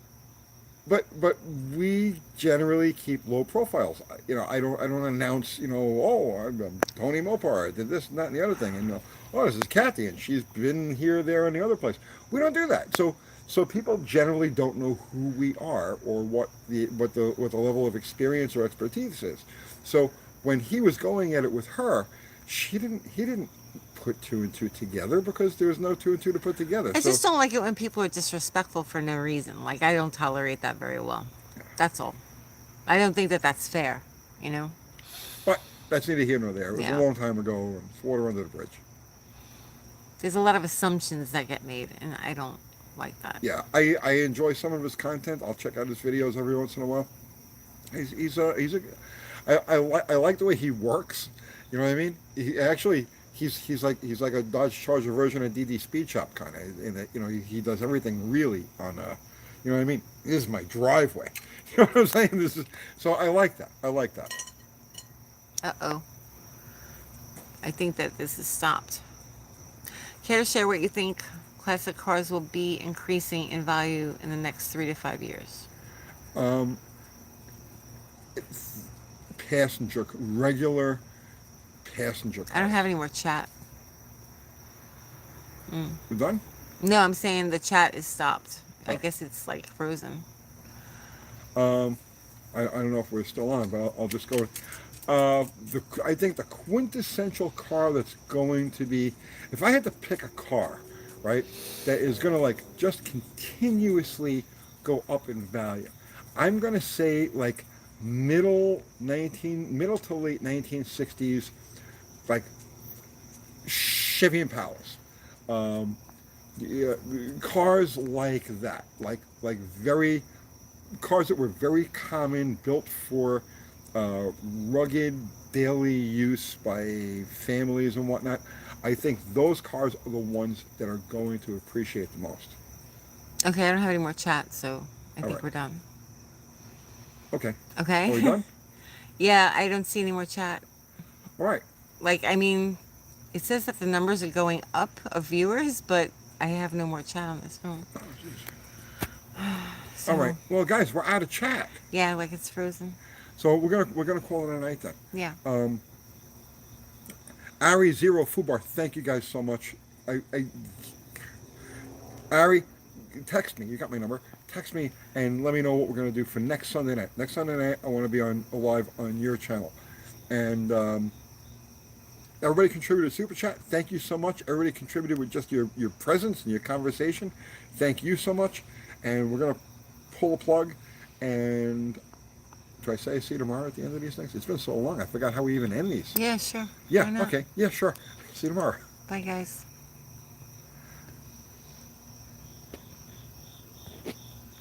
but we generally keep low profiles. You know, I don't announce. You know, oh, I'm Tony Mopar. I did this and that and the other thing. And you know, oh, this is Kathy, and she's been here, there, and the other place. We don't do that. So people generally don't know who we are or what the level of experience or expertise is. So when he was going at it with her, he didn't put two and two together because there was no two and two to put together. I just don't like it when people are disrespectful for no reason. Like, I don't tolerate that very well. That's all. I don't think that that's fair, you know? But that's neither here nor there. It was Yeah. a long time ago, and it's water under the bridge. There's a lot of assumptions that get made, and I don't like that. Yeah, I enjoy some of his content. I'll check out his videos every once in a while. I like the way he works. You know what I mean? He's like a Dodge Charger version of DD Speed Shop kind of. In that, you know, he does everything really on you know what I mean? This is my driveway. You know what I'm saying? So I like that. Uh-oh. I think that this has stopped. Care to share what you think classic cars will be increasing in value in the next 3 to 5 years? Regular passenger cars. I don't have any more chat. We're done? No, I'm saying the chat is stopped. I guess it's like frozen. I don't know if we're still on, but I'll just go with I think the quintessential car that's going to be, if I had to pick a car, right, that is going to like just continuously go up in value, I'm going to say like middle to late 1960s, like Chevy Impalas, cars like that, like very cars that were very common, built for rugged daily use by families and whatnot. I think those cars are the ones that are going to appreciate the most. Okay, I don't have any more chat, so I think right. we're done. Okay. Okay? Are we done? Yeah, I don't see any more chat. All right. Like, I mean, it says that the numbers are going up of viewers, but I have no more chat on this phone. Oh, jeez. So, All right. Well, guys, we're out of chat. Yeah, like it's frozen. So we're gonna call it a night then. Yeah. Ari Zero Fubar, thank you guys so much. Ari, text me. You got my number. Text me and let me know what we're gonna do for next Sunday night. Next Sunday night, I want to be live on your channel, and Everybody contributed super chat. Thank you so much. Everybody contributed with just your presence and your conversation. Thank you so much. And we're gonna pull a plug. And do I say see you tomorrow at the end of these things? It's been so long. I forgot how we even end these. Yeah, sure. Why Yeah. not? Okay. Yeah. Sure. See you tomorrow. Bye, guys.